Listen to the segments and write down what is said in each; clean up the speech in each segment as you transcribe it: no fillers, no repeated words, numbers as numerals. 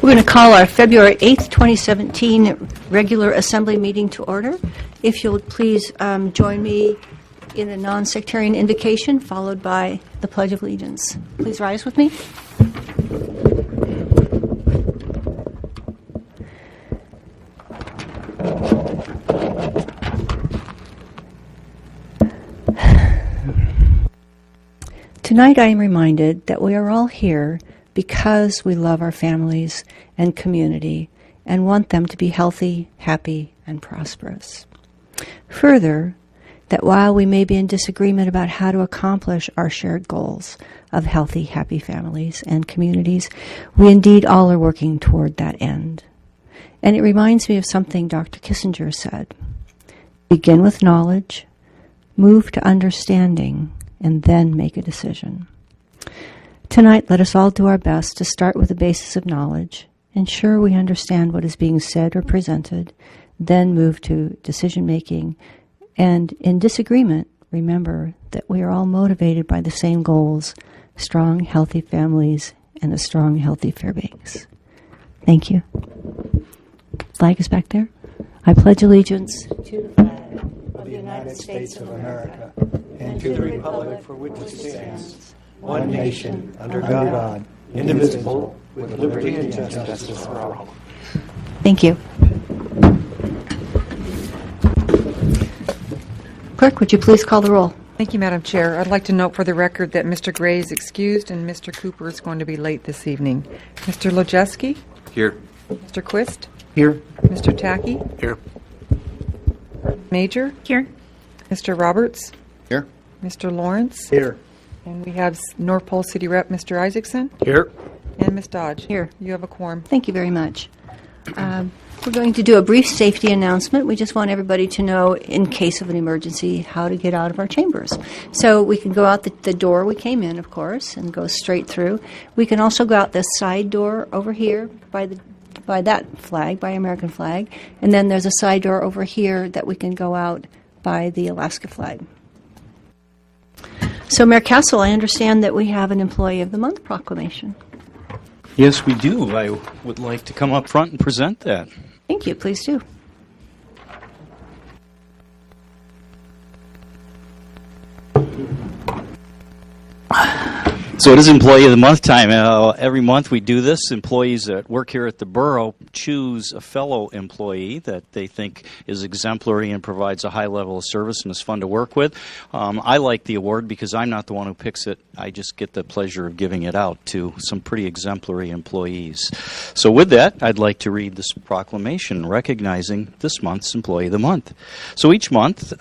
We're going to call our February 8th, 2017 regular Assembly meeting to order. If you'll please join me in a non-sectarian invocation, followed by the Pledge of Allegiance. Please rise with me. Tonight I am reminded that we are all here because we love our families and community and want them to be healthy, happy, and prosperous. Further, that while we may be in disagreement about how to accomplish our shared goals of healthy, happy families and communities, we indeed all are working toward that end. And it reminds me of something Dr. Kissinger said. Begin with knowledge, move to understanding, and then make a decision. Tonight, let us all do our best to start with the basis of knowledge, ensure we understand what is being said or presented, then move to decision-making, and in disagreement, remember that we are all motivated by the same goals, strong, healthy families, and a strong, healthy Fairbanks. Thank you. Flag is back there. I pledge allegiance to the flag of the United States of America and to the republic for which it stands, one nation, under God, indivisible, with liberty and justice for all. Thank you. Clerk, would you please call the roll? Thank you, Madam Chair. I'd like to note for the record that Mr. Gray is excused and Mr. Cooper is going to be late this evening. Mr. Lojewski? Here. Mr. Quist? Here. Mr. Tackey? Here. Major? Here. Mr. Roberts? Here. Mr. Lawrence? Here. And we have North Pole City Rep Mr. Isaacson? Here. And Ms. Dodge? Here. You have a quorum. Thank you very much. We're going to do a brief safety announcement. We just want everybody to know, in case of an emergency, how to get out of our chambers. So we can go out the door we came in, of course, and go straight through. We can also go out the side door over here by that flag, by American flag, and then there's a side door over here that we can go out by the Alaska flag. So, Mayor Kassel, I understand that we have an Employee of the Month proclamation. Yes, we do. I would like to come up front and present that. Thank you. Please do. So it is Employee of the Month time. Every month we do this. Employees that work here at the borough choose a fellow employee that they think is exemplary and provides a high level of service and is fun to work with. I like the award because I'm not the one who picks it. I just get the pleasure of giving it out to some pretty exemplary employees. So with that, I'd like to read this proclamation recognizing this month's Employee of the Month. So each month,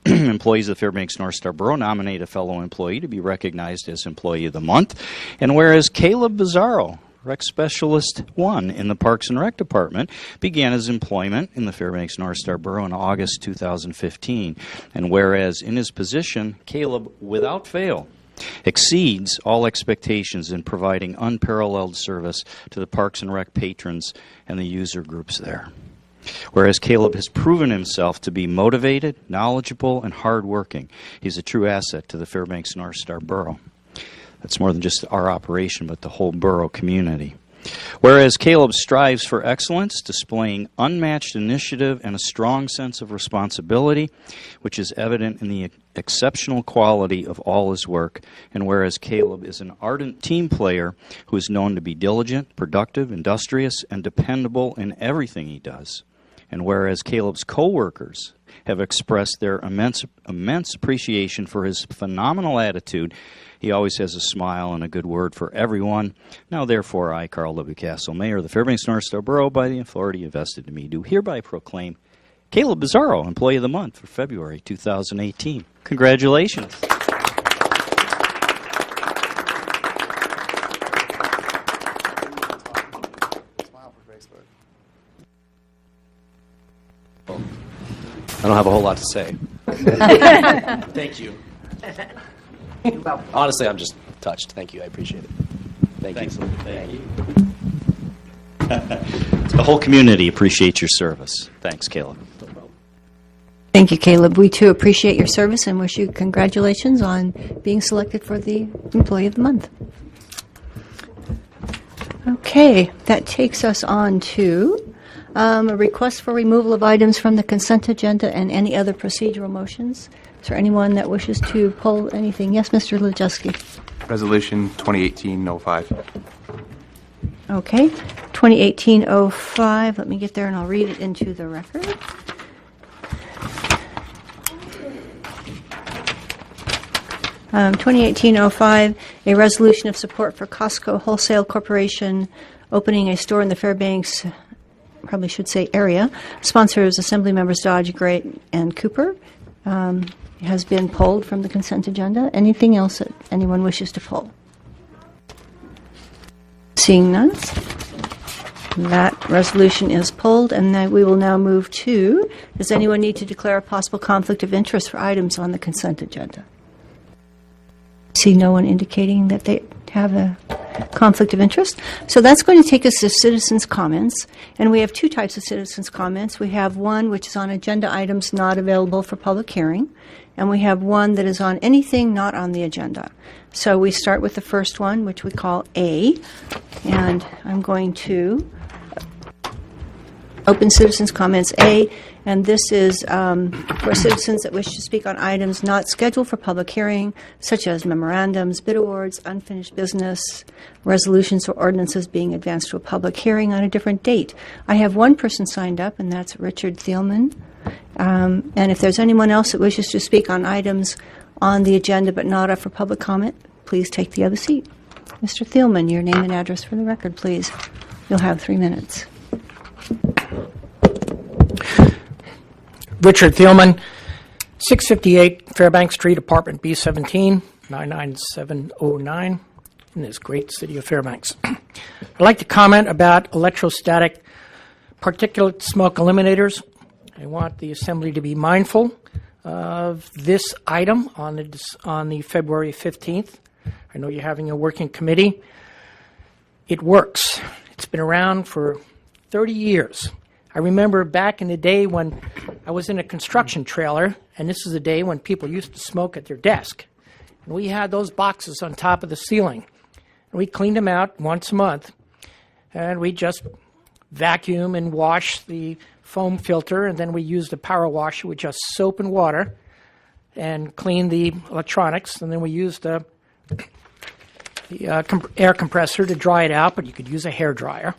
employees of the Fairbanks North Star Borough nominate a fellow employee to be recognized as Employee of the Month. And whereas Caleb Bizzaro, Rec Specialist 1 in the Parks and Rec Department, began his employment in the Fairbanks North Star Borough in August 2015. And whereas in his position, Caleb, without fail, exceeds all expectations in providing unparalleled service to the Parks and Rec patrons and the user groups there. Whereas Caleb has proven himself to be motivated, knowledgeable, and hardworking, he's a true asset to the Fairbanks North Star Borough. That's more than just our operation, but the whole borough community. Whereas Caleb strives for excellence, displaying unmatched initiative and a strong sense of responsibility, which is evident in the exceptional quality of all his work. And whereas Caleb is an ardent team player who is known to be diligent, productive, industrious, and dependable in everything he does. And whereas Caleb's co-workers have expressed their immense appreciation for his phenomenal attitude, he always has a smile and a good word for everyone. Now, therefore, I, Carl W. Kassel, Mayor of the Fairbanks North Star Borough, by the authority invested in me, do hereby proclaim Caleb Bizzaro, Employee of the Month for February 2018. Congratulations. I don't have a whole lot to say. Thank you. Honestly, I'm just touched. Thank you. I appreciate it. Thank you. Thank you. The whole community appreciates your service. Thanks, Caleb. Thank you, Caleb. We, too, appreciate your service and wish you congratulations on being selected for the Employee of the Month. Okay. Okay, that takes us on to a request for removal of items from the consent agenda and any other procedural motions. Is there anyone that wishes to pull anything? Yes, Mr. Lojewski. Resolution 2018-05. Okay, 2018-05. Let me get there and I'll read it into the record. Um, 2018-05, a resolution of support for Costco Wholesale Corporation opening a store in the Fairbanks, probably should say area. Sponsors Assemblymembers Dodge, Gray, and Cooper. Has been pulled from the consent agenda. Anything else that anyone wishes to pull? Seeing none, that resolution is pulled, and then we will now move to, does anyone need to declare a possible conflict of interest for items on the consent agenda? See no one indicating that they have a conflict of interest. So that's going to take us to citizens' comments, and we have two types of citizens' comments. We have one which is on agenda items not available for public hearing, and we have one that is on anything not on the agenda. So we start with the first one, which we call A, and I'm going to open citizens' comments A, and this is for citizens that wish to speak on items not scheduled for public hearing, such as memorandums, bid awards, unfinished business, resolutions or ordinances being advanced to a public hearing on a different date. I have one person signed up, and that's Richard Thielman. And if there's anyone else that wishes to speak on items on the agenda but not up for public comment, please take the other seat. Mr. Thielman, your name and address for the record, please. You'll have 3 minutes. Richard Thielman, 658 Fairbanks Street, Apartment B17, 99709, in this great city of Fairbanks. I'd like to comment about electrostatic particulate smoke eliminators. I want the Assembly to be mindful of this item on the February 15th. I know you're having a working committee. It works. It's been around for 30 years. I remember back in the day when I was in a construction trailer, and this is the day when people used to smoke at their desk. And we had those boxes on top of the ceiling. And we cleaned them out once a month, and we just vacuum and wash the foam filter, and then we used a power washer with just soap and water and clean the electronics, and then we used the air compressor to dry it out, but you could use a hair dryer.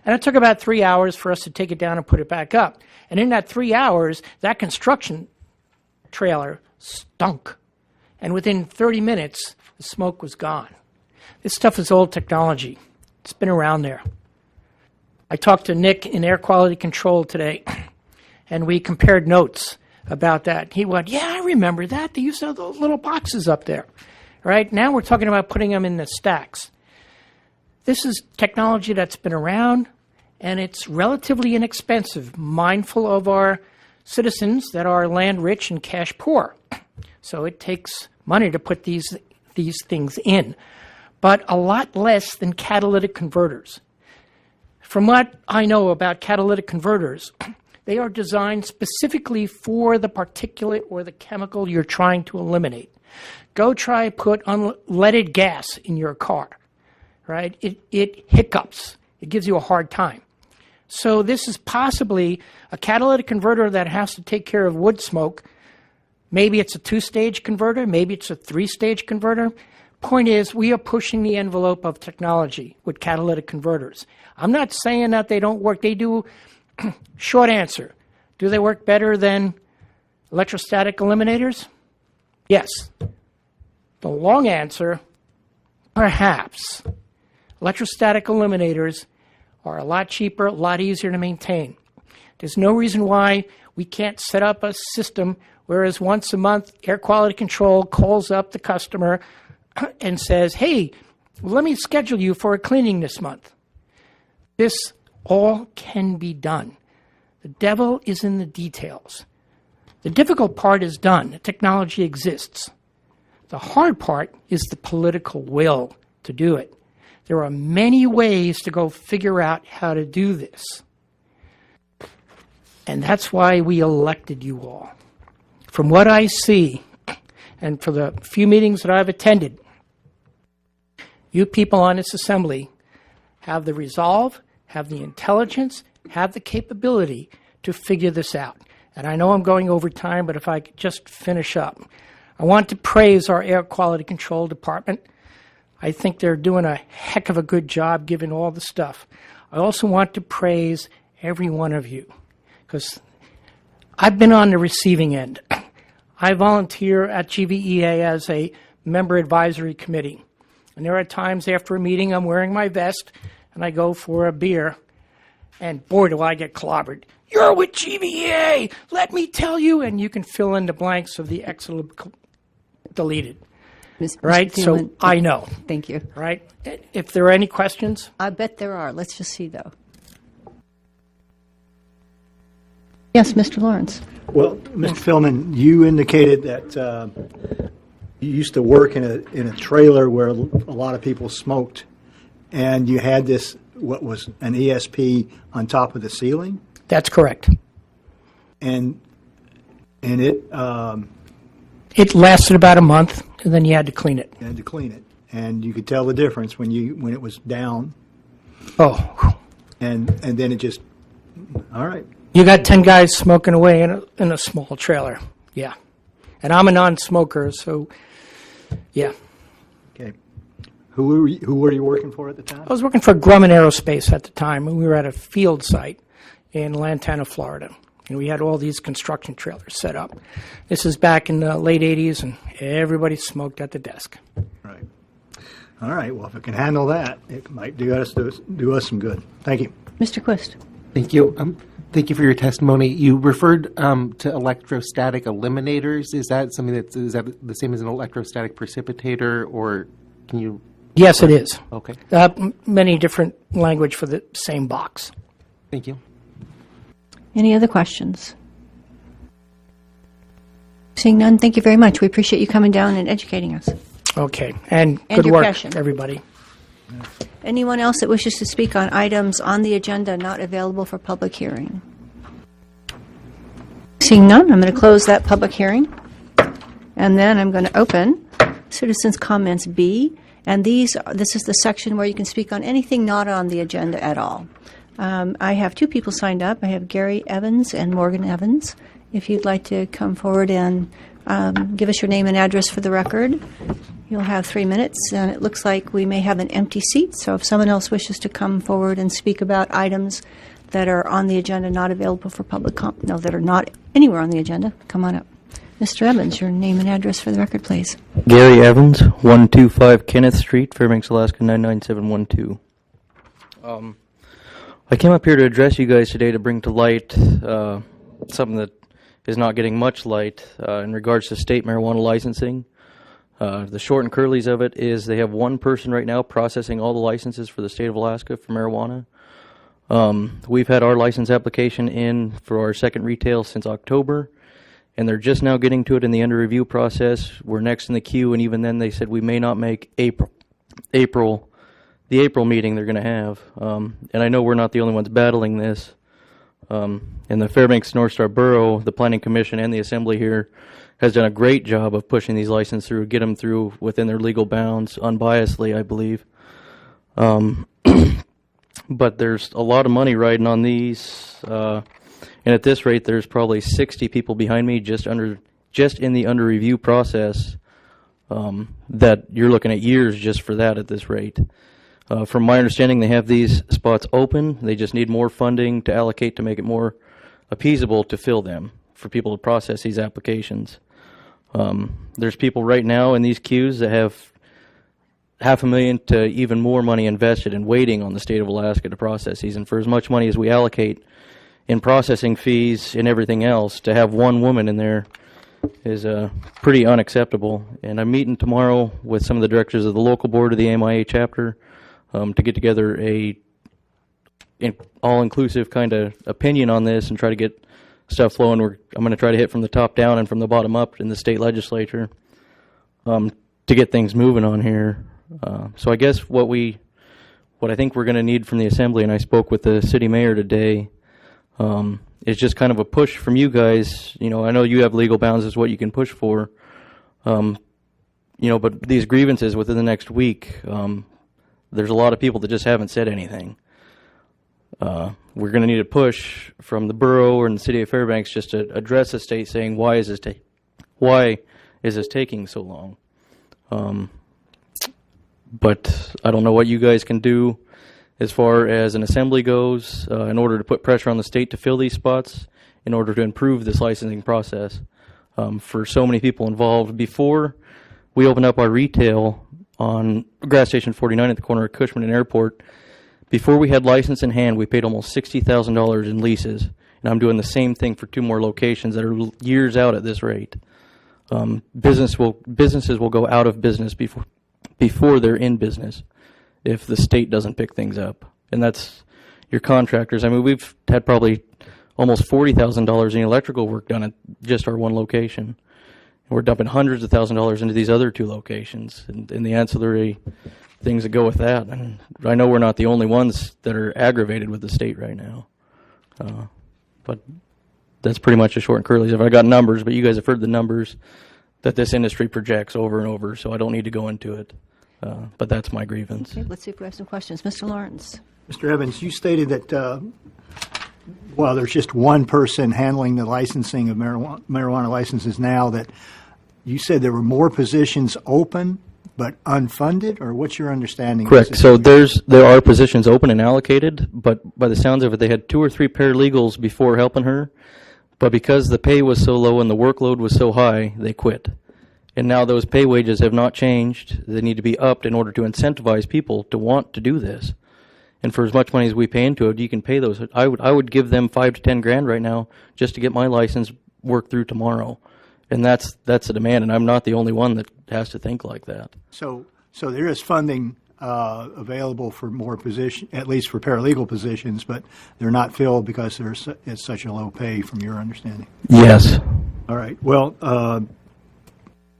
And it took about 3 hours for us to take it down and put it back up. And in that 3 hours, that construction trailer stunk. And within 30 minutes, the smoke was gone. This stuff is old technology. It's been around there. I talked to Nick in air quality control today, and we compared notes about that. He went, yeah, I remember that. They used to have those little boxes up there. Right? Now we're talking about putting them in the stacks. This is technology that's been around, and it's relatively inexpensive, mindful of our citizens that are land rich and cash poor. So it takes money to put these things in, but a lot less than catalytic converters. From what I know about catalytic converters, they are designed specifically for the particulate or the chemical you're trying to eliminate. Go try put unleaded gas in your car. Right? It hiccups. It gives you a hard time. So this is possibly a catalytic converter that has to take care of wood smoke. Maybe it's a 2-stage converter. Maybe it's a 3-stage converter. Point is, we are pushing the envelope of technology with catalytic converters. I'm not saying that they don't work. They do. Short answer. Do they work better than electrostatic eliminators? Yes. The long answer, perhaps. Electrostatic eliminators are a lot cheaper, a lot easier to maintain. There's no reason why we can't set up a system whereas once a month air quality control calls up the customer and says, hey, let me schedule you for a cleaning this month. This all can be done. The devil is in the details. The difficult part is done. The technology exists. The hard part is the political will to do it. There are many ways to go figure out how to do this. And that's why we elected you all. From what I see, and for the few meetings that I've attended, you people on this assembly have the resolve, have the intelligence, have the capability to figure this out. And I know I'm going over time, but if I could just finish up. I want to praise our Air Quality Control Department. I think they're doing a heck of a good job given all the stuff. I also want to praise every one of you, because I've been on the receiving end. I volunteer at GVEA as a member advisory committee. And there are times after a meeting I'm wearing my vest and I go for a beer, and boy, do I get clobbered. You're with GVEA, let me tell you, and you can fill in the blanks of the X deleted. Right? Mr. So Thielman, I know. Thank you. Right? If there are any questions? I bet there are. Let's just see, though. Yes, Mr. Lawrence. Well, Mr. Philman, you indicated that you used to work in a trailer where a lot of people smoked, and you had this, what was an ESP on top of the ceiling? That's correct. And it It lasted about a month, and then you had to clean it. you had to clean it, and you could tell the difference when it was down, Oh, and then it just, all right. you got 10 guys smoking away in a small trailer. Yeah. And I'm a non-smoker, so yeah. Okay. Who were you working for at the time? I was working for Grumman Aerospace at the time, and we were at a field site in Lantana, Florida. And we had all these construction trailers set up. This is back in the late 80s, and everybody smoked at the desk. Right. All right. Well, if it can handle that, it might do us some good. Thank you. Mr. Quist. Thank you. Thank you for your testimony. You referred to electrostatic eliminators. Is that something is that the same as an electrostatic precipitator, or can you? Yes, it is. Okay. Many different language for the same box. Thank you. Any other questions? Seeing none, thank you very much. We appreciate you coming down and educating us. Okay. And And good your work, passion. everybody. Anyone else that wishes to speak on items on the agenda not available for public hearing? Seeing none, I'm going to close that public hearing. And then I'm going to open Citizens' Comments B. And this is the section where you can speak on anything not on the agenda at all. I have two people signed up. I have Gary Evans and Morgan Evans. If you'd like to come forward and give us your name and address for the record, you'll have 3 minutes. And it looks like we may have an empty seat. So if someone else wishes to come forward and speak about items that are on the agenda not available for public that are not anywhere on the agenda, come on up. Mr. Evans, your name and address for the record, please. Gary Evans, 125 Kenneth Street, Fairbanks, Alaska, 99712. I came up here to address you guys today to bring to light something that is not getting much light in regards to state marijuana licensing. The short and curlies of it is they have one person right now processing all the licenses for the state of Alaska for marijuana. We've had our license application in for our second retail since October, and they're just now getting to it in the under review process. We're next in the queue, and even then they said we may not make the April meeting they're going to have. And I know we're not the only ones battling this. In the Fairbanks North Star Borough, the Planning Commission and the Assembly here has done a great job of pushing these licenses through, get them through within their legal bounds, unbiasedly, I believe. But there's a lot of money riding on these, and at this rate, there's probably 60 people behind me just in the under review process. That you're looking at years just for that at this rate. From my understanding, they have these spots open. They just need more funding to allocate to make it more appeasable to fill them for people to process these applications. There's people right now in these queues that have $500,000 to even more money invested and waiting on the state of Alaska to process these. And for as much money as we allocate in processing fees and everything else, to have one woman in there is pretty unacceptable. And I'm meeting tomorrow with some of the directors of the local board of the AMIA chapter to get together an all-inclusive kind of opinion on this and try to get stuff flowing. I'm going to try to hit from the top down and from the bottom up in the state legislature to get things moving on here. So I guess what I think we're going to need from the Assembly, and I spoke with the city mayor today, is just kind of a push from you guys. You know, I know you have legal bounds as what you can push for, but these grievances within the next week, there's a lot of people that just haven't said anything. We're going to need a push from the borough and the city of Fairbanks just to address the state, saying why is this taking so long? But I don't know what you guys can do as far as an assembly goes in order to put pressure on the state to fill these spots in order to improve this licensing process for so many people involved. Before we opened up our retail on Gas Station 49 at the corner of Cushman and Airport, before we had license in hand, we paid almost $60,000 in leases, and I'm doing the same thing for 2 more locations that are years out at this rate. Businesses will go out of business before they're in business if the state doesn't pick things up, and that's your contractors. I mean, we've had probably almost $40,000 in electrical work done at just our one location. We're dumping hundreds of thousands of dollars into these other 2 locations and the ancillary things that go with that. And I know we're not the only ones that are aggravated with the state right now. But that's pretty much a short and curly. I got numbers, but you guys have heard the numbers that this industry projects over and over, so I don't need to go into it. But that's my grievance. Okay, let's see if we have some questions. Mr. Lawrence. Mr. Evans, you stated that there's just one person handling the licensing of marijuana licenses now, that you said there were more positions open but unfunded, or what's your understanding? Correct. So there are positions open and allocated, but by the sounds of it, they had 2 or 3 paralegals before helping her, but because the pay was so low and the workload was so high, they quit. And now those pay wages have not changed. They need to be upped in order to incentivize people to want to do this. And for as much money as we pay into it, you can pay those. I would give them $5 to $10 grand right now just to get my license worked through tomorrow. And that's a demand, and I'm not the only one that has to think like that. So there is funding available for more positions, at least for paralegal positions, but they're not filled because it's such a low pay, from your understanding. Yes. All right. Well,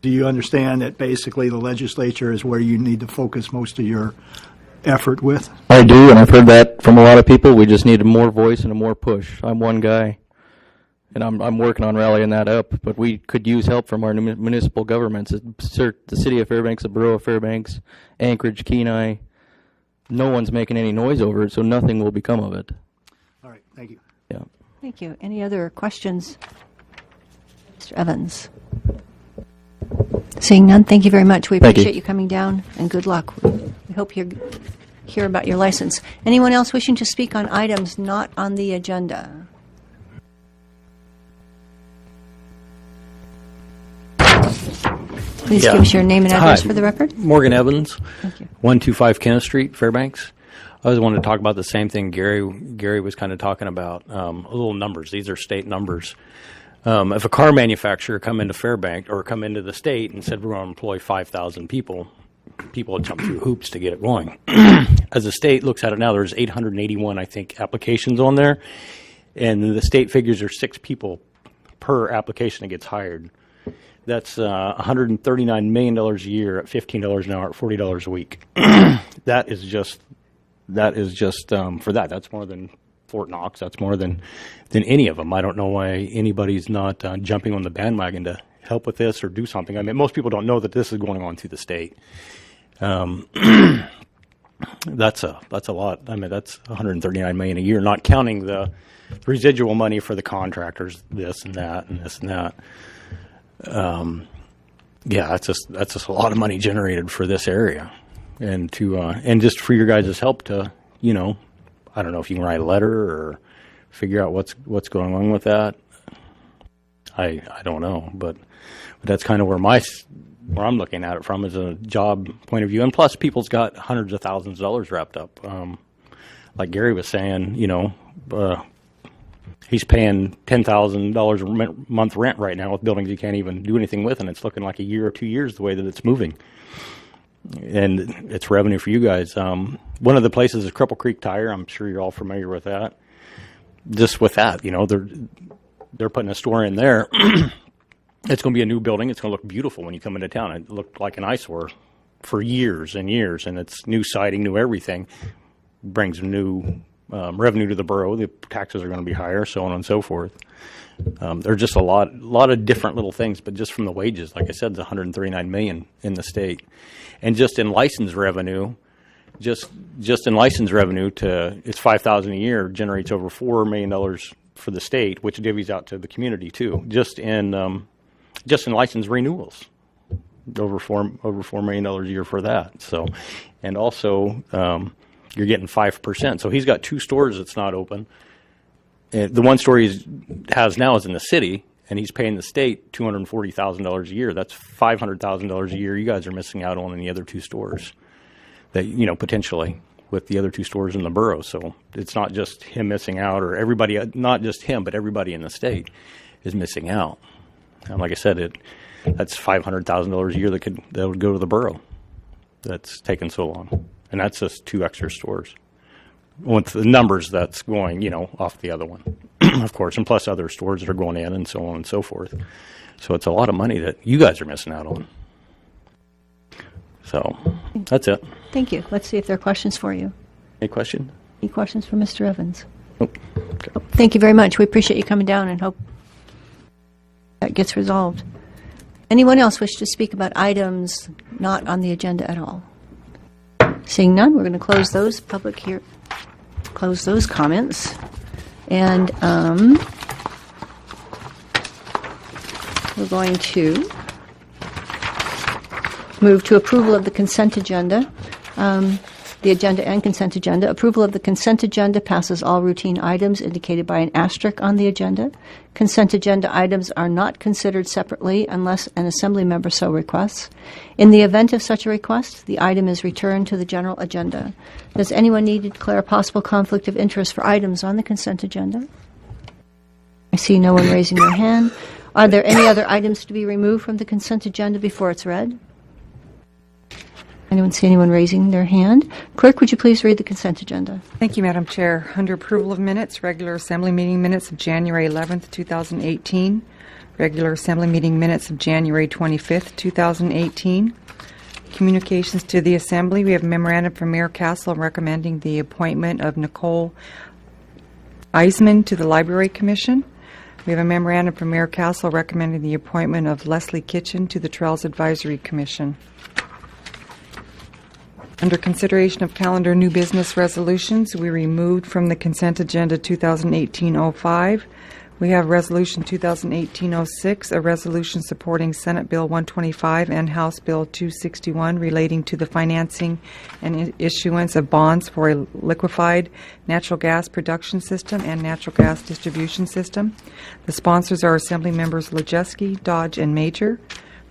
do you understand that basically the legislature is where you need to focus most of your effort with? I do, and I've heard that from a lot of people. We just need a more voice and a more push. I'm one guy, and I'm working on rallying that up, but we could use help from our municipal governments. The city of Fairbanks, the borough of Fairbanks, Anchorage, Kenai. No one's making any noise over it, so nothing will become of it. All right. Thank you. Yeah. Thank you. Any other questions? Mr. Evans. Seeing none, thank you very much. We appreciate you coming down, and good luck. We hope you hear about your license. Anyone else wishing to speak on items not on the agenda? Please give us your name and address for the record. Morgan Evans, Thank you. 125 Chena Street, Fairbanks. I just wanted to talk about the same thing Gary was kind of talking about, little numbers. These are state numbers. If a car manufacturer come into Fairbanks or come into the state and said we're going to employ 5,000 people would jump through hoops to get it going. As the state looks at it now, there's 881, I think, applications on there, and the state figures are 6 people per application that gets hired. That's $139 million a year at $15 an hour at $40 a week. That is just for that. That's more than Fort Knox. That's more than any of them. I don't know why anybody's not jumping on the bandwagon to help with this or do something. I mean, most people don't know that this is going on through the state. That's a lot. I mean, that's $139 million a year, not counting the residual money for the contractors, this and that and this and that. Yeah, that's just a lot of money generated for this area, and just for your guys' help to, I don't know if you can write a letter or figure out what's going on with that. I don't know, but that's kind of where I'm looking at it from, as a job point of view, and plus people's got hundreds of thousands of dollars wrapped up. Like Gary was saying, he's paying $10,000 a month rent right now with buildings he can't even do anything with, and it's looking like a year or 2 years the way that it's moving. And it's revenue for you guys. One of the places is Cripple Creek Tire. I'm sure you're all familiar with that. Just with that, they're putting a store in there. It's going to be a new building. It's going to look beautiful when you come into town. It looked like an eyesore for years and years, and it's new siding, new everything. Brings new revenue to the borough. The taxes are going to be higher, so on and so forth. There's just a lot of different little things, but just from the wages, like I said, it's $139 million in the state, and just in license revenue, just in license revenue it's $5,000 a year, generates over $4 million for the state, which divvies out to the community too. Just in license renewals, over $4 million a year for that. So, and also you're getting 5%. So he's got 2 stores that's not open. The one store he has now is in the city, and he's paying the state $240,000 a year. That's $500,000 a year you guys are missing out on in the other 2 stores. That, potentially with the other 2 stores in the borough. So it's not just him missing out, or everybody, not just him, but everybody in the state is missing out. And like I said, that's $500,000 a year that would go to the borough. That's taken so long, and that's just 2 extra stores. With the numbers that's going, off the other one, of course, and plus other stores that are going in and so on and so forth. So it's a lot of money that you guys are missing out on. So that's it. Thank you. Let's see if there are questions for you. Any question? Any questions for Mr. Evans? Nope. Okay. Thank you very much. We appreciate you coming down and hope that gets resolved. Anyone else wish to speak about items not on the agenda at all? Seeing none, we're going to close those close those comments. And we're going to move to approval of the consent agenda. The agenda and consent agenda. Approval of the consent agenda passes all routine items indicated by an asterisk on the agenda. Consent agenda items are not considered separately unless an assembly member so requests. In the event of such a request, the item is returned to the general agenda. Does anyone need to declare a possible conflict of interest for items on the consent agenda? I see no one raising their hand. Are there any other items to be removed from the consent agenda before it's read? Anyone see anyone raising their hand? Clerk, would you please read the consent agenda? Thank you, Madam Chair. Under approval of minutes, regular assembly meeting minutes of January 11th, 2018, regular assembly meeting minutes of January 25th, 2018. Communications to the assembly. We have a memorandum from Mayor Kassel recommending the appointment of Nicole Eisman to the Library Commission. We have a memorandum from Mayor Kassel recommending the appointment of Leslie Kitchen to the Trails Advisory Commission. Under consideration of calendar new business resolutions, we removed from the consent agenda 2018-05. We have Resolution 2018-06, a resolution supporting Senate Bill 125 and House Bill 261 relating to the financing and issuance of bonds for a liquefied natural gas production system and natural gas distribution system. The sponsors are Assemblymembers Lojewski, Dodge, and Major.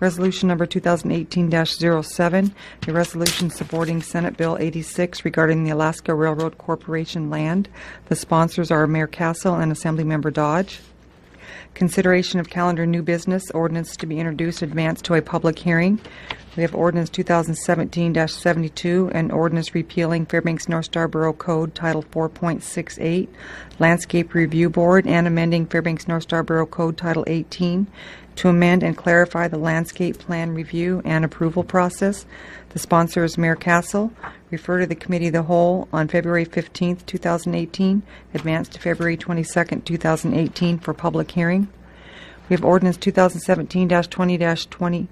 Resolution number 2018-07, a resolution supporting Senate Bill 86 regarding the Alaska Railroad Corporation land. The sponsors are Mayor Kassel and Assemblymember Dodge. Consideration of calendar new business, ordinance to be introduced, advanced to a public hearing. We have Ordinance 2017-72 and Ordinance repealing Fairbanks North Star Borough Code Title 4.68, Landscape Review Board, and amending Fairbanks North Star Borough Code Title 18 to amend and clarify the landscape plan review and approval process. The sponsor is Mayor Kassel. Refer to the Committee of the Whole on February 15, 2018, advanced to February 22, 2018 for public hearing. We have Ordinance 2017-20-1T,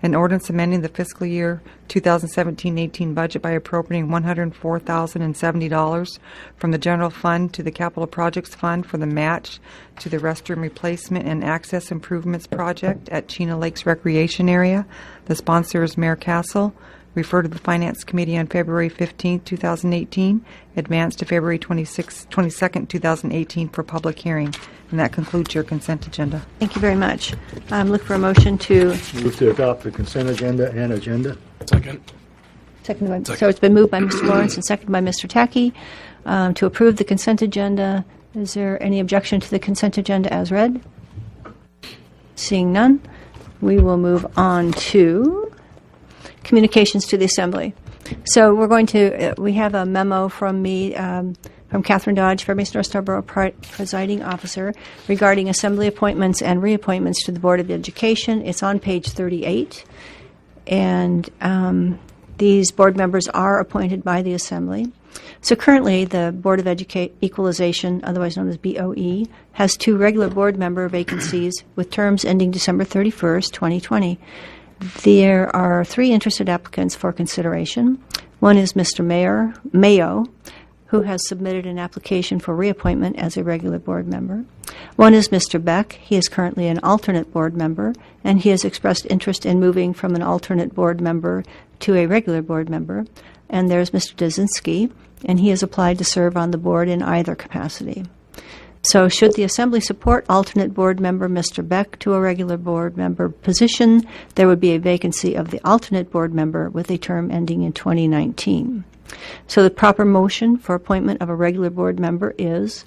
an ordinance amending the fiscal year 2017-18 budget by appropriating $104,070 from the general fund to the capital projects fund for the match to the restroom replacement and access improvements project at Chena Lakes Recreation Area. The sponsor is Mayor Kassel. Refer to the Finance Committee on February 15, 2018, advanced to February 22nd, 2018 for public hearing. And that concludes your consent agenda. Thank you very much. Look for a motion to... Move to adopt the consent agenda and agenda. Second. So it's been moved by Mr. Lawrence and seconded by Mr. Tackey to approve the consent agenda. Is there any objection to the consent agenda as read? Seeing none, we will move on to communications to the Assembly. So we're going to, we have a memo from me, from Catherine Dodge, Fairbanks North Star Borough Presiding Officer, regarding Assembly appointments and reappointments to the Board of Education. It's on page 38. And these board members are appointed by the Assembly. So currently, the Board of Equalization, otherwise known as BOE, has 2 regular board member vacancies with terms ending December 31st, 2020. There are 3 interested applicants for consideration. One is Mr. Mayo, who has submitted an application for reappointment as a regular board member. One is Mr. Beck. He is currently an alternate board member, and he has expressed interest in moving from an alternate board member to a regular board member. And there's Mr. Dzinski, and he has applied to serve on the board in either capacity. So should the Assembly support alternate board member Mr. Beck to a regular board member position, there would be a vacancy of the alternate board member with a term ending in 2019. So the proper motion for appointment of a regular board member is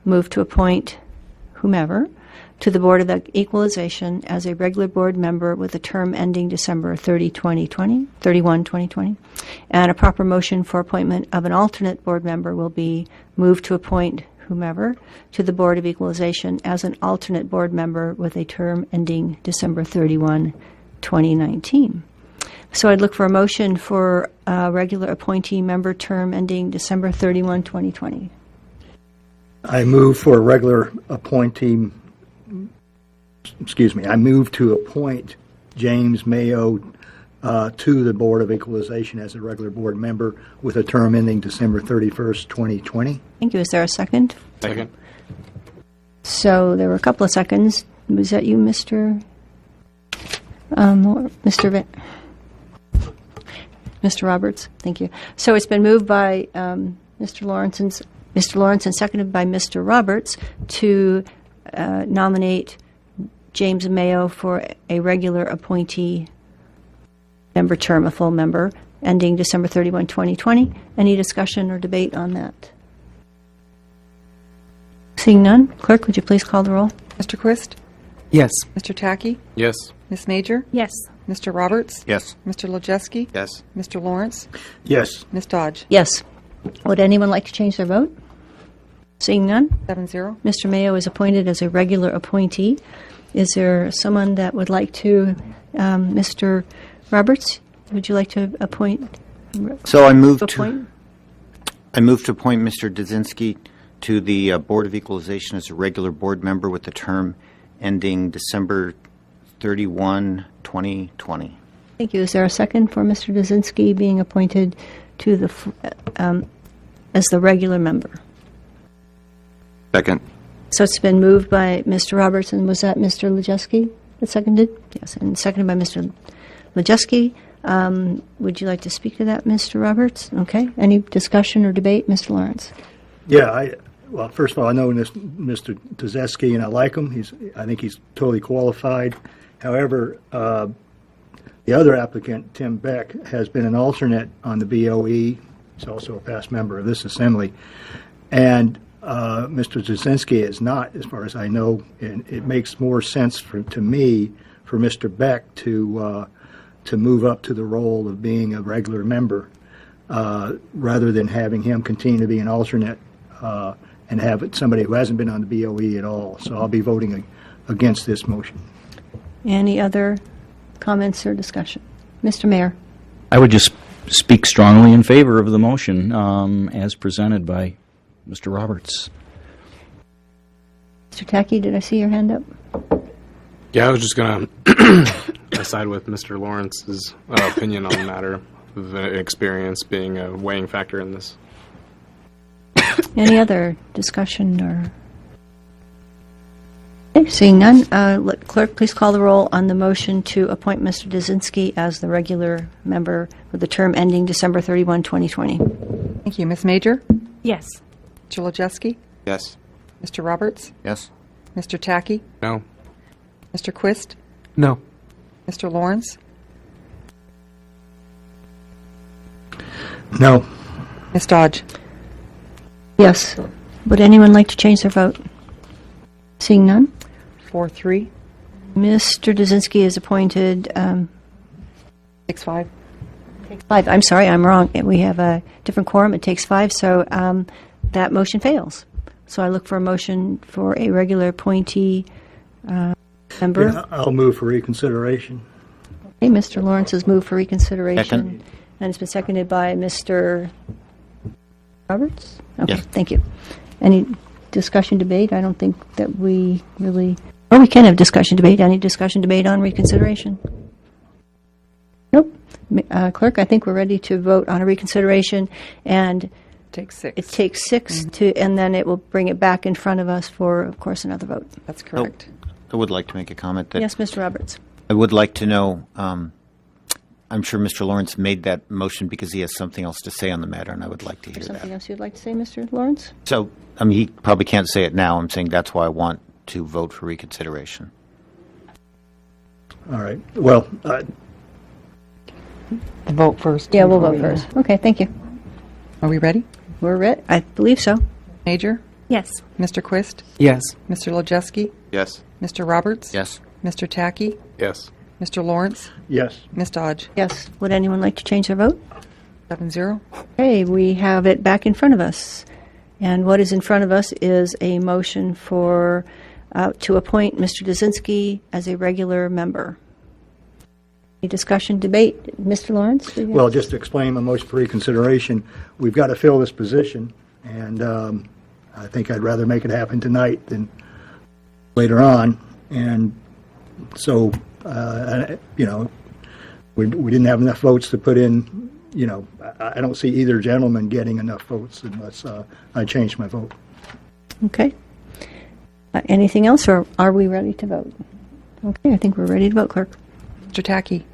move to appoint whomever to the Board of Equalization as a regular board member with a term ending December 31, 2020. And a proper motion for appointment of an alternate board member will be move to appoint whomever to the Board of Equalization as an alternate board member with a term ending December 31, 2019. So I'd look for a motion for a regular appointee member term ending December 31, 2020. I move for a regular appointee, I move to appoint James Mayo to the Board of Equalization as a regular board member with a term ending December 31st, 2020. Thank you. Is there a second? Second. So there were a couple of seconds. Was that you, Mr. Mr. Roberts? Thank you. So it's been moved by Mr. Lawrence and seconded by Mr. Roberts to nominate James Mayo for a regular appointee member term, a full member, ending December 31, 2020. Any discussion or debate on that? Seeing none, Clerk, would you please call the roll? Mr. Quist? Yes. Mr. Tackey? Yes. Ms. Major? Yes. Mr. Roberts? Yes. Mr. Lojewski? Yes. Mr. Lawrence? Yes. Ms. Dodge? Yes. Would anyone like to change their vote? Seeing none, 7-0. Mr. Mayo is appointed as a regular appointee. Is there someone that would like to, Mr. Roberts, would you like to appoint? So I move appoint? I move to appoint Mr. Dzinski to the Board of Equalization as a regular board member with a term ending December 31, 2020. Thank you. Is there a second for Mr. Dzinski being appointed to the as the regular member? Second. So it's been moved by Mr. Roberts, and was that Mr. Lojewski that seconded? Yes, and seconded by Mr. Lojewski. Would you like to speak to that, Mr. Roberts? Okay. Any discussion or debate, Mr. Lawrence? Yeah, well, first of all, I know Mr. Dzinski, and I like him. I think he's totally qualified. However, the other applicant, Tim Beck, has been an alternate on the BOE. He's also a past member of this assembly. And Mr. Dzinski is not, as far as I know, and it makes more sense to me for Mr. Beck to move up to the role of being a regular member rather than having him continue to be an alternate and have somebody who hasn't been on the BOE at all. So I'll be voting against this motion. Any other comments or discussion? Mr. Mayor. I would just speak strongly in favor of the motion as presented by Mr. Roberts. Mr. Tackey, did I see your hand up? Yeah, I was just going to side with Mr. Lawrence's opinion on the matter of experience being a weighing factor in this. Any other discussion or? Okay, seeing none, Clerk, please call the roll on the motion to appoint Mr. Dzinski as the regular member with the term ending December 31, 2020. Thank you. Ms. Major? Yes. Mr. Lojewski? Yes. Mr. Roberts? Yes. Mr. Tackey? No. Mr. Quist? No. Mr. Lawrence? No. Ms. Dodge? Yes. Would anyone like to change their vote? Seeing none, 4-3. Mr. Dzinski is appointed. 6-5. Takes 5. I'm sorry, I'm wrong. We have a different quorum. It takes 5, so that motion fails. So I look for a motion for a regular appointee member. Yeah, I'll move for reconsideration. Okay, Mr. Lawrence has moved for reconsideration. Second. And it's been seconded by Mr. Roberts? Okay, Yes. Thank you. Any discussion, debate? I don't think that we really... Oh, we can have discussion, debate. Any discussion, debate on reconsideration? Clerk, I think we're ready to vote on a reconsideration, and Take 6. it takes 6 to, and then it will bring it back in front of us for, of course, another vote. That's correct. I would like to make a comment that Yes, Mr. Roberts. I would like to know, I'm sure Mr. Lawrence made that motion because he has something else to say on the matter, and I would like to hear Something that. else you'd like to say, Mr. Lawrence? So, I mean, he probably can't say it now. I'm saying that's why I want to vote for reconsideration. All right. Well, Vote first. Yeah, we'll vote before we- first. Okay, thank you. Are we ready? We're ready. I believe so. Major? Yes. Mr. Quist? Yes. Mr. Lojewski? Yes. Mr. Roberts? Yes. Mr. Tackey? Yes. Mr. Lawrence? yes. Ms. Dodge? Yes. Would anyone like to change their vote? 7-0. Okay, we have it back in front of us. And what is in front of us is a motion for, to appoint Mr. Dzinski as a regular member. Any discussion, debate? Mr. Lawrence? do you have- Well, just to explain my motion for reconsideration, we've got to fill this position, and I think I'd rather make it happen tonight than later on. And so, you know, we didn't have enough votes to put in, you know, I don't see either gentleman getting enough votes unless I change my vote. Okay. Anything else, or are we ready to vote? Okay, I think we're ready to vote, Clerk. Mr. Tackey?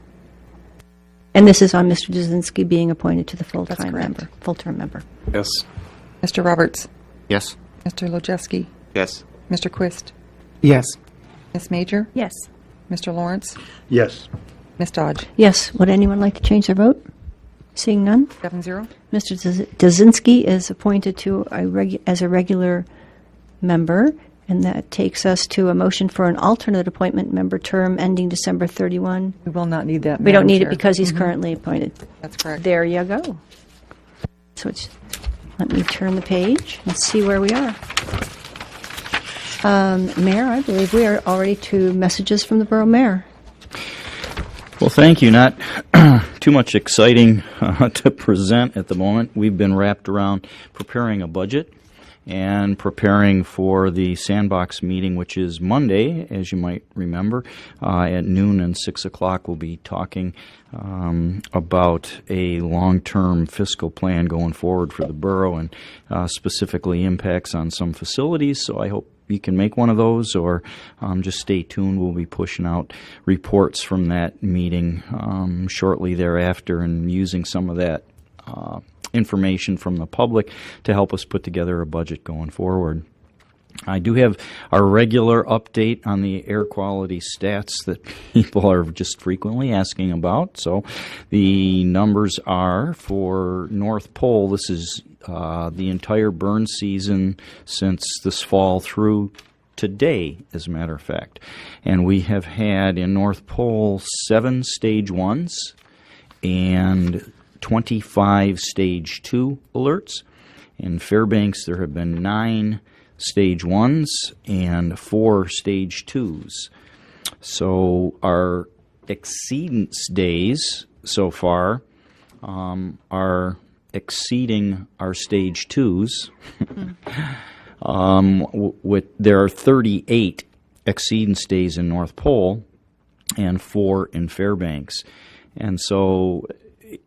And this is on Mr. Dzinski being appointed to the full-time correct. member, full-term member. Yes. Mr. Roberts? Yes. Mr. Lojewski? Yes. Mr. Quist? Yes. Ms. Major? Yes. Mr. Lawrence? Yes. Ms. Dodge? Yes. Would anyone like to change their vote? Seeing none? 7-0. Mr. Dzinski is appointed to as a regular member, and that takes us to a motion for an alternate appointment member term ending December 31. We will not need that, We don't Madam need it Chair. because he's currently appointed. That's correct. There you go. So let me turn the page and see where we are. Mayor, I believe we are already to messages from the Borough Mayor. Well, thank you. Not too much exciting to present at the moment. We've been wrapped around preparing a budget and preparing for the Sandbox meeting, which is Monday, as you might remember. At noon and 6 o'clock, we'll be talking about a long-term fiscal plan going forward for the borough and specifically impacts on some facilities. So I hope you can make one of those, or just stay tuned. We'll be pushing out reports from that meeting shortly thereafter and using some of that information from the public to help us put together a budget going forward. I do have our regular update on the air quality stats that people are just frequently asking about. So the numbers are for North Pole. This is the entire burn season since this fall through today, as a matter of fact. And we have had in North Pole 7 stage 1s and 25 stage 2 alerts. In Fairbanks, there have been 9 stage 1s and 4 stage 2s. So our exceedance days so far are exceeding our stage 2s. There are 38 exceedance days in North Pole and 4 in Fairbanks. And so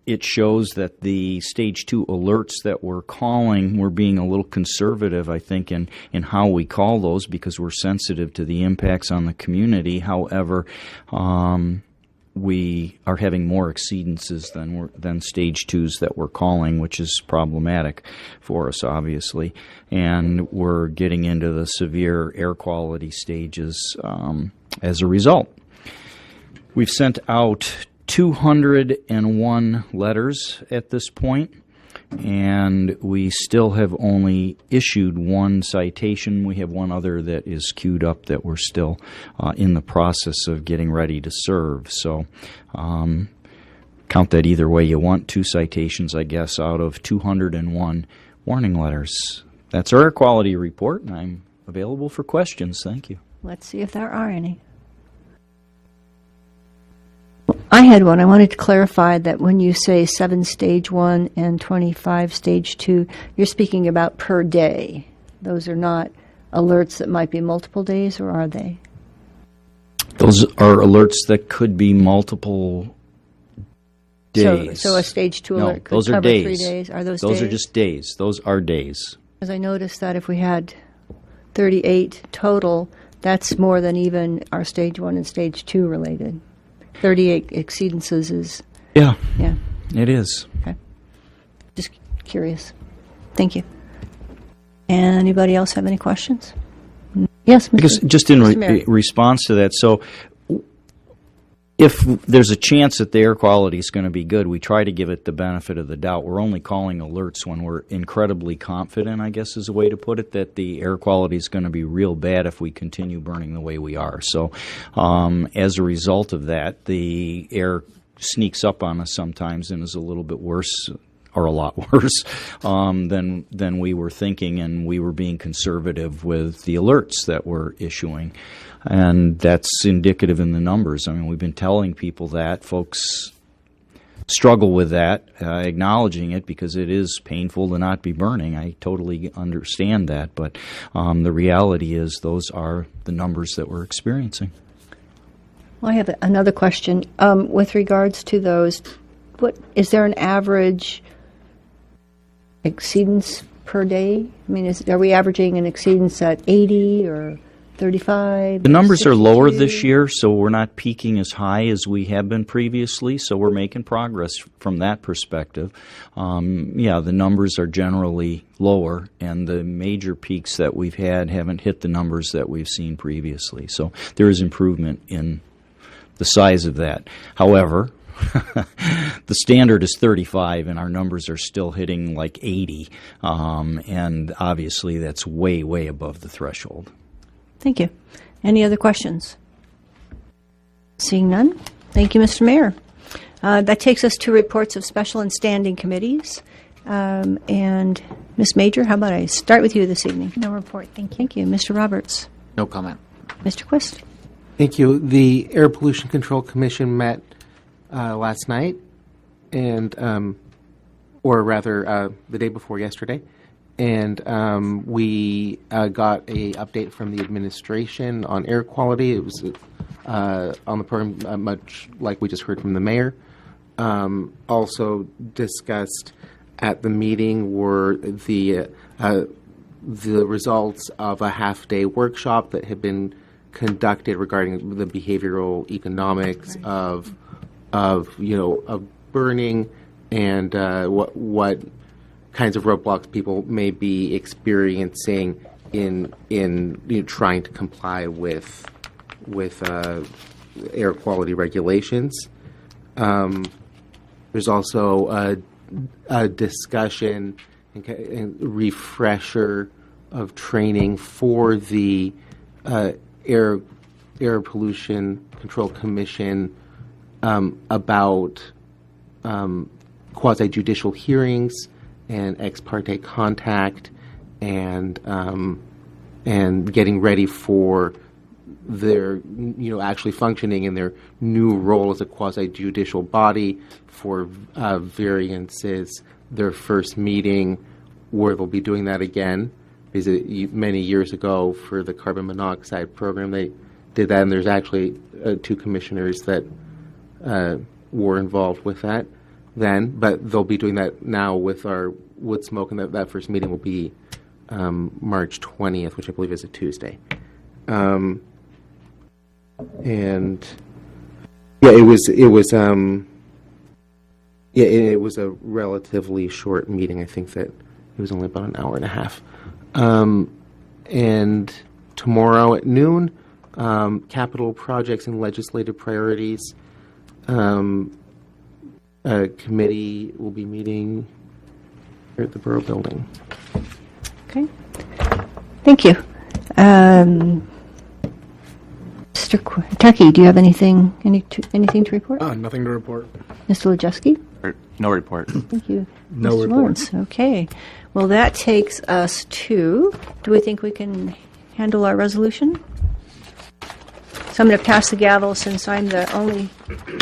it shows that the stage 2 alerts that we're calling, we're being a little conservative, I think, in how we call those because we're sensitive to the impacts on the community. However, we are having more exceedances than stage 2s that we're calling, which is problematic for us, obviously. And we're getting into the severe air quality stages as a result. We've sent out 201 letters at this point, and we still have only issued 1 citation. We have 1 other that is queued up that we're still in the process of getting ready to serve. So count that either way you want. 2 citations, I guess, out of 201 warning letters. That's our air quality report, and I'm available for questions. Thank you. Let's see if there are any. I had one. I wanted to clarify that when you say 7 stage 1 and 25 stage 2, you're speaking about per day. Those are not alerts that might be multiple days, or are they? Those are alerts that could be multiple days. So a stage 2 No, alert could those are cover days. 3 days. Are those Those days? are just days. Those are days. Because I noticed that if we had 38 total, that's more than even our stage 1 and stage 2 related. 38 exceedances is, Yeah, yeah, it is. okay. Just curious. Thank you. Anybody else have any questions? Yes, Mr. Because just in Mr. Mayor. response to that, so if there's a chance that the air quality is going to be good, we try to give it the benefit of the doubt. We're only calling alerts when we're incredibly confident, I guess is a way to put it, that the air quality is going to be real bad if we continue burning the way we are. So as a result of that, the air sneaks up on us sometimes and is a little bit worse, or a lot worse, than we were thinking, and we were being conservative with the alerts that we're issuing. And that's indicative in the numbers. I mean, we've been telling people that. Folks struggle with that, acknowledging it, because it is painful to not be burning. I totally understand that. But the reality is those are the numbers that we're experiencing. Well, I have another question. With regards to those, what is there an average exceedance per day? I mean, are we averaging an exceedance at 80 or 35? The numbers are lower 62? this year, so we're not peaking as high as we have been previously, so we're making progress from that perspective. Yeah, the numbers are generally lower, and the major peaks that we've had haven't hit the numbers that we've seen previously. So there is improvement in the size of that. However, the standard is 35, and our numbers are still hitting like 80, and obviously that's way, way above the threshold. Thank you. Any other questions? Seeing none. Thank you, Mr. Mayor. That takes us to reports of special and standing committees. And Ms. Major, how about I start with you this evening? No report, thank you. Thank you. Mr. Roberts. No comment. Mr. Quist. Thank you. The Air Pollution Control Commission met last night, and or rather the day before yesterday, and we got a update from the administration on air quality. It was on the program, much like we just heard from the mayor. Also discussed at the meeting were the results of a half-day workshop that had been conducted regarding the behavioral economics of burning, and what kinds of roadblocks people may be experiencing in trying to comply with air quality regulations. There's also a discussion and refresher of training for the Air Pollution Control Commission about quasi-judicial hearings and ex parte contact, and getting ready for their actually functioning in their new role as a quasi-judicial body for variances. Their first meeting where they'll be doing that again, because many years ago for the carbon monoxide program they did that, and there's actually 2 commissioners that were involved with that then, but they'll be doing that now with our wood smoke, and that first meeting will be March 20th, which I believe is a Tuesday. And yeah, it was a relatively short meeting. I think that it was only about an hour and a half. And tomorrow at noon, capital projects and legislative priorities. A committee will be meeting here at the Borough Building. Okay. Thank you. Mr. Tucky, do you have anything to report? Nothing to report. Mr. Lojewski? No report. Thank you. No Mr. report. Lawrence. Okay. Well, that takes us to, do we think we can handle our resolution? So I'm going to pass the gavel since I'm the only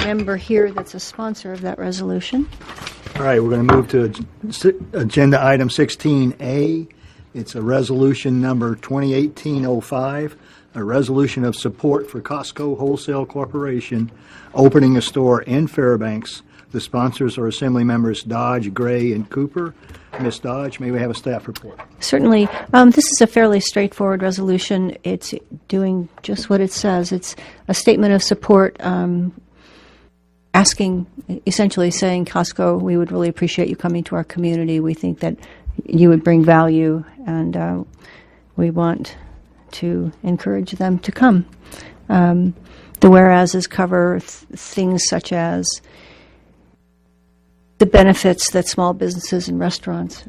member here that's a sponsor of that resolution. All right, we're going to move to agenda item 16A. It's a resolution number 2018-05, a resolution of support for Costco Wholesale Corporation opening a store in Fairbanks. The sponsors are Assembly members Dodge, Gray, and Cooper. Ms. Dodge, may we have a staff report? Certainly. This is a fairly straightforward resolution. It's doing just what it says. It's a statement of support, essentially saying, Costco, we would really appreciate you coming to our community. We think that you would bring value, and we want to encourage them to come. The whereases cover things such as the benefits that small businesses and restaurants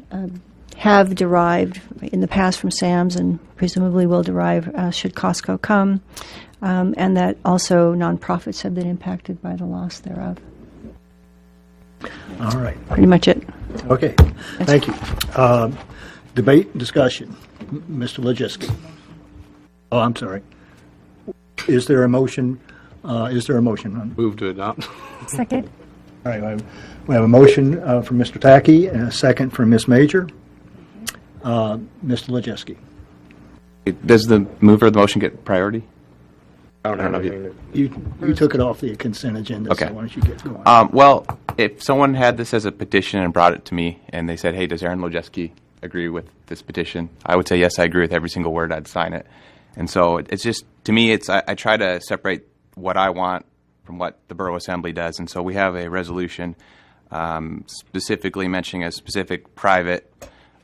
have derived in the past from Sam's and presumably will derive should Costco come, and that also nonprofits have been impacted by the loss thereof. All right. Pretty much it. Okay. Thank you. Debate and discussion. Mr. Lojewski. Oh, I'm sorry. Is there a motion? Move to adopt. Second. All right. We have a motion from Mr. Tackey and a second from Ms. Major. Mr. Lojewski. Does the mover of the motion get priority? I don't know if You took it off the consent agenda, Okay. so why don't you get going? Well, if someone had this as a petition and brought it to me and they said, hey, does Aaron Lojewski agree with this petition? I would say, yes, I agree with every single word. I'd sign it. And so it's just, to me, I try to separate what I want from what the Borough Assembly does. And so we have a resolution specifically mentioning a specific private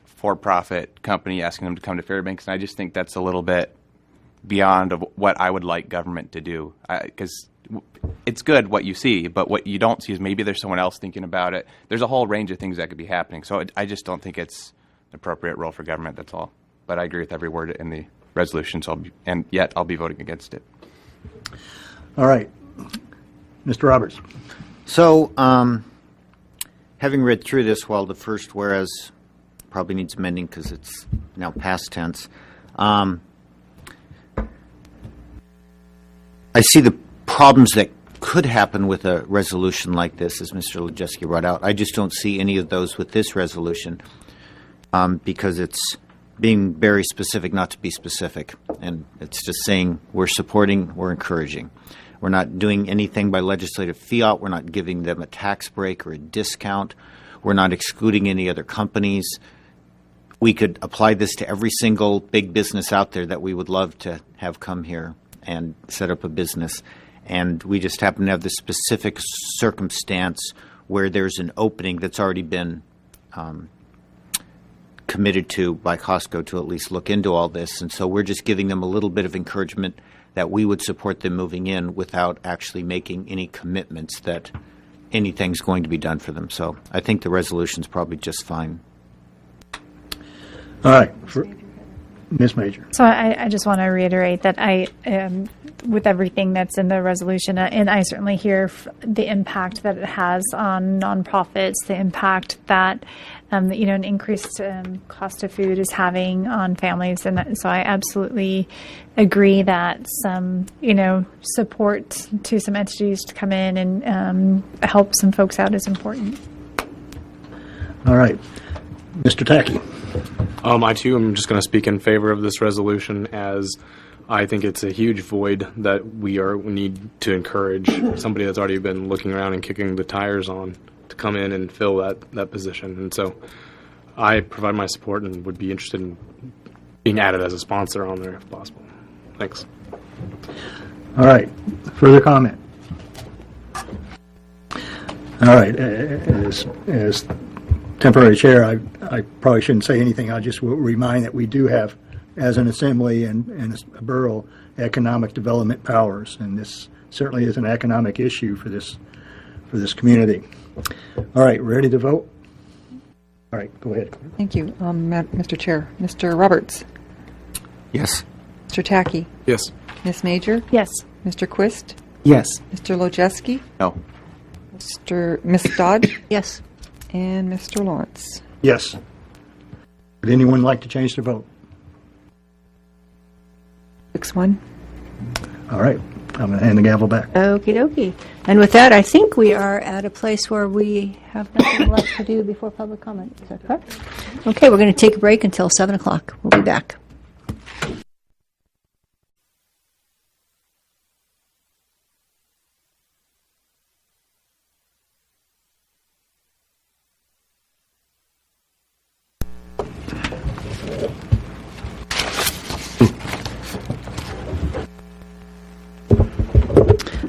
for-profit company asking them to come to Fairbanks. And I just think that's a little bit beyond of what I would like government to do. Because it's good what you see, but what you don't see is maybe there's someone else thinking about it. There's a whole range of things that could be happening. So I just don't think it's an appropriate role for government, that's all. But I agree with every word in the resolution, and yet I'll be voting against it. All right. Mr. Roberts. So, having read through this, while the first whereas probably needs amending because it's now past tense, I see the problems that could happen with a resolution like this, as Mr. Lojewski brought out. I just don't see any of those with this resolution because it's being very specific not to be specific. And it's just saying we're supporting, we're encouraging. We're not doing anything by legislative fiat. We're not giving them a tax break or a discount. We're not excluding any other companies. We could apply this to every single big business out there that we would love to have come here and set up a business. And we just happen to have this specific circumstance where there's an opening that's already been committed to by Costco to at least look into all this. And so we're just giving them a little bit of encouragement that we would support them moving in without actually making any commitments that anything's going to be done for them. So I think the resolution's probably just fine. All right. Ms. Major. So I just want to reiterate that I, with everything that's in the resolution, and I certainly hear the impact that it has on nonprofits, the impact that an increased cost of food is having on families, and so I absolutely agree that some support to some entities to come in and help some folks out is important. All right. Mr. Tackey. I, too, am just going to speak in favor of this resolution, as I think it's a huge void that we need to encourage somebody that's already been looking around and kicking the tires on to come in and fill that position. And so I provide my support and would be interested in being added as a sponsor on there if possible. Thanks. All right. Further comment? All right. As temporary chair, I probably shouldn't say anything. I just will remind that we do have, as an assembly and a borough, economic development powers, and this certainly is an economic issue for this community. All right, ready to vote? All right, go ahead. Thank you, Mr. Chair. Mr. Roberts. Yes. Mr. Tackey. Yes. Ms. Major. Yes. Mr. Quist. Yes. Mr. Lojewski. No. Ms. Dodge. Yes. And Mr. Lawrence. Yes. Would anyone like to change their vote? 6-1. All right, I'm going to hand the gavel back. Okie dokie. And with that, I think we are at a place where we have nothing left to do before public comment. Is that correct? Okay, we're going to take a break until 7 o'clock. We'll be back.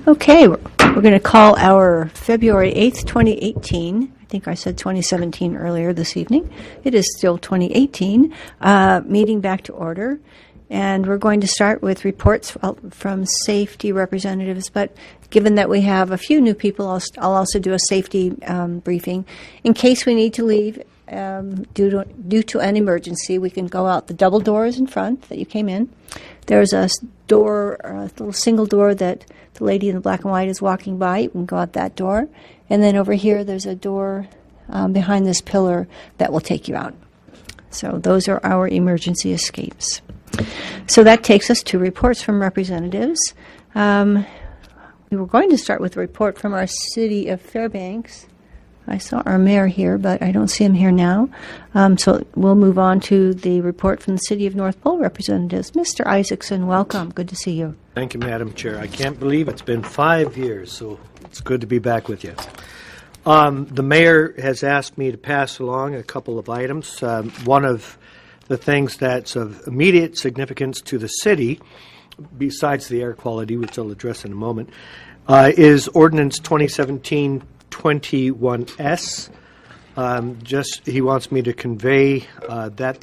Okay, we're going to call our February 8th, 2018, I think I said 2017 earlier this evening. It is still 2018, meeting back to order. And we're going to start with reports from safety representatives, but given that we have a few new people, I'll also do a safety briefing. In case we need to leave due to an emergency, we can go out the double doors in front that you came in. There's a door, a little single door that the lady in the black and white is walking by. You can go out that door. And then over here, there's a door behind this pillar that will take you out. So those are our emergency escapes. So that takes us to reports from representatives. We were going to start with a report from our city of Fairbanks. I saw our mayor here, but I don't see him here now. So we'll move on to the report from the City of North Pole representatives. Mr. Isaacson, welcome. Good to see you. Thank you, Madam Chair. I can't believe it's been 5 years, so it's good to be back with you. The mayor has asked me to pass along a couple of items. One of the things that's of immediate significance to the city, besides the air quality, which I'll address in a moment, is Ordinance 2017-21S. He wants me to convey that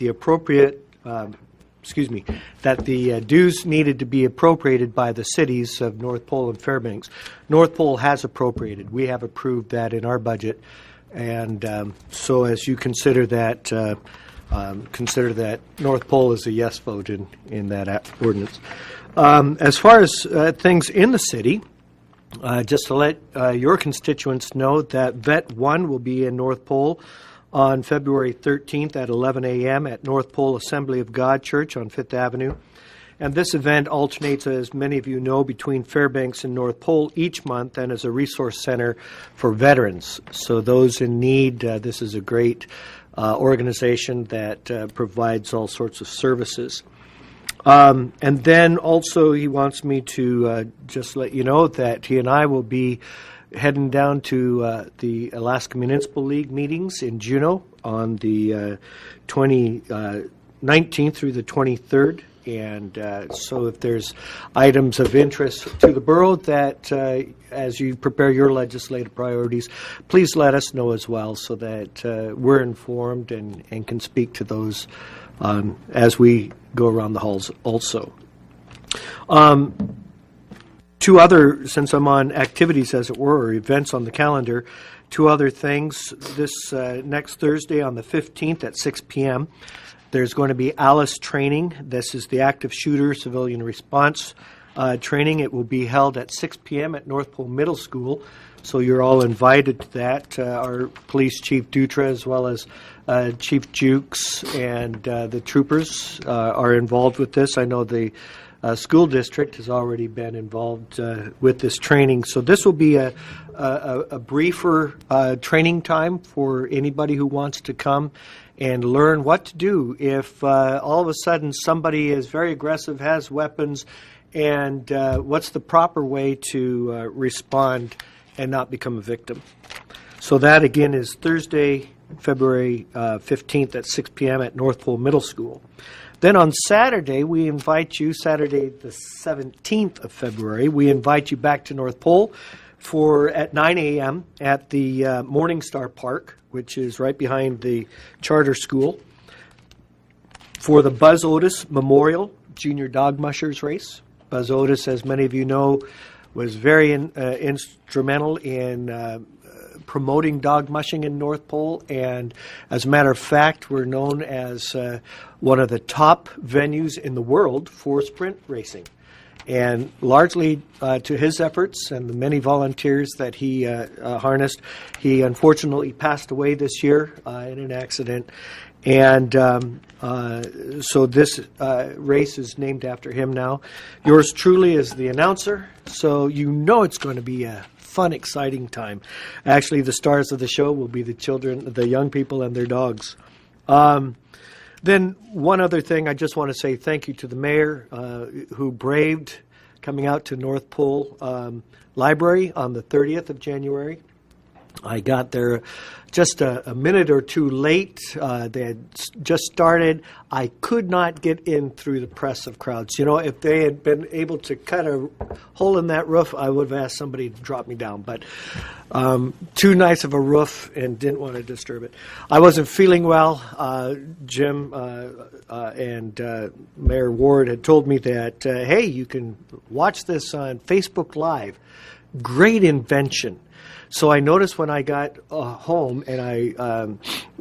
the dues needed to be appropriated by the cities of North Pole and Fairbanks. North Pole has appropriated. We have approved that in our budget, and so as you consider that North Pole is a yes vote in that ordinance. As far as things in the city, just to let your constituents know that Vet 1 will be in North Pole on February 13th at 11 a.m. at North Pole Assembly of God Church on 5th Avenue. And this event alternates, as many of you know, between Fairbanks and North Pole each month and is a resource center for veterans. So those in need, this is a great organization that provides all sorts of services. And then also he wants me to just let you know that he and I will be heading down to the Alaska Municipal League meetings in Juneau on the 19th through the 23rd. And so if there's items of interest to the borough that as you prepare your legislative priorities, please let us know as well so that we're informed and can speak to those as we go around the halls also. Two other, since I'm on activities, as it were, or events on the calendar, two other things. This next Thursday on the 15th at 6 p.m., there's going to be ALICE training. This is the Active Shooter Civilian Response training. It will be held at 6 p.m. at North Pole Middle School, so you're all invited to that. Our Police Chief Dutra, as well as Chief Jukes and the troopers are involved with this. I know the school district has already been involved with this training. So this will be a briefer training time for anybody who wants to come and learn what to do if all of a sudden somebody is very aggressive, has weapons, and what's the proper way to respond and not become a victim. So that, again, is Thursday, February 15th at 6 p.m. at North Pole Middle School. Then on Saturday, we invite you, Saturday the 17th of February, we invite you back to North Pole at 9 a.m. at the Morningstar Park, which is right behind the charter school, for the Buzz Otis Memorial Junior Dog Mushers Race. Buzz Otis, as many of you know, was very instrumental in promoting dog mushing in North Pole, and as a matter of fact, we're known as one of the top venues in the world for sprint racing. And largely to his efforts and the many volunteers that he harnessed, he unfortunately passed away this year in an accident. And so this race is named after him now. Yours truly is the announcer, so you know it's going to be a fun, exciting time. Actually, the stars of the show will be the children, the young people, and their dogs. Then one other thing, I just want to say thank you to the mayor who braved coming out to North Pole Library on the 30th of January. I got there just a minute or two late. They had just started. I could not get in through the press of crowds. You know, if they had been able to cut a hole in that roof, I would have asked somebody to drop me down. But too nice of a roof and didn't want to disturb it. I wasn't feeling well. Jim and Mayor Ward had told me that, hey, you can watch this on Facebook Live. Great invention. So I noticed when I got home and I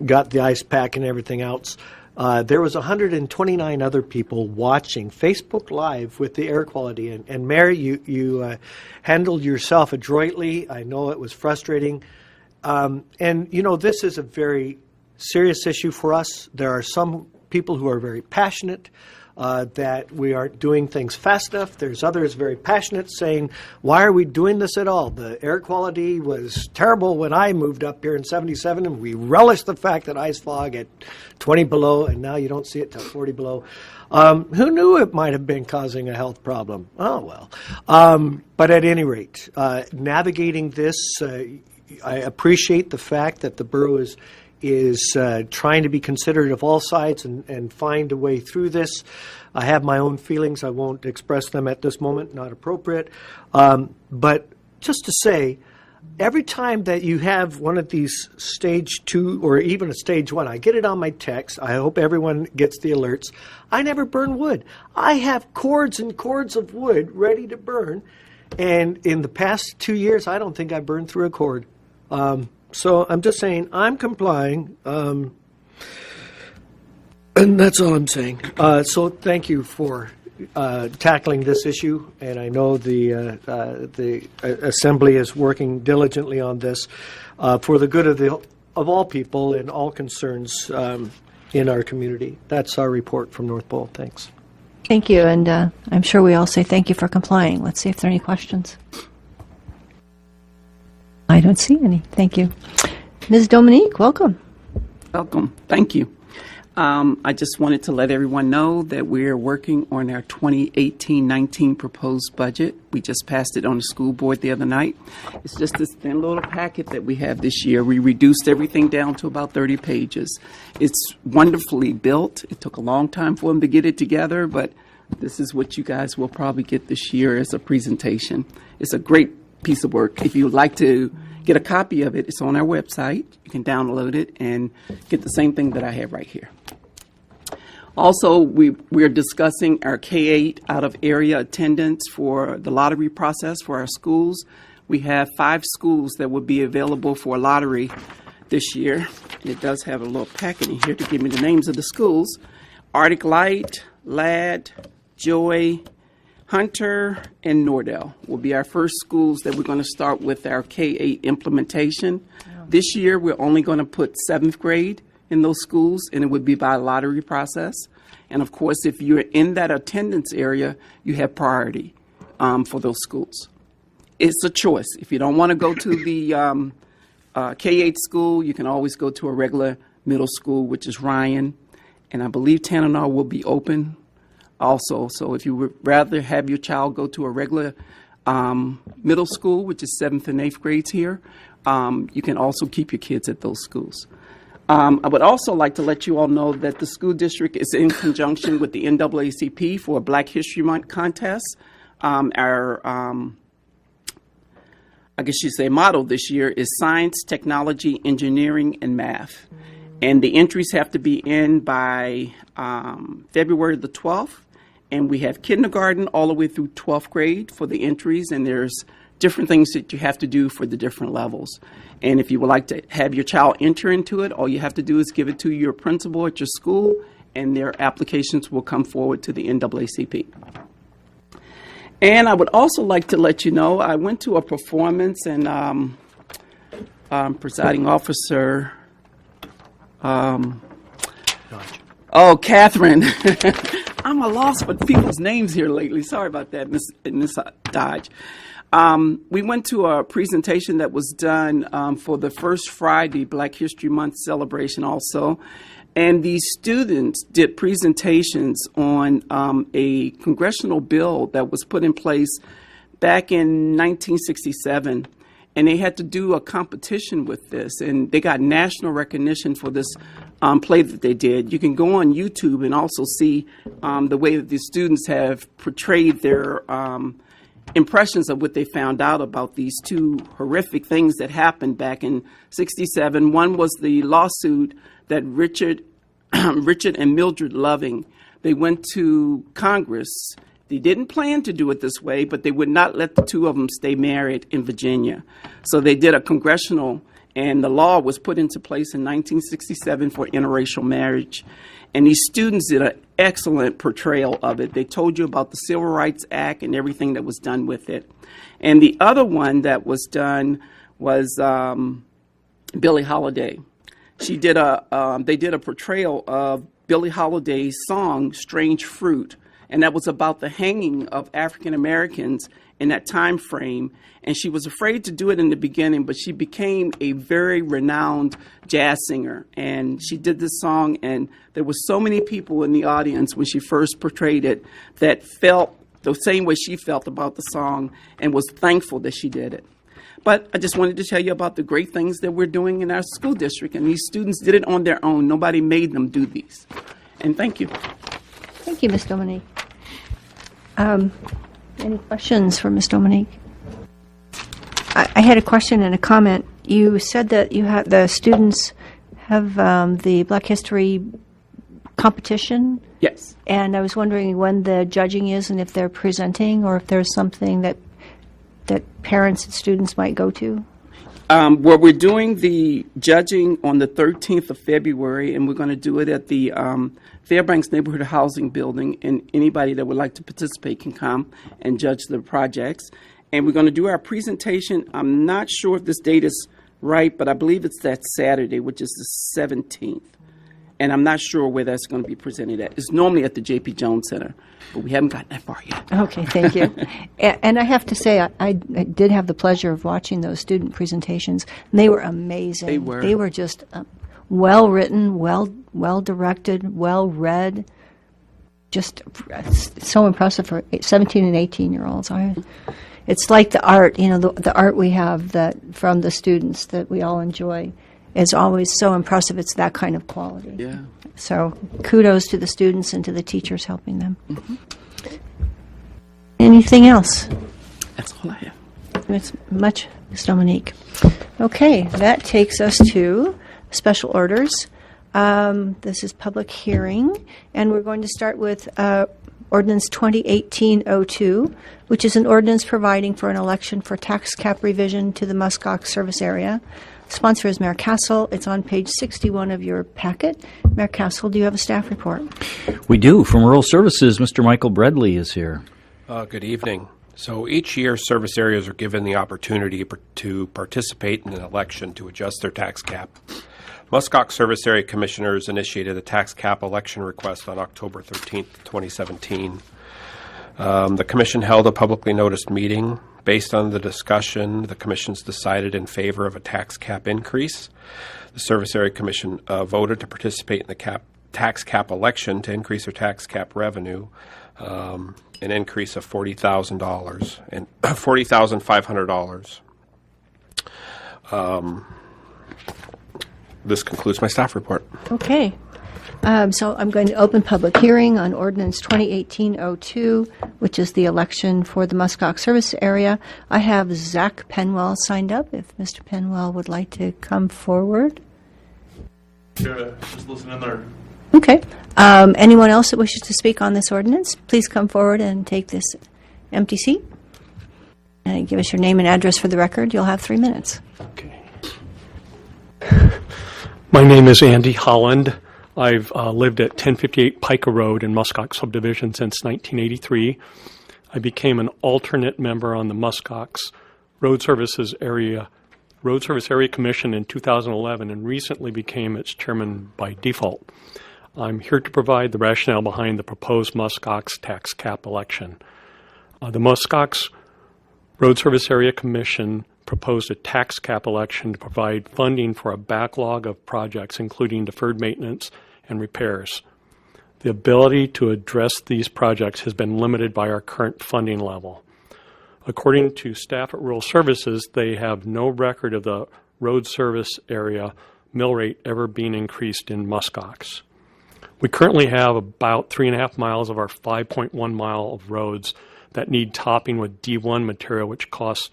got the ice pack and everything else, there was 129 other people watching Facebook Live with the air quality. And Mary, you handled yourself adroitly. I know it was frustrating. And, you know, this is a very serious issue for us. There are some people who are very passionate that we aren't doing things fast enough. There's others very passionate saying, why are we doing this at all? The air quality was terrible when I moved up here in 77, and we relished the fact that ice fog at 20 below, and now you don't see it till 40 below. Who knew it might have been causing a health problem? Oh, well. But at any rate, navigating this, I appreciate the fact that the borough is trying to be considerate of all sides and find a way through this. I have my own feelings. I won't express them at this moment, not appropriate. But just to say, every time that you have one of these stage 2 or even a stage 1, I get it on my text. I hope everyone gets the alerts. I never burn wood. I have cords and cords of wood ready to burn. And in the past 2 years, I don't think I burned through a cord. So I'm just saying I'm complying, and that's all I'm saying. So thank you for tackling this issue, and I know the Assembly is working diligently on this for the good of all people and all concerns in our community. That's our report from North Pole. Thanks. Thank you, and I'm sure we all say thank you for complying. Let's see if there are any questions. I don't see any. Thank you. Ms. Dominique, welcome. Welcome. Thank you. I just wanted to let everyone know that we're working on our 2018-19 proposed budget. We just passed it on the school board the other night. It's just this thin little packet that we have this year. We reduced everything down to about 30 pages. It's wonderfully built. It took a long time for them to get it together, but this is what you guys will probably get this year as a presentation. It's a great piece of work. If you would like to get a copy of it, it's on our website. You can download it and get the same thing that I have right here. Also, we're discussing our K-8 out of area attendance for the lottery process for our schools. We have 5 schools that will be available for a lottery this year. It does have a little packet in here to give me the names of the schools. Arctic Light, Ladd, Joy, Hunter, and Nordell will be our first schools that we're going to start with our K-8 implementation. This year, we're only going to put 7th grade in those schools, and it would be by lottery process. And of course, if you're in that attendance area, you have priority for those schools. It's a choice. If you don't want to go to the K-8 school, you can always go to a regular middle school, which is Ryan. And I believe Tanana will be open also. So if you would rather have your child go to a regular middle school, which is 7th and 8th grades here, you can also keep your kids at those schools. I would also like to let you all know that the school district is in conjunction with the NAACP for a Black History Month contest. Our, I guess you'd say, motto this year is Science, Technology, Engineering, and Math. And the entries have to be in by February the 12th. And we have kindergarten all the way through 12th grade for the entries, and there's different things that you have to do for the different levels. And if you would like to have your child enter into it, all you have to do is give it to your principal at your school, and their applications will come forward to the NAACP. And I would also like to let you know, I went to a performance, and presiding officer, Catherine. I'm a loss for people's names here lately. Sorry about that, Miss Dodge. We went to a presentation that was done for the First Friday Black History Month celebration also. And these students did presentations on a congressional bill that was put in place back in 1967. and they had to do a competition with this, and they got national recognition for this play that they did. You can go on YouTube and also see the way that the students have portrayed their impressions of what they found out about these two horrific things that happened back in '67. One was the lawsuit that Richard and Mildred Loving, they went to Congress. They didn't plan to do it this way, but they would not let the two of them stay married in Virginia. So they did a congressional, and the law was put into place in 1967 for interracial marriage. And these students did an excellent portrayal of it. They told you about the Civil Rights Act and everything that was done with it. And the other one that was done was Billie Holiday. They did a portrayal of Billie Holiday's song, Strange Fruit. And that was about the hanging of African Americans in that time frame. And she was afraid to do it in the beginning, but she became a very renowned jazz singer. And she did this song, and there were so many people in the audience when she first portrayed it that felt the same way she felt about the song and was thankful that she did it. But I just wanted to tell you about the great things that we're doing in our school district. And these students did it on their own. Nobody made them do these. And thank you. Thank you, Ms. Dominique. Any questions for Ms. Dominique? I had a question and a comment. You said that you have the students have the Black History competition. Yes. And I was wondering when the judging is and if they're presenting or if there's something that parents and students might go to. Well, we're doing the judging on the 13th of February, and we're going to do it at the Fairbanks Neighborhood Housing Building, and anybody that would like to participate can come and judge the projects. And we're going to do our presentation. I'm not sure if this date is right, but I believe it's that Saturday, which is the 17th. And I'm not sure where that's going to be presented at. It's normally at the J.P. Jones Center, but we haven't gotten that far yet. Okay, thank you. And I have to say, I did have the pleasure of watching those student presentations. And they were amazing. They were. They were just well written, well directed, well read. Just so impressive for 17 and 18-year-olds. It's like the art, the art we have that from the students that we all enjoy. Is always so impressive. It's that kind of quality. Yeah. So kudos to the students and to the teachers helping them. Mm-hmm. Anything else? That's all I have. It's much, Ms. Dominique. Okay, that takes us to special orders. This is public hearing, and we're going to start with Ordinance 2018-02, which is an ordinance providing for an election for tax cap revision to the Muskox service area. Sponsor is Mayor Kassel. It's on page 61 of your packet. Mayor Kassel, do you have a staff report? We do. From Rural Services, Mr. Michael Bradley is here. Good evening. So each year, service areas are given the opportunity to participate in an election to adjust their tax cap. Muskox Service Area Commissioners initiated a tax cap election request on October 13, 2017. The Commission held a publicly noticed meeting. Based on the discussion, the Commission's decided in favor of a tax cap increase. The Service Area Commission voted to participate in the tax cap election to increase their tax cap revenue, an increase of $40,000 and $40,500. This concludes my staff report. Okay. So I'm going to open public hearing on Ordinance 2018-02, which is the election for the Muskox service area. I have Zach Penwell signed up. If Mr. Penwell would like to come forward. Sure, just listen in there. Okay. Anyone else that wishes to speak on this ordinance, please come forward and take this empty seat. And give us your name and address for the record. You'll have 3 minutes. Okay. My name is Andy Holland. I've lived at 1058 Pica Road in Muskox subdivision since 1983. I became an alternate member on the Muskox Road Service Area Commission in 2011 and recently became its chairman by default. I'm here to provide the rationale behind the proposed Muskox tax cap election. The Muskox Road Service Area Commission proposed a tax cap election to provide funding for a backlog of projects, including deferred maintenance and repairs. The ability to address these projects has been limited by our current funding level. According to staff at Rural Services, they have no record of the road service area mill rate ever being increased in muskox. We currently have about 3.5 miles of our 5.1 mile of roads that need topping with D1 material, which costs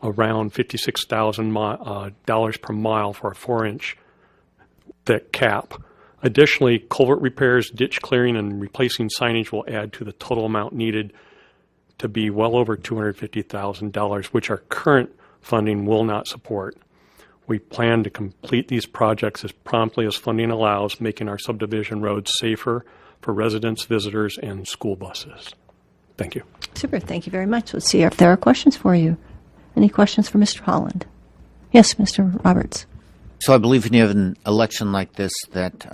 around $56,000 per mile for a 4-inch thick cap. Additionally, culvert repairs, ditch clearing, and replacing signage will add to the total amount needed to be well over $250,000, which our current funding will not support. We plan to complete these projects as promptly as funding allows, making our subdivision roads safer for residents, visitors, and school buses. Thank you. Super. Thank you very much. Let's see if there are questions for you. Any questions for Mr. Holland? Yes, Mr. Roberts. So I believe when you have an election like this that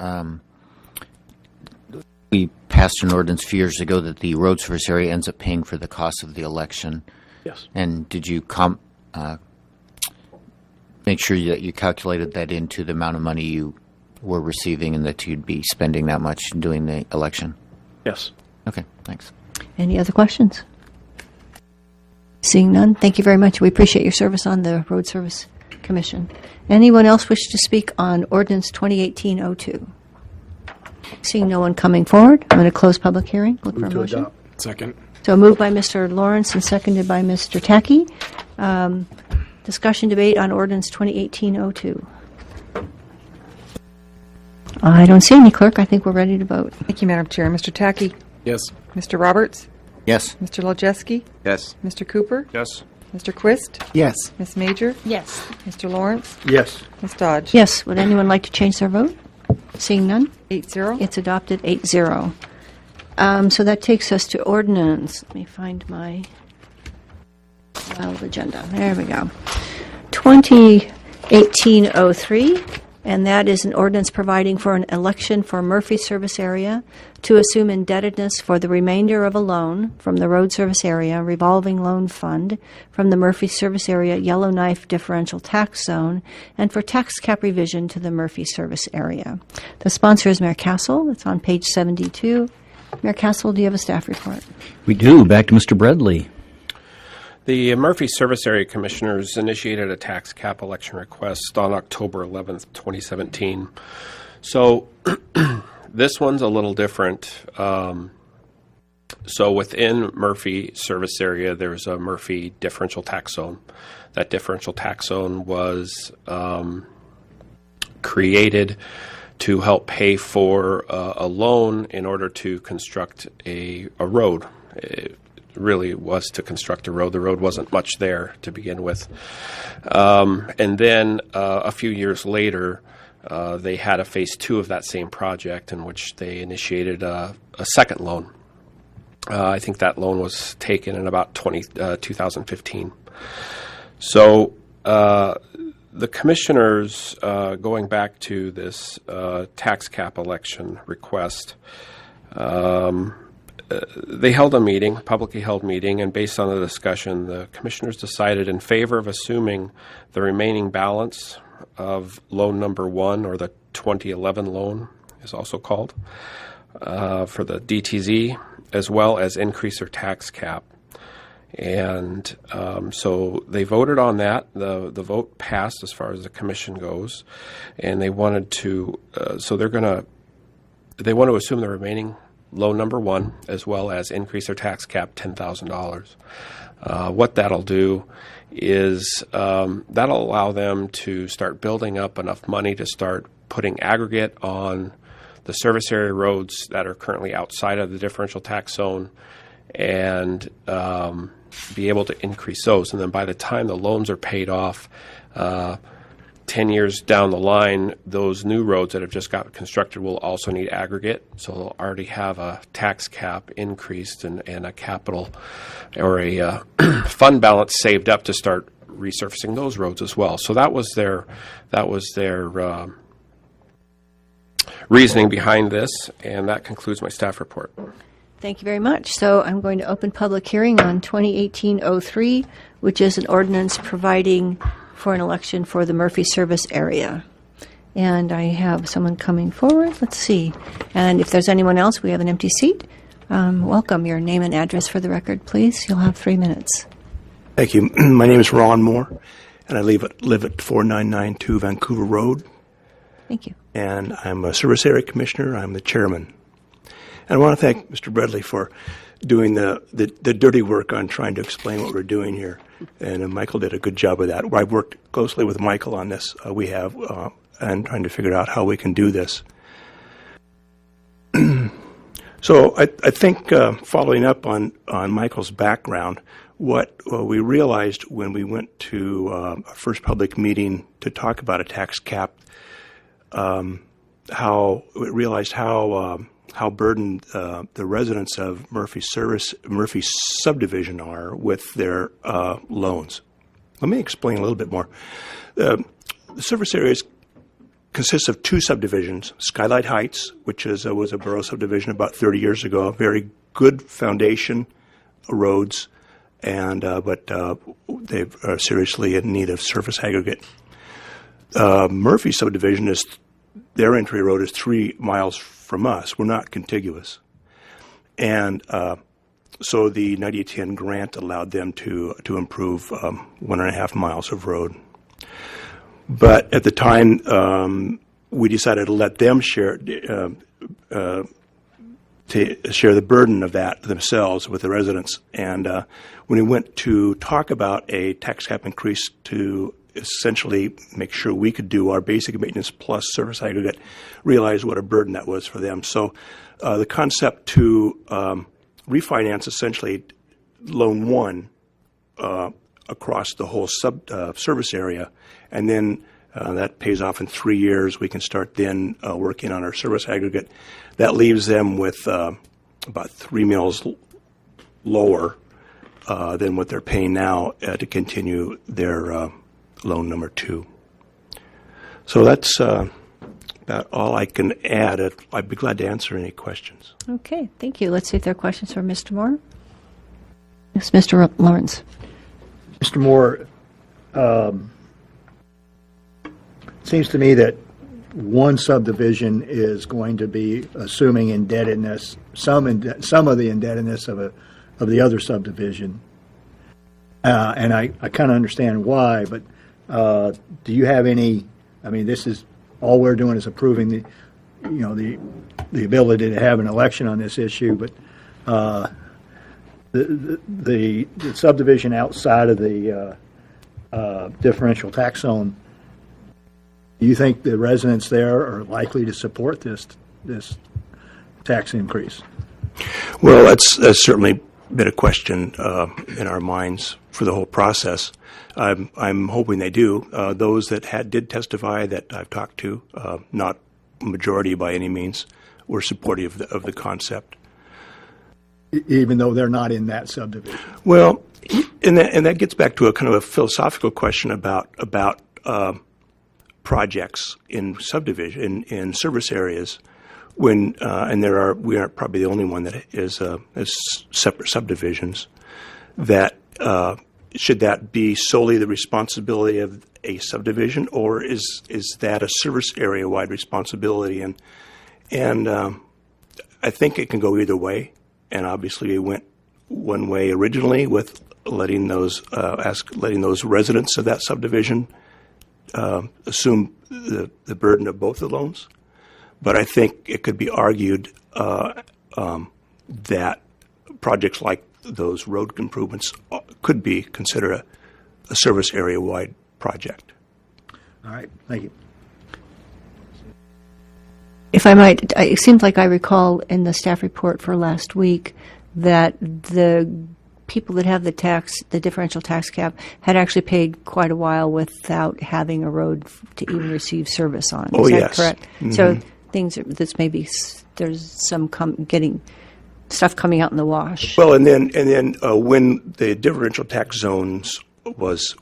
we passed an ordinance a few years ago that the road service area ends up paying for the cost of the election. Yes. And did you make sure that you calculated that into the amount of money you were receiving and that you'd be spending that much doing the election? Yes. Okay, thanks. Any other questions? Seeing none, thank you very much. We appreciate your service on the Road Service Commission. Anyone else wish to speak on Ordinance 2018-02? Seeing no one coming forward, I'm going to close public hearing. Look for a motion. Adopt. Second. So moved by Mr. Lawrence and seconded by Mr. Tackey. Discussion debate on Ordinance 2018-02. I don't see any, Clerk. I think we're ready to vote. Thank you, Madam Chair. Mr. Tackey? Yes. Mr. Roberts? Yes. Mr. Lojewski? Yes. Mr. Cooper? Yes. Mr. Quist? Yes. Ms. Major? Yes. Mr. Lawrence? Yes. Ms. Dodge? Yes. Would anyone like to change their vote? Seeing none? 8-0. It's adopted 8-0. So that takes us to ordinance. Let me find my wild agenda. There we go. 2018-03, and that is an ordinance providing for an election for Murphy Service Area to assume indebtedness for the remainder of a loan from the Road Service Area Revolving Loan Fund from the Murphy Service Area Yellowknife Differential Tax Zone and for tax cap revision to the Murphy Service Area. The sponsor is Mayor Kassel. It's on page 72. Mayor Kassel, do you have a staff report? We do. Back to Mr. Bradley. The Murphy Service Area Commissioners initiated a tax cap election request on October 11th, 2017. So this one's a little different. So within Murphy Service Area, there's a Murphy differential tax zone. That differential tax zone was created to help pay for a loan in order to construct a road. It really was to construct a road. The road wasn't much there to begin with. And then a few years later, they had a phase 2 of that same project in which they initiated a second loan. I think that loan was taken in about 2015. So the commissioners, going back to this tax cap election request, they held a meeting, publicly held meeting, and based on the discussion, the commissioners decided in favor of assuming the remaining balance of loan number 1, or the 2011 loan is also called, for the DTZ, as well as increase their tax cap. And so they voted on that. The vote passed as far as the commission goes, and they wanted to. So they want to assume the remaining loan number 1, as well as increase their tax cap $10,000. What that'll do is that'll allow them to start building up enough money to start putting aggregate on the service area roads that are currently outside of the differential tax zone, and be able to increase those. And then by the time the loans are paid off, 10 years down the line, those new roads that have just got constructed will also need aggregate. So they'll already have a tax cap increased and a capital or a fund balance saved up to start resurfacing those roads as well. So that was their reasoning behind this, and that concludes my staff report. Thank you very much. So I'm going to open public hearing on 2018-03, which is an ordinance providing for an election for the Murphy Service Area. And I have someone coming forward. Let's see. And if there's anyone else, we have an empty seat. Welcome. Your name and address for the record, please. You'll have 3 minutes. Thank you. My name is Ron Moore, and I live at 4992 Vancouver Road. Thank you. And I'm a service area commissioner. I'm the chairman. And I want to thank Mr. Bradley for doing the dirty work on trying to explain what we're doing here. And Michael did a good job of that. I've worked closely with Michael on this. And trying to figure out how we can do this. So I think following up on Michael's background, what we realized when we went to our first public meeting to talk about a tax cap, how burdened the residents of Murphy subdivision are with their loans. Let me explain a little bit more. The service areas consists of two subdivisions: Skylight Heights, which was a borough subdivision about 30 years ago, very good foundation roads, but they are seriously in need of surface aggregate. Murphy subdivision their entry road is 3 miles from us. We're not contiguous. And so the 9810 grant allowed them to improve 1.5 miles of road. But at the time, we decided to let them share the burden of that themselves with the residents. And when we went to talk about a tax cap increase to essentially make sure we could do our basic maintenance plus service aggregate, realized what a burden that was for them. So the concept to refinance essentially loan one across the whole service area, and then that pays off in 3 years. We can start then working on our service aggregate. That leaves them with about 3 mils lower than what they're paying now to continue their loan number 2. So that's about all I can add. I'd be glad to answer any questions. Okay, thank you. Let's see if there are questions for Mr. Moore. Yes, Mr. Lawrence. Mr. Moore, seems to me that one subdivision is going to be assuming indebtedness, some of the indebtedness of the other subdivision, and I kind of understand why. But do you have any? I mean, this is all we're doing is approving the ability to have an election on this issue, but the subdivision outside of the differential tax zone. Do you think the residents there are likely to support this tax increase? Well, that's certainly been a question in our minds for the whole process. I'm hoping they do. Those that did testify that I've talked to, not majority by any means, were supportive of the concept. Even though they're not in that subdivision? Well, and that gets back to a kind of a philosophical question about projects in subdivision in service areas, when and we aren't probably the only one that is separate subdivisions. That should that be solely the responsibility of a subdivision, or is that a service area wide responsibility? And I think it can go either way. And obviously, we went one way originally with letting those residents of that subdivision assume the burden of both the loans. But I think it could be argued that projects like those road improvements could be considered a service area-wide project. All right. Thank you. If I might, it seems like I recall in the staff report for last week that the people that have the differential tax cap had actually paid quite a while without having a road to even receive service on. Is that correct? Mm-hmm. So things that's maybe there's some getting stuff coming out in the wash. Well, and then when the differential tax zones was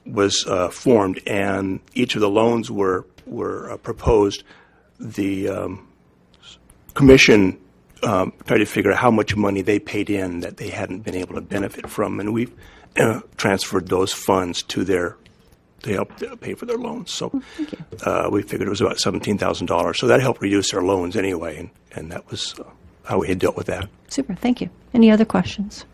formed and each of the loans were proposed, the commission tried to figure out how much money they paid in that they hadn't been able to benefit from, and we've transferred those funds to help pay for their loans. So we figured it was about $17,000. So that helped reduce their loans anyway, and that was how we had dealt with that. Super. Thank you. Any other questions?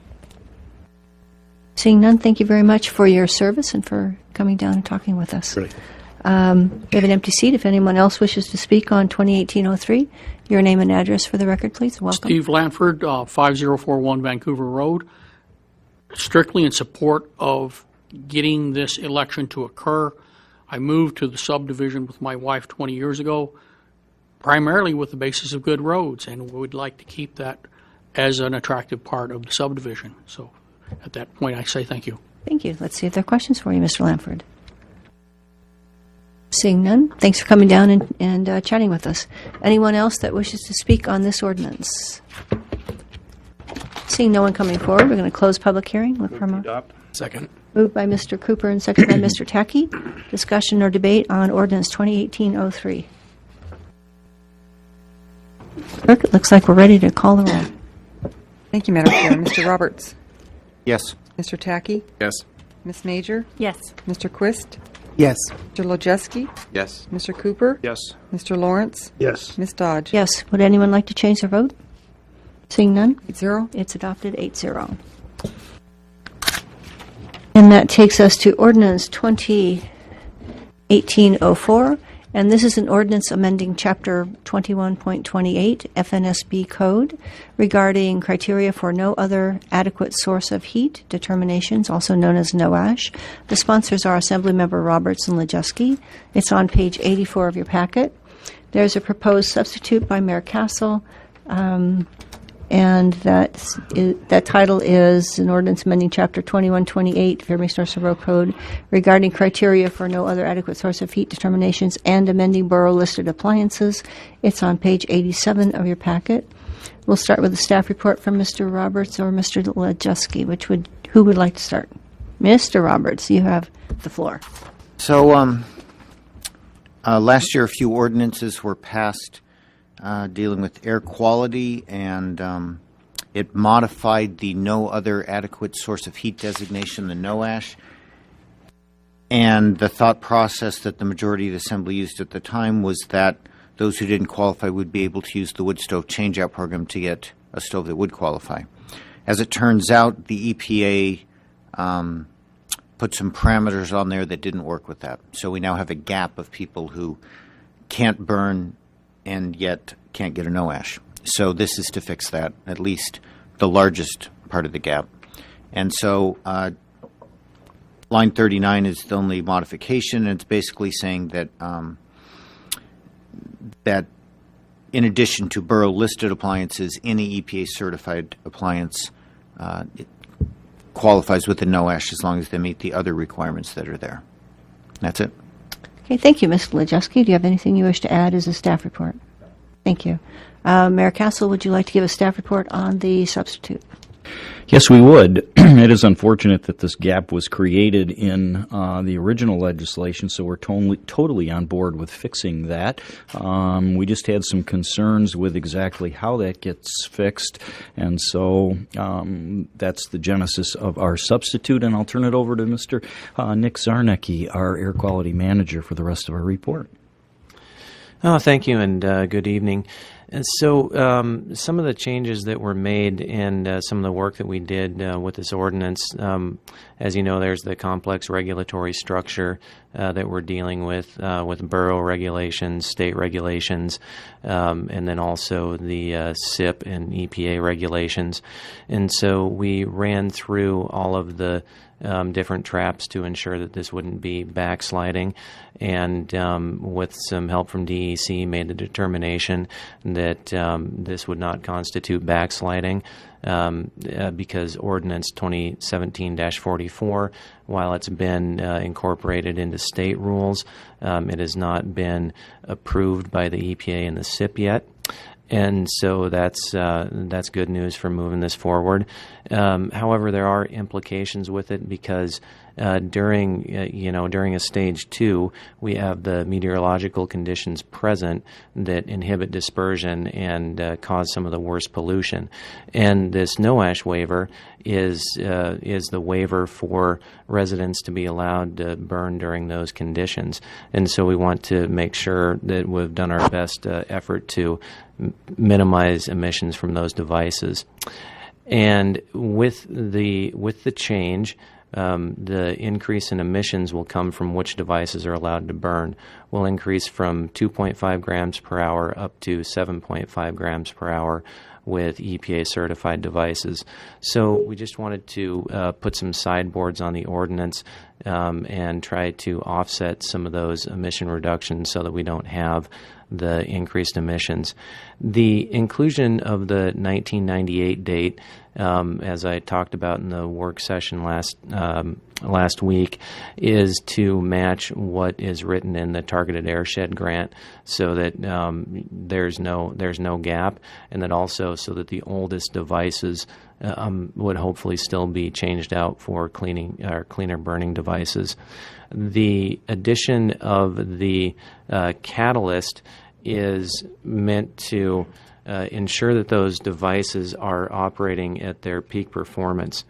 Seeing none, thank you very much for your service and for coming down and talking with us. Great. We have an empty seat. If anyone else wishes to speak on 2018-03, your name and address for the record, please. Welcome. Steve Lanford, 5041 Vancouver Road. Strictly in support of getting this election to occur. I moved to the subdivision with my wife 20 years ago, primarily with the basis of good roads, and we would like to keep that as an attractive part of the subdivision. So at that point, I say thank you. Thank you. Let's see if there are questions for you, Mr. Lanford. Seeing none, thanks for coming down and chatting with us. Anyone else that wishes to speak on this ordinance? Seeing no one coming forward, we're going to close public hearing. Look for a Second. Moved by Mr. Cooper and seconded by Mr. Tackey. Discussion or debate on ordinance 2018-03. Clerk, it looks like we're ready to call the roll. Thank you, Madam Chair. Mr. Roberts? Yes. Mr. Tackey? Yes. Ms. Major? Yes. Mr. Quist? Yes. Mr. Lojewski? Yes. Mr. Cooper? Yes. Mr. Lawrence? Yes. Ms. Dodge? Yes. Would anyone like to change their vote? Seeing none? 8-0. It's adopted 8-0. And that takes us to ordinance 2018-04, and this is an ordinance amending Chapter 21.28 FNSB Code regarding criteria for no other adequate source of heat determinations, also known as NOASH. The sponsors are Assemblymember Roberts and Lojewski. It's on page 84 of your packet. There's a proposed substitute by Mayor Kassel, and that title is an ordinance amending Chapter 2128 Fairbanks North Road Code regarding criteria for no other adequate source of heat determinations and amending borough-listed appliances. It's on page 87 of your packet. We'll start with the staff report from Mr. Roberts or Mr. Lojewski. Who would like to start? Mr. Roberts, you have the floor. So last year a few ordinances were passed dealing with air quality, and it modified the no other adequate source of heat designation, the NOASH. And the thought process that the majority of the Assembly used at the time was that those who didn't qualify would be able to use the wood stove changeout program to get a stove that would qualify. As it turns out, the EPA put some parameters on there that didn't work with that. So we now have a gap of people who can't burn and yet can't get a NOASH. So this is to fix that, at least the largest part of the gap. And so line 39 is the only modification, and it's basically saying that that in addition to borough-listed appliances, any EPA-certified appliance it qualifies with the NOASH as long as they meet the other requirements that are there. That's it. Okay, thank you, Ms. Lojewski. Do you have anything you wish to add as a staff report? Thank you. Mayor Kassel, would you like to give a staff report on the substitute? Yes, we would. It is unfortunate that this gap was created in the original legislation, so we're totally on board with fixing that. We just had some concerns with exactly how that gets fixed, and so that's the genesis of our substitute, and I'll turn it over to Mr. Nick Zarnecki, our air quality manager, for the rest of our report. Oh, thank you, and good evening. And so some of the changes that were made and some of the work that we did with this ordinance, as you know, there's the complex regulatory structure that we're dealing with borough regulations, state regulations, and then also the SIP and EPA regulations. And so we ran through all of the different traps to ensure that this wouldn't be backsliding, and with some help from DEC made the determination that this would not constitute backsliding because Ordinance 2017-44, while it's been incorporated into state rules, it has not been approved by the EPA and the SIP yet. And so that's good news for moving this forward. However, there are implications with it because during a stage 2, we have the meteorological conditions present that inhibit dispersion and cause some of the worst pollution. And this NOASH waiver is the waiver for residents to be allowed to burn during those conditions. And so we want to make sure that we've done our best effort to minimize emissions from those devices. And with the change, the increase in emissions will come from which devices are allowed to burn. Will increase from 2.5 grams per hour up to 7.5 grams per hour with EPA certified devices. So we just wanted to put some sideboards on the ordinance and try to offset some of those emission reductions so that we don't have the increased emissions. The inclusion of the 1998 date, as I talked about in the work session last week, is to match what is written in the Targeted Airshed Grant, so that there's no gap, and that also so that the oldest devices would hopefully still be changed out for cleaner burning devices. The addition of the catalyst is meant to ensure that those devices are operating at their peak performance.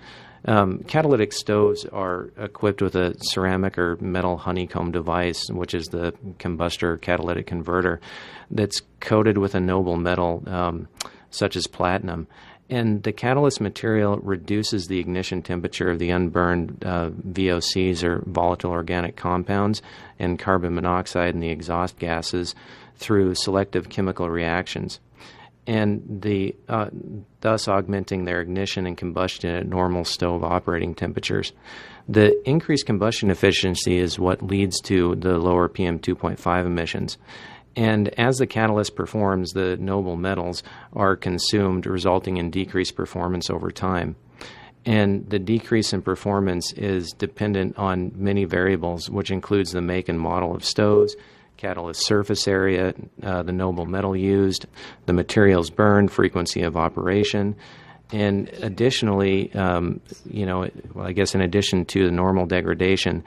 Catalytic stoves are equipped with a ceramic or metal honeycomb device, which is the combustor catalytic converter, that's coated with a noble metal such as platinum. And the catalyst material reduces the ignition temperature of the unburned VOCs, or volatile organic compounds, and carbon monoxide and the exhaust gases through selective chemical reactions, and thus augmenting their ignition and combustion at normal stove operating temperatures. The increased combustion efficiency is what leads to the lower PM2.5 emissions. And as the catalyst performs, the noble metals are consumed, resulting in decreased performance over time. And the decrease in performance is dependent on many variables, which includes the make and model of stoves, catalyst surface area, the noble metal used, the materials burned, frequency of operation. And additionally, I guess in addition to the normal degradation,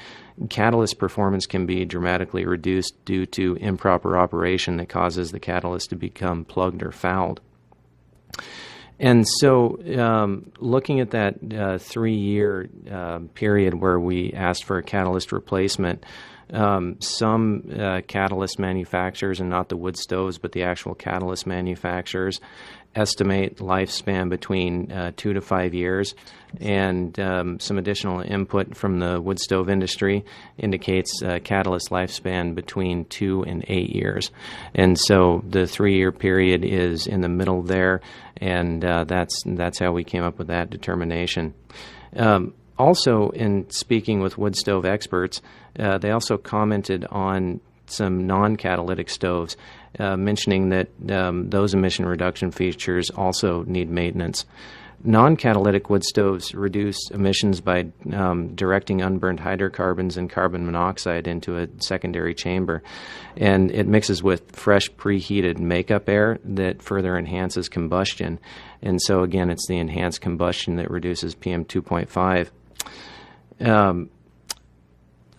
catalyst performance can be dramatically reduced due to improper operation that causes the catalyst to become plugged or fouled. And so looking at that 3-year period where we asked for a catalyst replacement, some catalyst manufacturers, and not the wood stoves, but the actual catalyst manufacturers, estimate lifespan between 2 to 5 years, and some additional input from the wood stove industry indicates catalyst lifespan between 2 and 8 years. And so the 3-year period is in the middle there, and that's how we came up with that determination. Also, in speaking with wood stove experts, they also commented on some non-catalytic stoves, mentioning that those emission reduction features also need maintenance. Non-catalytic wood stoves reduce emissions by directing unburned hydrocarbons and carbon monoxide into a secondary chamber, and it mixes with fresh preheated makeup air that further enhances combustion. And so again, it's the enhanced combustion that reduces PM2.5.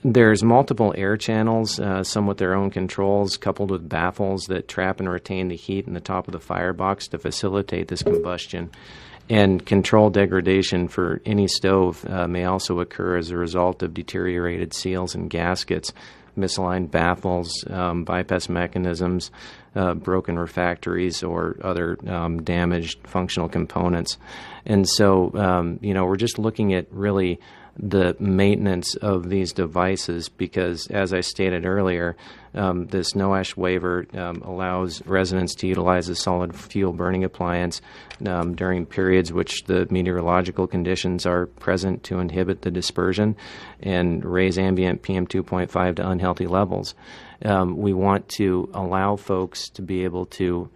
There's multiple air channels, some with their own controls, coupled with baffles that trap and retain the heat in the top of the firebox to facilitate this combustion. And control degradation for any stove may also occur as a result of deteriorated seals and gaskets, misaligned baffles, bypass mechanisms, broken refractories, or other damaged functional components. And so, we're just looking at really the maintenance of these devices because, as I stated earlier, this no-ash waiver allows residents to utilize a solid fuel burning appliance during periods which the meteorological conditions are present to inhibit the dispersion and raise ambient PM2.5 to unhealthy levels. We want to allow folks to be able to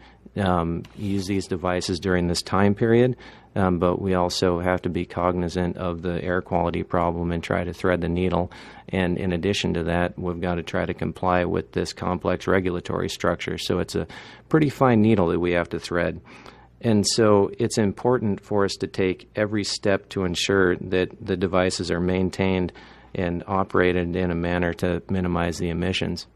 use these devices during this time period, but we also have to be cognizant of the air quality problem and try to thread the needle. And in addition to that, we've got to try to comply with this complex regulatory structure. So it's a pretty fine needle that we have to thread. And so it's important for us to take every step to ensure that the devices are maintained and operated in a manner to minimize the emissions.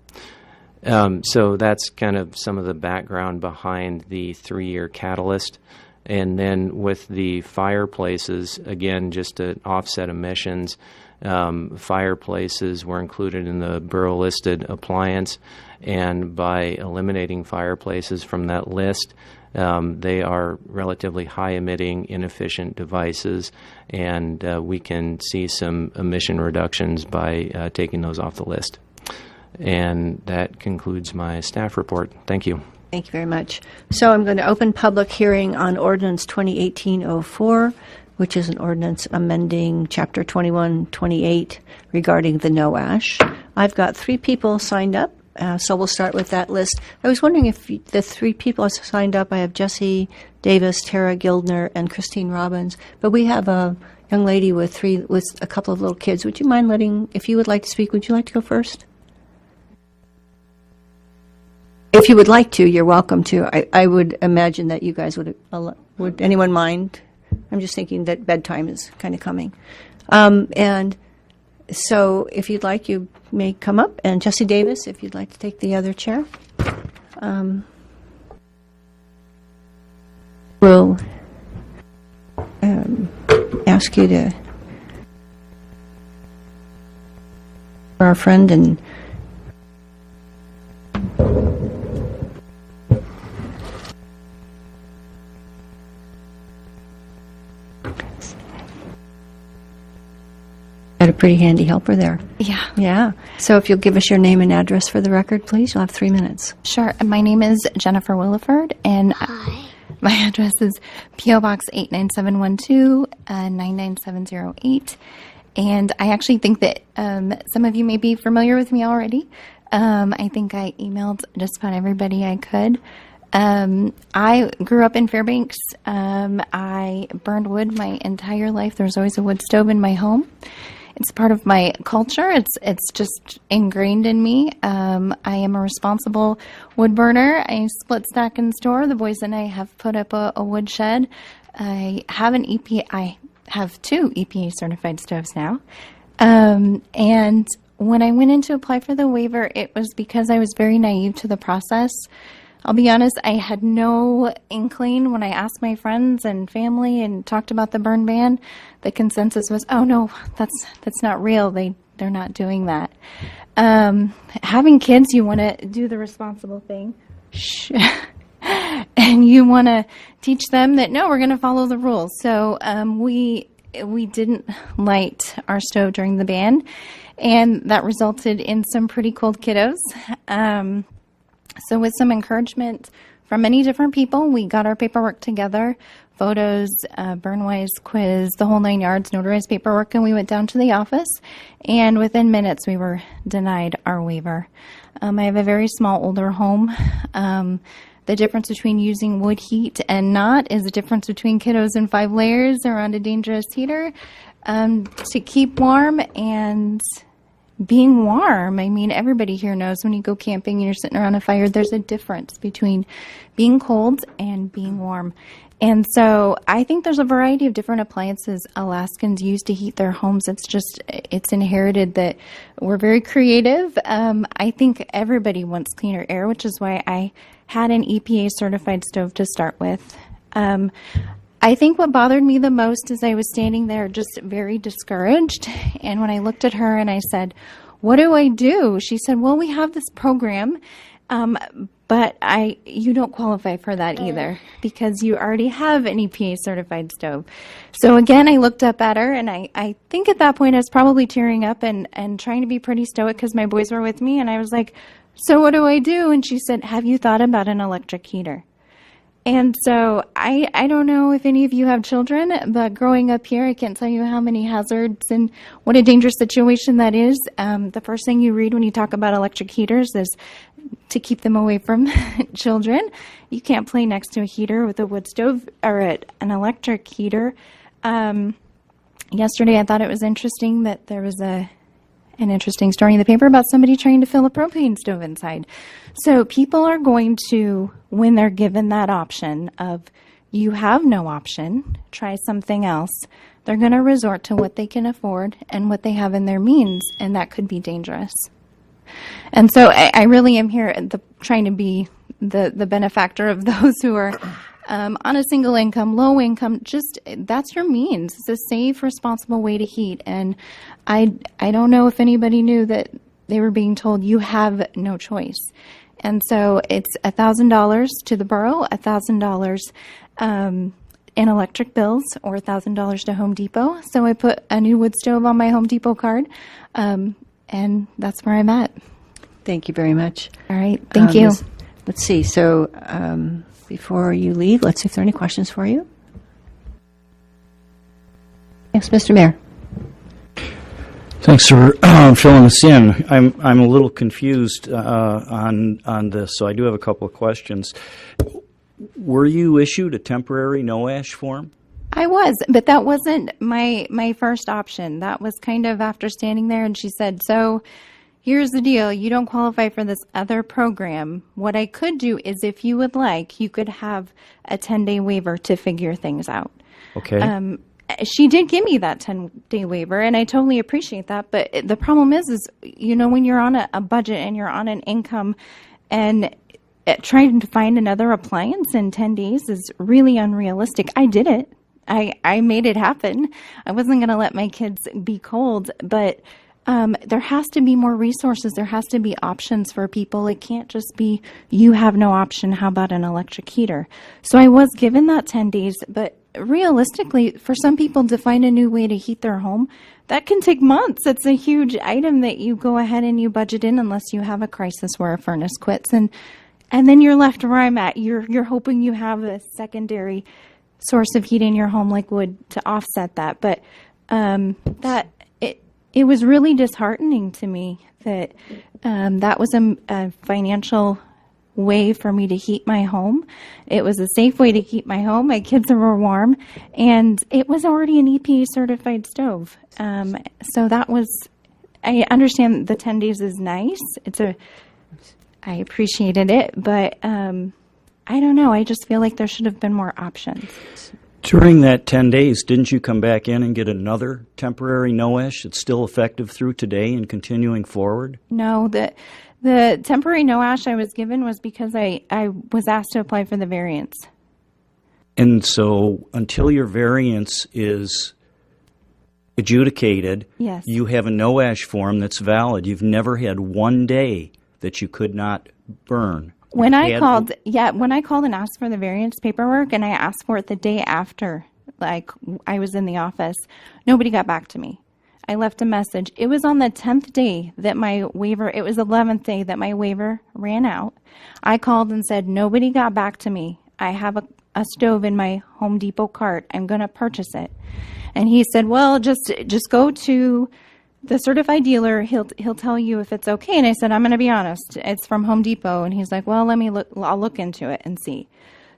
So that's kind of some of the background behind the 3-year catalyst. And then with the fireplaces, again, just to offset emissions, fireplaces were included in the borough-listed appliance, and by eliminating fireplaces from that list, They are relatively high-emitting, inefficient devices, and we can see some emission reductions by taking those off the list. And that concludes my staff report. Thank you. Thank you very much. So I'm going to open public hearing on Ordinance 2018-04, which is an ordinance amending Chapter 2128 regarding the no ash. I've got 3 people signed up, so we'll start with that list. I was wondering if the 3 people signed up, I have Jesse Davis, Tara Gildner, and Christine Robbins, but we have a young lady with a couple of little kids. Would you mind if you would like to speak, would you like to go first? If you would like to, you're welcome to. I would imagine that you guys would anyone mind? I'm just thinking that bedtime is kind of coming. And so if you'd like, you may come up. And Jesse Davis, if you'd like to take the other chair. We'll ask you to, for our friend and got a pretty handy helper there. Yeah. Yeah. So if you'll give us your name and address for the record, please, you'll have 3 minutes. Sure. My name is Jennifer Williford, and my address is P.O. Box 89712, 99708. And I actually think that some of you may be familiar with me already. I think I emailed just about everybody I could. I grew up in Fairbanks. I burned wood my entire life. There's always a wood stove in my home. It's part of my culture. It's just ingrained in me. I am a responsible wood burner. I split stack and store. The boys and I have put up a wood shed. I have I have 2 EPA certified stoves now. And when I went in to apply for the waiver, it was because I was very naive to the process. I'll be honest, I had no inkling when I asked my friends and family and talked about the burn ban. The consensus was, oh no, that's not real. They're not doing that. Having kids, you want to do the responsible thing. Shh. And you want to teach them that, no, we're going to follow the rules. So we didn't light our stove during the ban, and that resulted in some pretty cold kiddos. So with some encouragement from many different people, we got our paperwork together, photos, Burnwise quiz, the whole 9 yards, notarized paperwork, and we went down to the office, and within minutes we were denied our waiver. I have a very small older home. The difference between using wood heat and not is the difference between kiddos in 5 layers around a dangerous heater to keep warm and being warm. I mean, everybody here knows when you go camping and you're sitting around a fire, there's a difference between being cold and being warm. And so I think there's a variety of different appliances Alaskans use to heat their homes. It's inherited that we're very creative. I think everybody wants cleaner air, which is why I had an EPA certified stove to start with. I think what bothered me the most is I was standing there just very discouraged. And when I looked at her and I said, what do I do? She said, well, we have this program, but you don't qualify for that either because you already have an EPA certified stove. So again, I looked up at her and I think at that point I was probably tearing up and trying to be pretty stoic because my boys were with me. And I was like, so what do I do? And she said, have you thought about an electric heater? And so I don't know if any of you have children, but growing up here, I can't tell you how many hazards and what a dangerous situation that is. The first thing you read when you talk about electric heaters is to keep them away from children. You can't play next to a heater with a wood stove or an electric heater. Yesterday, I thought it was interesting that there was an interesting story in the paper about somebody trying to fill a propane stove inside. So people are going to, when they're given that option of you have no option, try something else, they're going to resort to what they can afford and what they have in their means, and that could be dangerous. And so I really am here trying to be the benefactor of those who are on a single income, low income, just that's your means. It's a safe, responsible way to heat. And I don't know if anybody knew that they were being told you have no choice. And so it's $1,000 to the borough, $1,000 in electric bills, or $1,000 to Home Depot. So I put a new wood stove on my Home Depot card, and that's where I'm at. Thank you very much. All right, thank you. Let's see. So before you leave, let's see if there are any questions for you. Yes, Mr. Mayor. Thanks for filling us in. I'm a little confused on this, so I do have a couple of questions. Were you issued a temporary no ash form? I was, but that wasn't my first option. That was kind of after standing there, and she said, so here's the deal. You don't qualify for this other program. What I could do is, if you would like, you could have a 10-day waiver to figure things out. Okay. She did give me that 10-day waiver, and I totally appreciate that. But the problem is when you're on a budget and you're on an income, and trying to find another appliance in 10 days is really unrealistic. I did it. I made it happen. I wasn't going to let my kids be cold, but there has to be more resources. There has to be options for people. It can't just be, you have no option. How about an electric heater? So I was given that 10 days, but realistically, for some people to find a new way to heat their home, that can take months. It's a huge item that you go ahead and you budget in, unless you have a crisis where a furnace quits. And then you're left where I'm at. You're hoping you have a secondary source of heat in your home, like wood, to offset that. But it was really disheartening to me that that was a financial way for me to heat my home. It was a safe way to heat my home. My kids were warm, and it was already an EPA certified stove. So that was, I understand the 10 days is nice. I appreciated it, but I don't know. I just feel like there should have been more options. During that 10 days, didn't you come back in and get another temporary no ash that's still effective through today and continuing forward? No, the temporary no ash I was given was because I was asked to apply for the variance. And so until your variance is adjudicated, yes, you have a no ash form that's valid. You've never had one day that you could not burn. When I called and asked for the variance paperwork, and I asked for it the day after, like I was in the office, nobody got back to me. I left a message. It was on the 10th day that my waiver, it was the 11th day that my waiver ran out. I called and said, nobody got back to me. I have a stove in my Home Depot cart. I'm going to purchase it. And he said, well, just go to the certified dealer. He'll tell you if it's okay. And I said, I'm going to be honest. It's from Home Depot. And he's like, well, I'll look into it and see.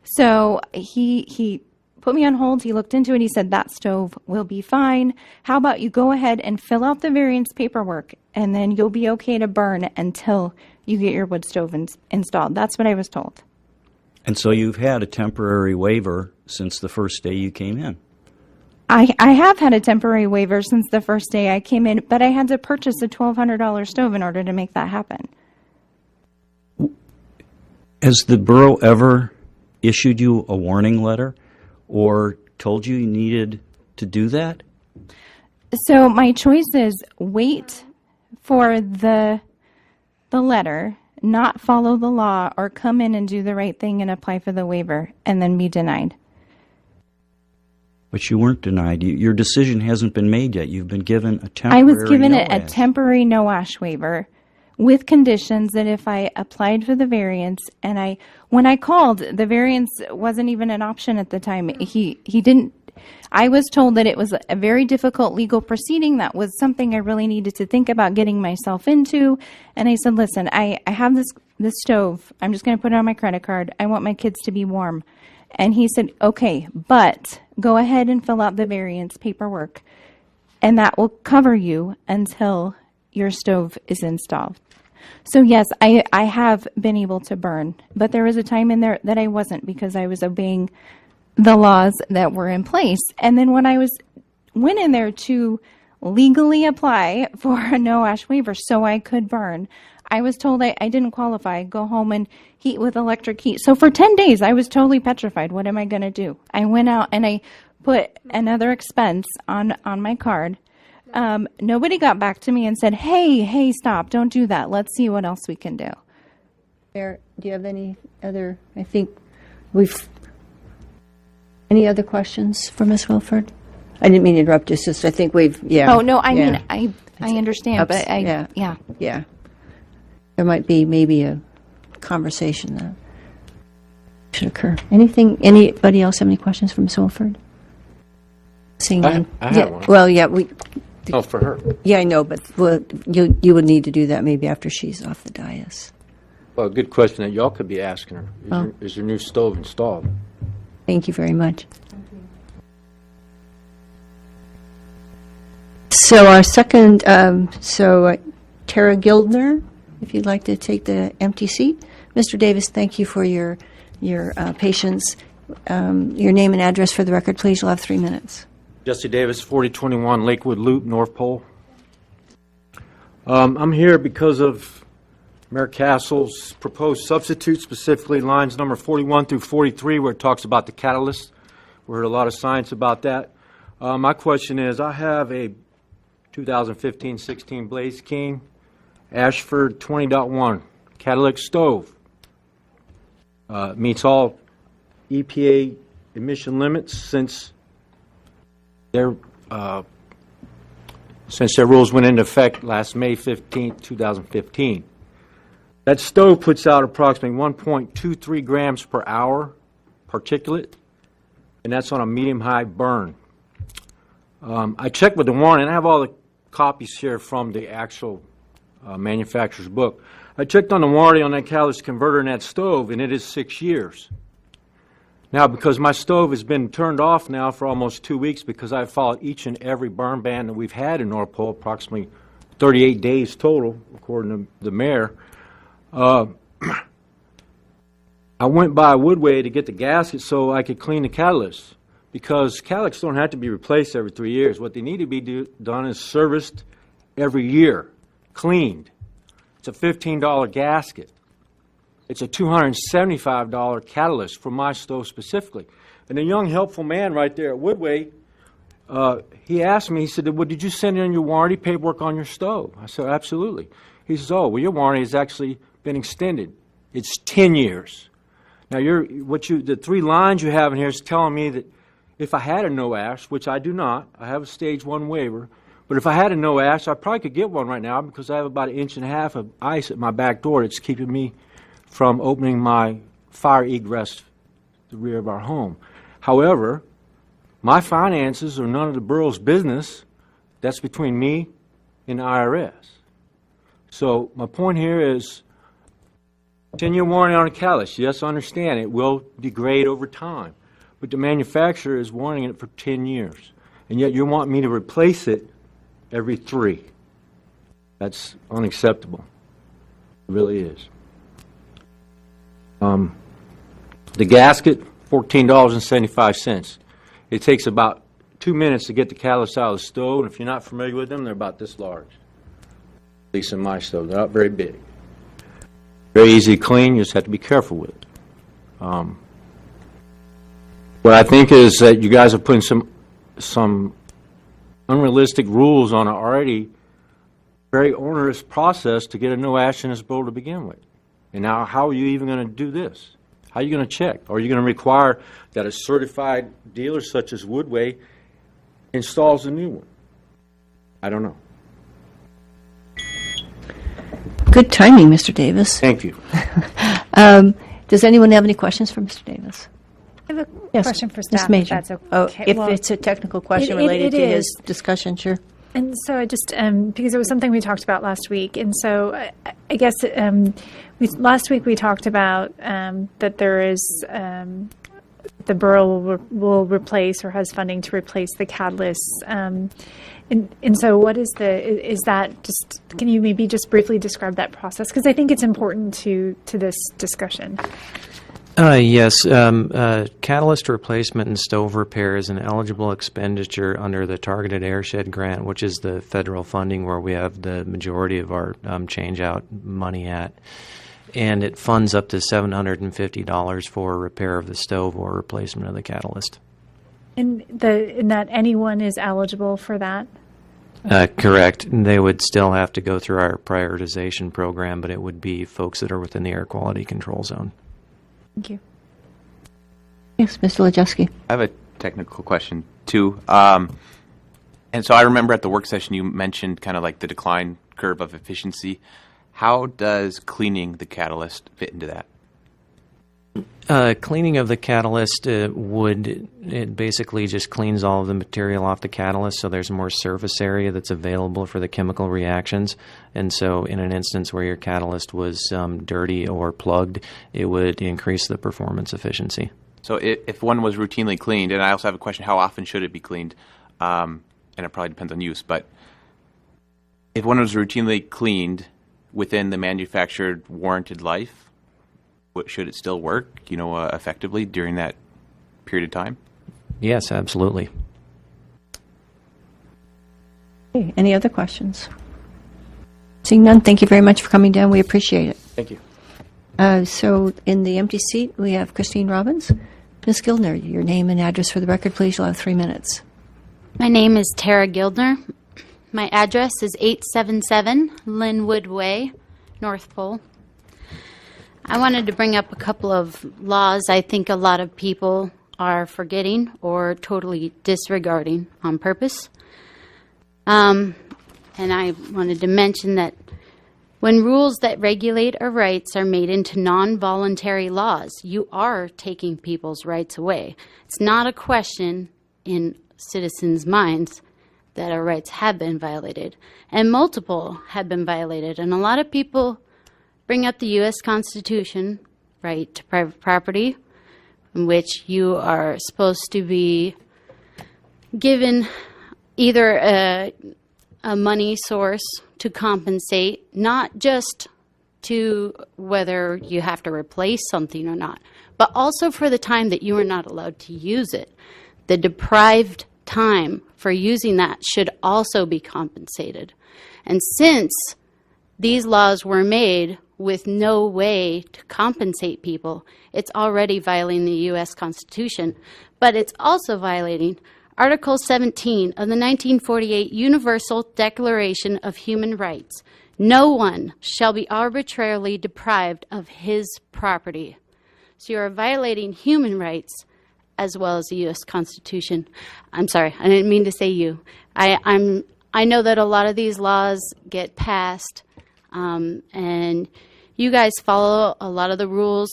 So he put me on hold. He looked into it. He said, that stove will be fine. How about you go ahead and fill out the variance paperwork, and then you'll be okay to burn until you get your wood stove installed. That's what I was told. And so you've had a temporary waiver since the first day you came in. I have had a temporary waiver since the first day I came in, but I had to purchase a $1,200 stove in order to make that happen. Has the borough ever issued you a warning letter or told you needed to do that? So my choice is wait for the letter, not follow the law, or come in and do the right thing and apply for the waiver and then be denied. But you weren't denied. Your decision hasn't been made yet. You've been given a temporary I was given no a temporary no ash waiver with conditions that if I applied for the variance, and when I called, the variance wasn't even an option at the time. He didn't. I was told that it was a very difficult legal proceeding. That was something I really needed to think about getting myself into. And I said, listen, I have this stove. I'm just going to put it on my credit card. I want my kids to be warm. And he said, okay, but go ahead and fill out the variance paperwork, and that will cover you until your stove is installed. So yes, I have been able to burn, but there was a time in there that I wasn't, because I was obeying the laws that were in place. And then when I went in there to legally apply for a no ash waiver so I could burn, I was told I didn't qualify. Go home and heat with electric heat. So for 10 days, I was totally petrified. What am I going to do? I went out and I put another expense on my card. Nobody got back to me and said, hey, stop, don't do that. Let's see what else we can do. Mayor, do you have any other, any other questions for Ms. Wilford? I didn't mean to interrupt, just I think we've, Oh, no, I mean, I understand, but yeah. There might be maybe a conversation that should occur. Anybody else have any questions for Ms. Wilford? Seeing none. I have one. Well, yeah, we. Oh, for her. Yeah, I know, but you would need to do that maybe after she's off the dais. Well, a good question that y'all could be asking her. Oh. Is your new stove installed? Thank you very much. So our second, Tara Gildner, if you'd like to take the empty seat. Mr. Davis, thank you for your patience. Your name and address for the record, please. You'll have 3 minutes. Jesse Davis, 4021 Lakewood Loop, North Pole. I'm here because of Mayor Kassel's proposed substitute, specifically lines number 41 through 43, where it talks about the catalyst. We heard a lot of science about that. My question is, I have a 2015-16 Blaze King Ashford 20.1 catalytic stove. Meets all EPA emission limits since their rules went into effect last May 15, 2015. That stove puts out approximately 1.23 grams per hour particulate, and that's on a medium-high burn. I checked with the warranty, and I have all the copies here from the actual manufacturer's book. I checked on the warranty on that catalyst converter in that stove, and it is 6 years. Now, because my stove has been turned off now for almost 2 weeks because I've followed each and every burn ban that we've had in North Pole, approximately 38 days total, according to the mayor, I went by Woodway to get the gasket so I could clean the catalyst, because catalysts don't have to be replaced every 3 years. What they need to be done is serviced every year, cleaned. It's a $15 gasket. It's a $275 catalyst for my stove specifically. And a young, helpful man right there at Woodway, he asked me, he said, well, did you send in your warranty paperwork on your stove? I said, absolutely. He says, oh, well, your warranty has actually been extended. It's 10 years. Now, the 3 lines you have in here is telling me that if I had a no ash, which I do not, I have a stage 1 waiver, but if I had a no ash, I probably could get one right now because I have about 1.5 inches of ice at my back door that's keeping me from opening my fire egress to the rear of our home. However, my finances are none of the borough's business. That's between me and the IRS. So my point here is 10-year warranty on a catalyst. Yes, I understand it will degrade over time, but the manufacturer is warranting it for 10 years, and yet you want me to replace it every 3. That's unacceptable. It really is. The gasket, $14.75. It takes about 2 minutes to get the catalyst out of the stove, and if you're not familiar with them, they're about this large. At least in my stove, they're not very big. Very easy to clean, you just have to be careful with it. What I think is that you guys are putting some unrealistic rules on an already very onerous process to get a no ash in this bowl to begin with. And now, how are you even going to do this? How are you going to check? Are you going to require that a certified dealer such as Woodway installs a new one? I don't know. Good timing, Mr. Davis. Thank you. Does anyone have any questions for Mr. Davis? I have a Yes, question for Ms. staff, if Major. that's okay. Oh, if Well, it's a technical question it related to is. his discussion, sure. And so I just, because it was something we talked about last week, and so I guess last week we talked about that there is, the borough will replace or has funding to replace the catalysts. And so what is is that just, can you maybe just briefly describe that process? Because I think it's important to this discussion. Yes. Catalyst replacement and stove repair is an eligible expenditure under the Targeted Airshed Grant, which is the federal funding where we have the majority of our change-out money at. And it funds up to $750 for repair of the stove or replacement of the catalyst. And that anyone is eligible for that? Correct. They would still have to go through our prioritization program, but it would be folks that are within the air quality control zone. Thank you. Yes, Mr. Lojewski. I have a technical question, too. And so I remember at the work session you mentioned kind of like the decline curve of efficiency. How does cleaning the catalyst fit into that? Cleaning of the catalyst it basically just cleans all of the material off the catalyst, so there's more surface area that's available for the chemical reactions. And so in an instance where your catalyst was dirty or plugged, it would increase the performance efficiency. So if one was routinely cleaned, and I also have a question, how often should it be cleaned? And it probably depends on use, but if one was routinely cleaned within the manufactured warranted life, should it still work, effectively during that period of time? Yes, absolutely. Okay, any other questions? Seeing none, thank you very much for coming down. We appreciate it. Thank you. So in the empty seat, we have Christine Robbins. Ms. Gildner, your name and address for the record, please. You'll have 3 minutes. My name is Tara Gildner. My address is 877 Linwood Way, North Pole. I wanted to bring up a couple of laws I think a lot of people are forgetting or totally disregarding on purpose. And I wanted to mention that when rules that regulate our rights are made into non-voluntary laws, you are taking people's rights away. It's not a question in citizens' minds that our rights have been violated, and multiple have been violated. And a lot of people bring up the U.S. Constitution, right to private property, in which you are supposed to be given either a money source to compensate, not just to whether you have to replace something or not, but also for the time that you are not allowed to use it. The deprived time for using that should also be compensated. And since these laws were made with no way to compensate people, it's already violating the U.S. Constitution, but it's also violating Article 17 of the 1948 Universal Declaration of Human Rights. No one shall be arbitrarily deprived of his property. So you are violating human rights as well as the U.S. Constitution. I'm sorry, I didn't mean to say you. I know that a lot of these laws get passed, and you guys follow a lot of the rules,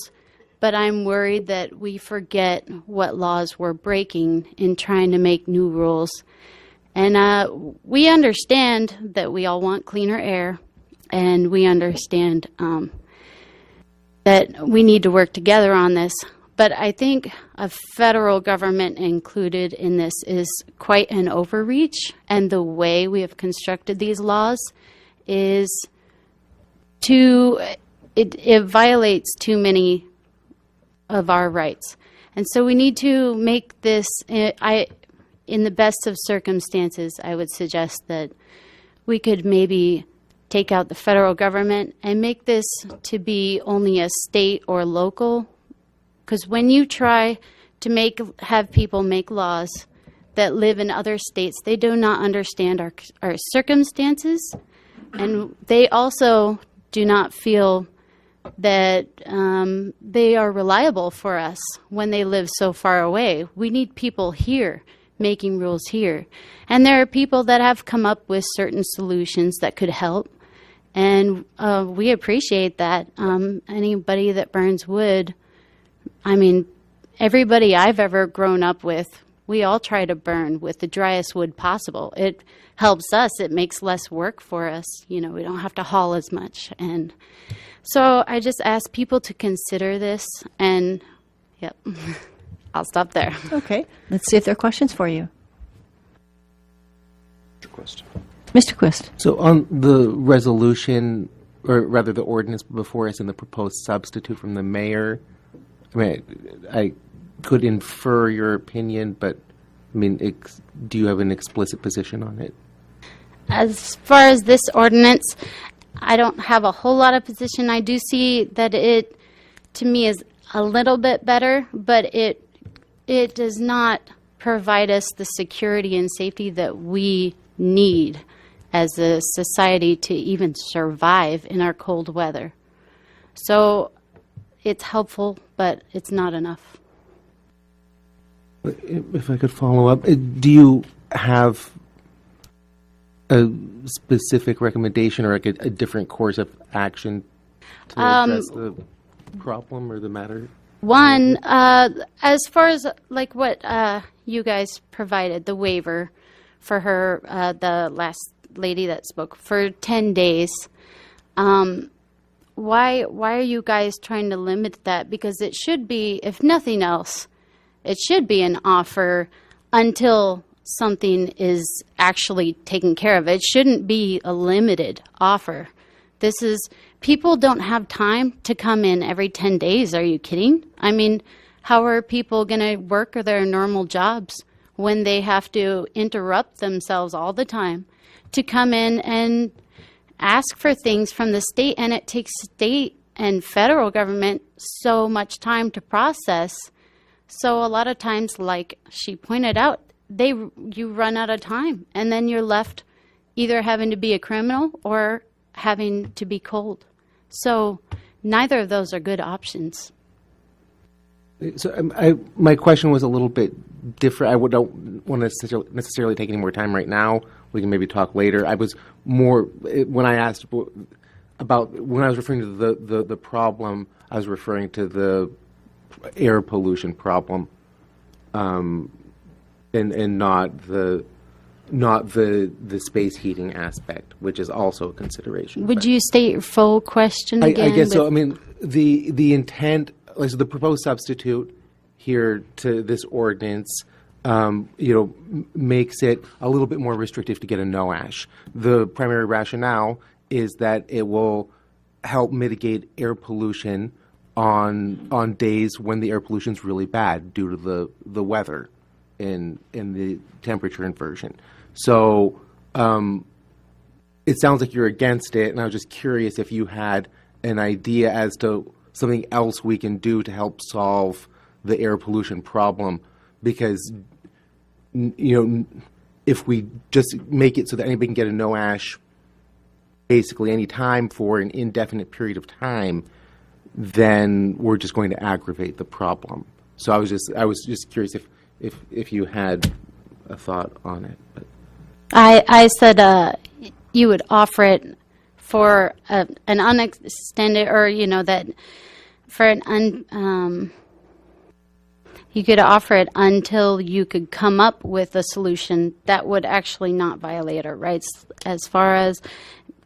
but I'm worried that we forget what laws we're breaking in trying to make new rules. And we understand that we all want cleaner air, and we understand that we need to work together on this. But I think a federal government included in this is quite an overreach, and the way we have constructed these laws is it violates too many of our rights. And so we need to make this, in the best of circumstances, I would suggest that we could maybe take out the federal government and make this to be only a state or local. Because when you try to have people make laws that live in other states, they do not understand our circumstances, and they also do not feel that they are reliable for us when they live so far away. We need people here making rules here. And there are people that have come up with certain solutions that could help, and we appreciate that. Anybody that burns wood, I mean, everybody I've ever grown up with, we all try to burn with the driest wood possible. It helps us. It makes less work for us. We don't have to haul as much. And so I just ask people to consider this, and yep, I'll stop there. Okay. Let's see if there are questions for you. Mr. Quist. So on the resolution, or rather the ordinance before us and the proposed substitute from the mayor, I could infer your opinion, but do you have an explicit position on it? As far as this ordinance, I don't have a whole lot of position. I do see that it, to me, is a little bit better, but it does not provide us the security and safety that we need as a society to even survive in our cold weather. So it's helpful, but it's not enough. If I could follow up, do you have a specific recommendation or like a different course of action to address the problem or the matter? One, as far as like what you guys provided, the waiver for her, the last lady that spoke, for 10 days, why are you guys trying to limit that? Because it should be, if nothing else, it should be an offer until something is actually taken care of. It shouldn't be a limited offer. This is, people don't have time to come in every 10 days. Are you kidding? I mean, how are people going to work their normal jobs when they have to interrupt themselves all the time to come in and ask for things from the state? And it takes state and federal government so much time to process. So a lot of times, like she pointed out, you run out of time, and then you're left either having to be a criminal or having to be cold. So neither of those are good options. So my question was a little bit different. I don't want to necessarily take any more time right now. We can maybe talk later. I was more, when I asked about, when I was referring to the problem, I was referring to the air pollution problem, and not the space heating aspect, which is also a consideration. Would you state your full question again? I guess so. I mean, the intent, like, so the proposed substitute here to this ordinance, makes it a little bit more restrictive to get a no ash. The primary rationale is that it will help mitigate air pollution on days when the air pollution is really bad due to the weather in the temperature inversion. So it sounds like you're against it, and I was just curious if you had an idea as to something else we can do to help solve the air pollution problem, because if we just make it so that anybody can get a no ash basically any time for an indefinite period of time, then we're just going to aggravate the problem. So I was just curious if you had a thought on it. But. I said you would offer it for an unextended, or that for an you could offer it until you could come up with a solution that would actually not violate our rights, as far as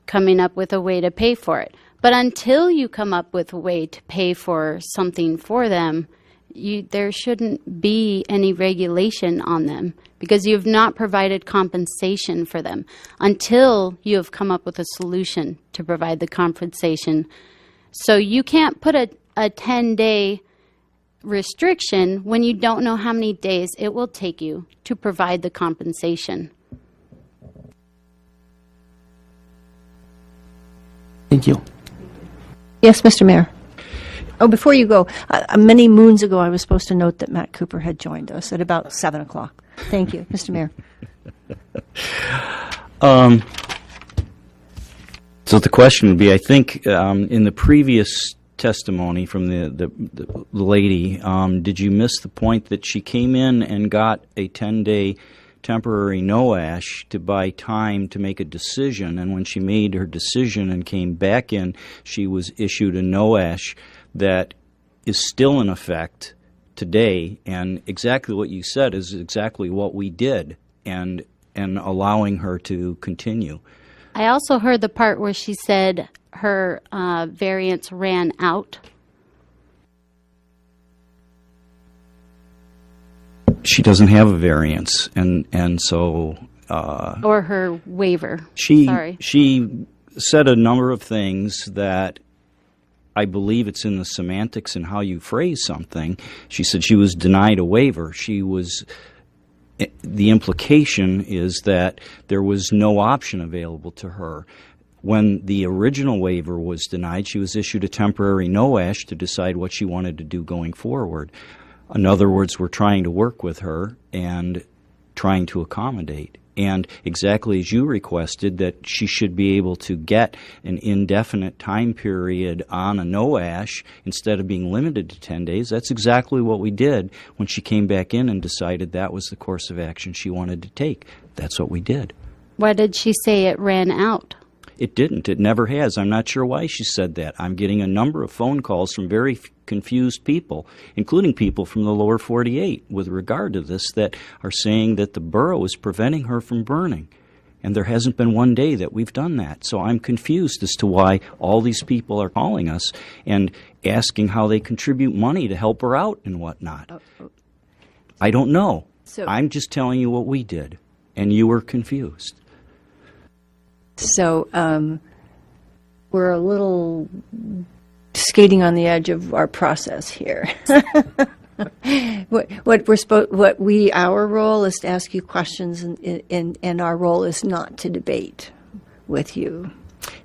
coming up with a way to pay for it. But until you come up with a way to pay for something for them, there shouldn't be any regulation on them, because you have not provided compensation for them until you have come up with a solution to provide the compensation. So you can't put a 10-day restriction when you don't know how many days it will take you to provide the compensation. Thank you. Yes, Mr. Mayor. Oh, before you go, many moons ago I was supposed to note that Matt Cooper had joined us at about 7 o'clock. Thank you, Mr. Mayor. So the question would be, I think in the previous testimony from the lady, did you miss the point that she came in and got a 10-day temporary no ash to buy time to make a decision, and when she made her decision and came back in, she was issued a no ash that is still in effect today, and exactly what you said is exactly what we did, and allowing her to continue. I also heard the part where she said her variance ran out. She doesn't have a variance, and so... or her waiver. She said a number of things that I believe it's in the semantics and how you phrase something. She said she was denied a waiver. The implication is that there was no option available to her. When the original waiver was denied, she was issued a temporary no ash to decide what she wanted to do going forward. In other words, we're trying to work with her, and trying to accommodate. And exactly as you requested, that she should be able to get an indefinite time period on a no ash instead of being limited to 10 days. That's exactly what we did when she came back in and decided that was the course of action she wanted to take. That's what we did. Why did she say it ran out? It didn't. It never has. I'm not sure why she said that. I'm getting a number of phone calls from very confused people, including people from the lower 48 with regard to this, that are saying that the borough is preventing her from burning. And there hasn't been one day that we've done that. So I'm confused as to why all these people are calling us and asking how they contribute money to help her out and whatnot. I don't know. I'm just telling you what we did, and you were confused. So we're a little skating on the edge of our process here. Our role is to ask you questions, and our role is not to debate with you.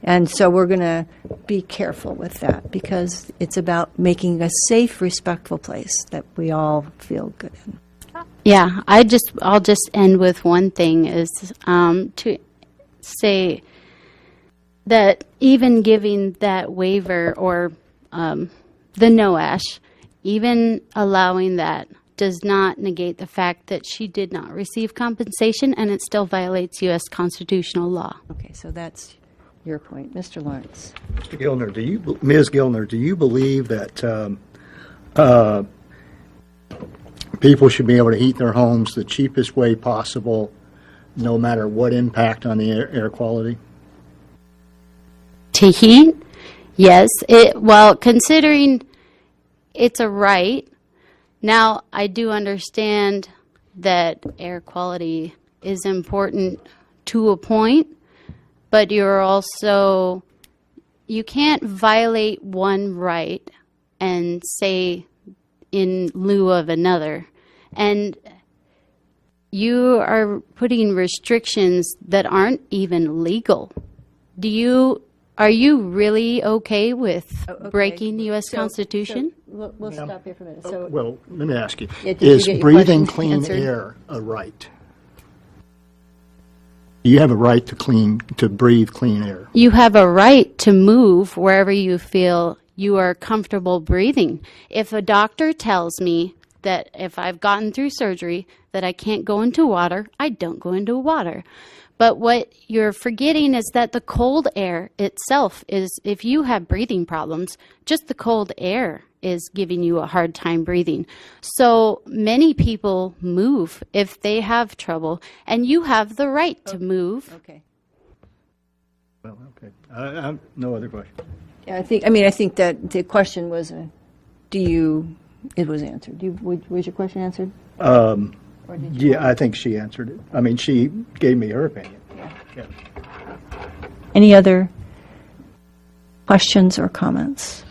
And so we're going to be careful with that, because it's about making a safe, respectful place that we all feel good in. Yeah, I'll just end with one thing, is to say that even giving that waiver or the no ash, even allowing that, does not negate the fact that she did not receive compensation, and it still violates U.S. constitutional law. Okay, so that's your point. Mr. Lawrence. Mr. Gilner, Ms. Gilner, do you believe that people should be able to heat their homes the cheapest way possible, no matter what impact on the air quality? To heat? Yes. Well, considering it's a right, now I do understand that air quality is important to a point, but you can't violate one right and say in lieu of another. And you are putting restrictions that aren't even legal. Are you really okay with breaking the U.S. Constitution? So we'll stop here for a minute. Well, let me ask you, did is you get your breathing question clean answered? air a right? Do you have a right to breathe clean air? You have a right to move wherever you feel you are comfortable breathing. If a doctor tells me that if I've gotten through surgery that I can't go into water, I don't go into water. But what you're forgetting is that the cold air itself is, if you have breathing problems, just the cold air is giving you a hard time breathing. So many people move if they have trouble, and you have the right to move. Okay. Well, okay. I have no other question. Yeah, I think that the question was, it was answered. Was your question answered? Yeah, I think she answered it. I mean, she gave me her opinion. Yeah. Any other questions or comments?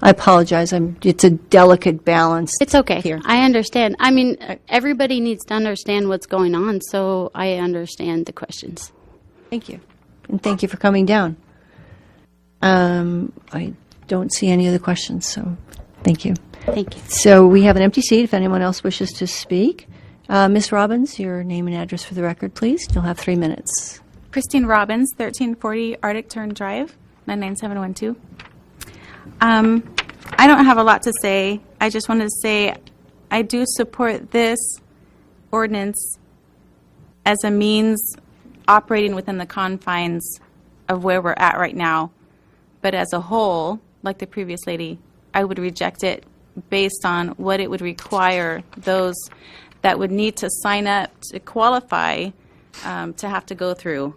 I apologize. It's a delicate balance. It's okay. Here. I understand. I mean, everybody needs to understand what's going on, so I understand the questions. Thank you. And thank you for coming down. I don't see any other questions, so thank you. Thank you. So we have an empty seat if anyone else wishes to speak. Ms. Robbins, your name and address for the record, please. You'll have 3 minutes. Christine Robbins, 1340 Arctic Turn Drive, 99712. I don't have a lot to say. I just wanted to say I do support this ordinance as a means operating within the confines of where we're at right now. But as a whole, like the previous lady, I would reject it based on what it would require those that would need to sign up to qualify to have to go through,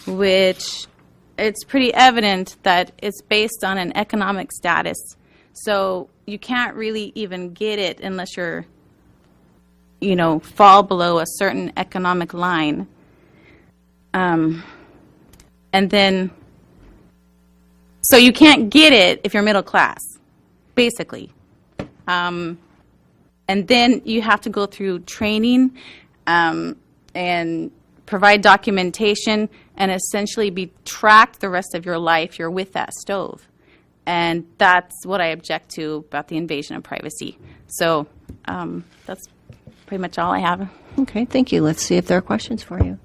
which it's pretty evident that it's based on an economic status. So you can't really even get it unless you're, fall below a certain economic line. And then, so you can't get it if you're middle class, basically. And then you have to go through training and provide documentation and essentially be tracked the rest of your life. You're with that stove. And that's what I object to about the invasion of privacy. So that's pretty much all I have. Okay, thank you. Let's see if there are questions for you.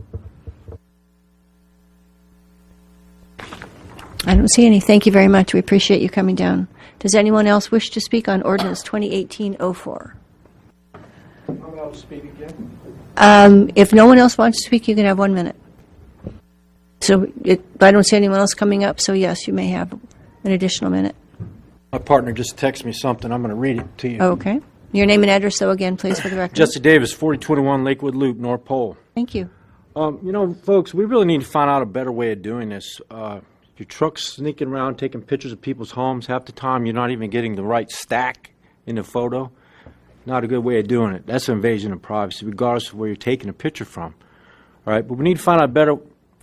I don't see any. Thank you very much. We appreciate you coming down. Does anyone else wish to speak on Ordinance 2018-04? I'm allowed to speak again? If no one else wants to speak, you can have 1 minute. So I don't see anyone else coming up, so yes, you may have an additional minute. My partner just texted me something. I'm going to read it to you. Okay. Your name and address, though, again, please, for the record. Jesse Davis, 4021 Lakewood Loop, North Pole. Thank you. Folks, we really need to find out a better way of doing this. Your truck's sneaking around, taking pictures of people's homes. Half the time, you're not even getting the right stack in the photo. Not a good way of doing it. That's an invasion of privacy, regardless of where you're taking a picture from. All right, but we need to find out a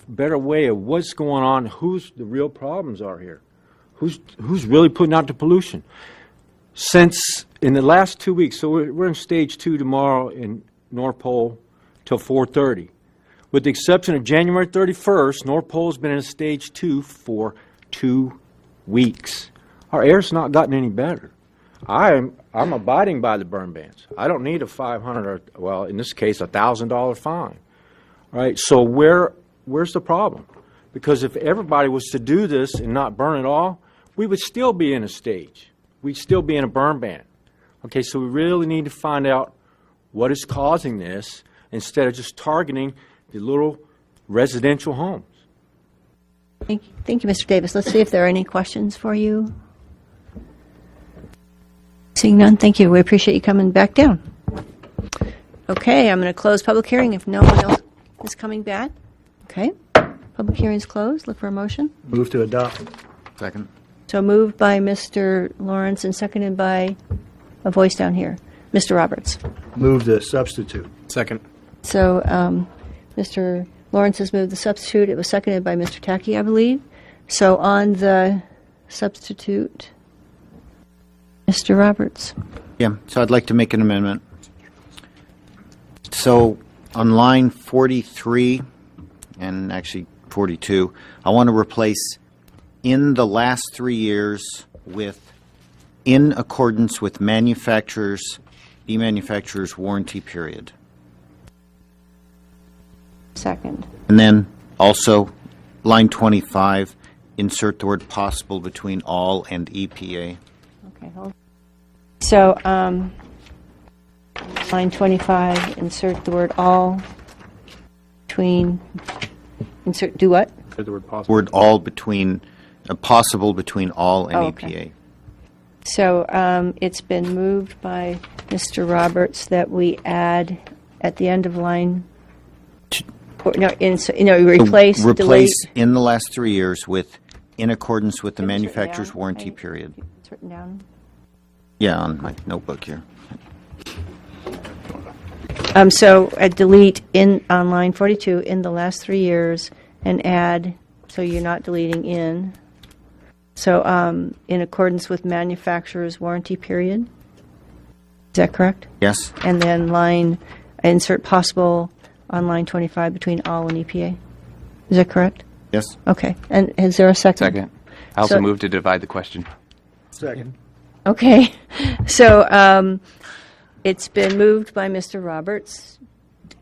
better way of what's going on, who's the real problems are here, who's really putting out the pollution. Since in the last 2 weeks, so we're in stage 2 tomorrow in North Pole till 4:30. With the exception of January 31st, North Pole's been in stage 2 for 2 weeks. Our air's not gotten any better. I'm abiding by the burn bans. I don't need a $500 or, well, in this case, $1,000 fine. All right, so where's the problem? Because if everybody was to do this and not burn it all, we would still be in a stage. We'd still be in a burn ban. Okay, so we really need to find out what is causing this instead of just targeting the little residential homes. Thank you, Mr. Davis. Let's see if there are any questions for you. Seeing none, thank you. We appreciate you coming back down. Okay, I'm going to close public hearing if no one else is coming back. Okay, public hearing is closed. Look for a motion. Move to adopt. Second. So moved by Mr. Lawrence and seconded by a voice down here. Mr. Roberts. Move to substitute. Second. So Mr. Lawrence has moved the substitute. It was seconded by Mr. Tackey, I believe. So on the substitute, Mr. Roberts. Yeah, so I'd like to make an amendment. So on line 43 and actually 42, I want to replace in the last 3 years with in accordance with the manufacturer's warranty period. Second. And then also line 25, insert the word possible between all and EPA. Okay, hold on. So line 25, insert the word all between, insert, do what? Insert the word possible. Word all between, possible between all and okay. EPA. So it's been moved by Mr. Roberts that we add at the end of line, replace, delete. Replace in the last 3 years with in accordance with the manufacturer's warranty period. It's written down. Yeah, on my notebook here. So delete on line 42 in the last 3 years and add, so you're not deleting in. So in accordance with manufacturer's warranty period. Is that correct? Yes. And then insert possible on line 25 between all and EPA. Is that correct? Yes. Okay. And is there a second? Second. I also move to divide the question. Second. Okay. So it's been moved by Mr. Roberts.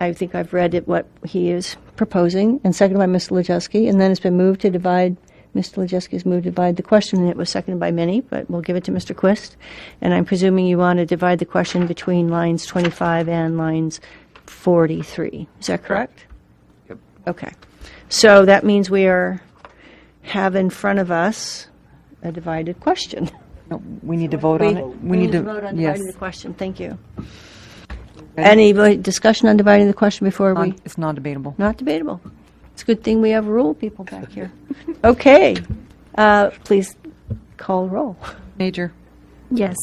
I think I've read it, what he is proposing, and seconded by Mr. Lojewski. And then it's been moved to divide. Mr. Lojewski has moved to divide the question, and it was seconded by many, but we'll give it to Mr. Quist. And I'm presuming you want to divide the question between lines 25 and lines 43. Is that correct? Yep. Okay. So that means we have in front of us a divided question. No, we need to vote on it. We need to vote on dividing the question. Thank you. Okay. Any discussion on dividing the question before we? It's non-debatable. Not debatable. It's a good thing we have rule people back here. Okay. Please call roll. Major. Yes.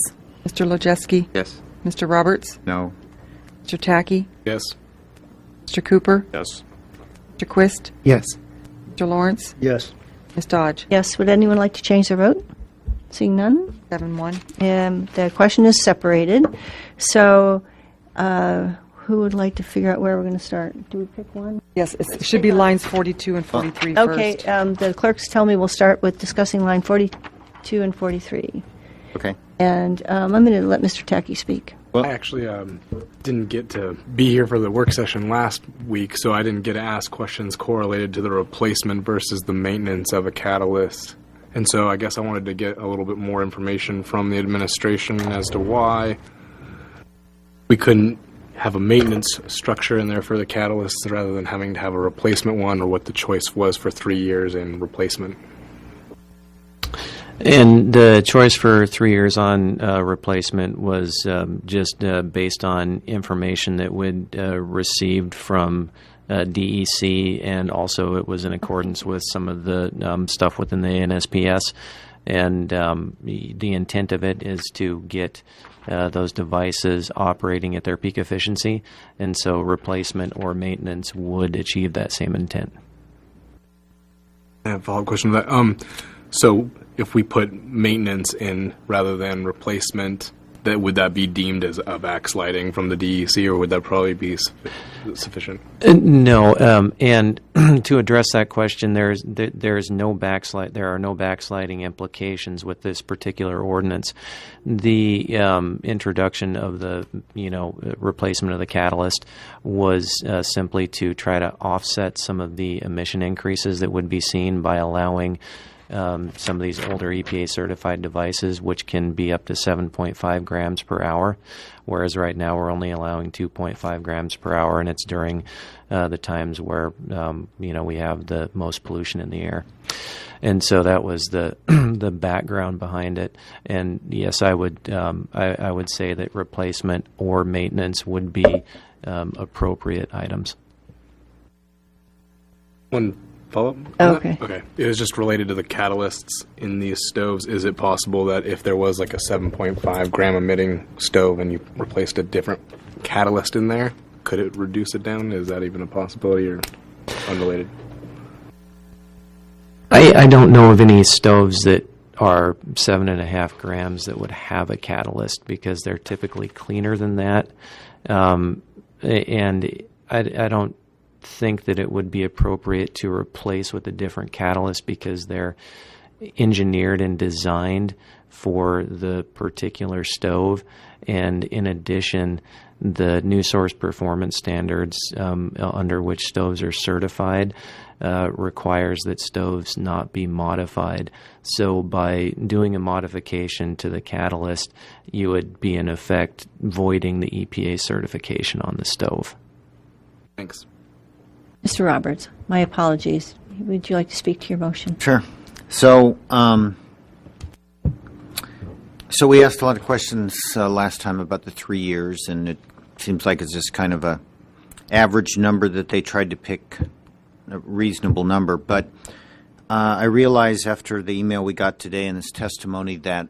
Mr. Lojewski. Yes. Mr. Roberts. No. Mr. Tackey. Yes. Mr. Cooper. Yes. Mr. Quist. Yes. Mr. Lawrence. Yes. Ms. Dodge. Yes. Would anyone like to change their vote? Seeing none? 7-1. The question is separated. So who would like to figure out where we're going to start? Do we pick one? Yes, it should be lines 42 and 43 Okay. first. The clerks tell me we'll start with discussing line 42 and 43. Okay. And I'm going to let Mr. Tackey speak. I actually didn't get to be here for the work session last week, so I didn't get to ask questions correlated to the replacement versus the maintenance of a catalyst. And so I guess I wanted to get a little bit more information from the administration as to why we couldn't have a maintenance structure in there for the catalysts rather than having to have a replacement one, or what the choice was for 3 years in replacement. And the choice for 3 years on replacement was just based on information that we'd received from DEC, and also it was in accordance with some of the stuff within the NSPS. And the intent of it is to get those devices operating at their peak efficiency, and so replacement or maintenance would achieve that same intent. I have a follow-up question to that. So if we put maintenance in rather than replacement, would that be deemed as a backsliding from the DEC, or would that probably be sufficient? No, and to address that question, there are no backsliding implications with this particular ordinance. The introduction of the replacement of the catalyst was simply to try to offset some of the emission increases that would be seen by allowing some of these older EPA-certified devices, which can be up to 7.5 grams per hour, whereas right now we're only allowing 2.5 grams per hour, and it's during the times where we have the most pollution in the air. And so that was the the background behind it. And yes, I would say that replacement or maintenance would be appropriate items. One follow-up? Okay. Okay. It was just related to the catalysts in these stoves. Is it possible that if there was like a 7.5 gram emitting stove and you replaced a different catalyst in there, could it reduce it down? Is that even a possibility, or unrelated? I don't know of any stoves that are 7.5 grams that would have a catalyst, because they're typically cleaner than that. And I don't think that it would be appropriate to replace with a different catalyst, because they're engineered and designed for the particular stove. And in addition, the new source performance standards under which stoves are certified requires that stoves not be modified. So by doing a modification to the catalyst, you would be in effect voiding the EPA certification on the stove. Thanks. Mr. Roberts, my apologies. Would you like to speak to your motion? Sure. So, so we asked a lot of questions last time about the 3 years, and it seems like it's just kind of a average number that they tried to pick, a reasonable number. But I realize after the email we got today and this testimony that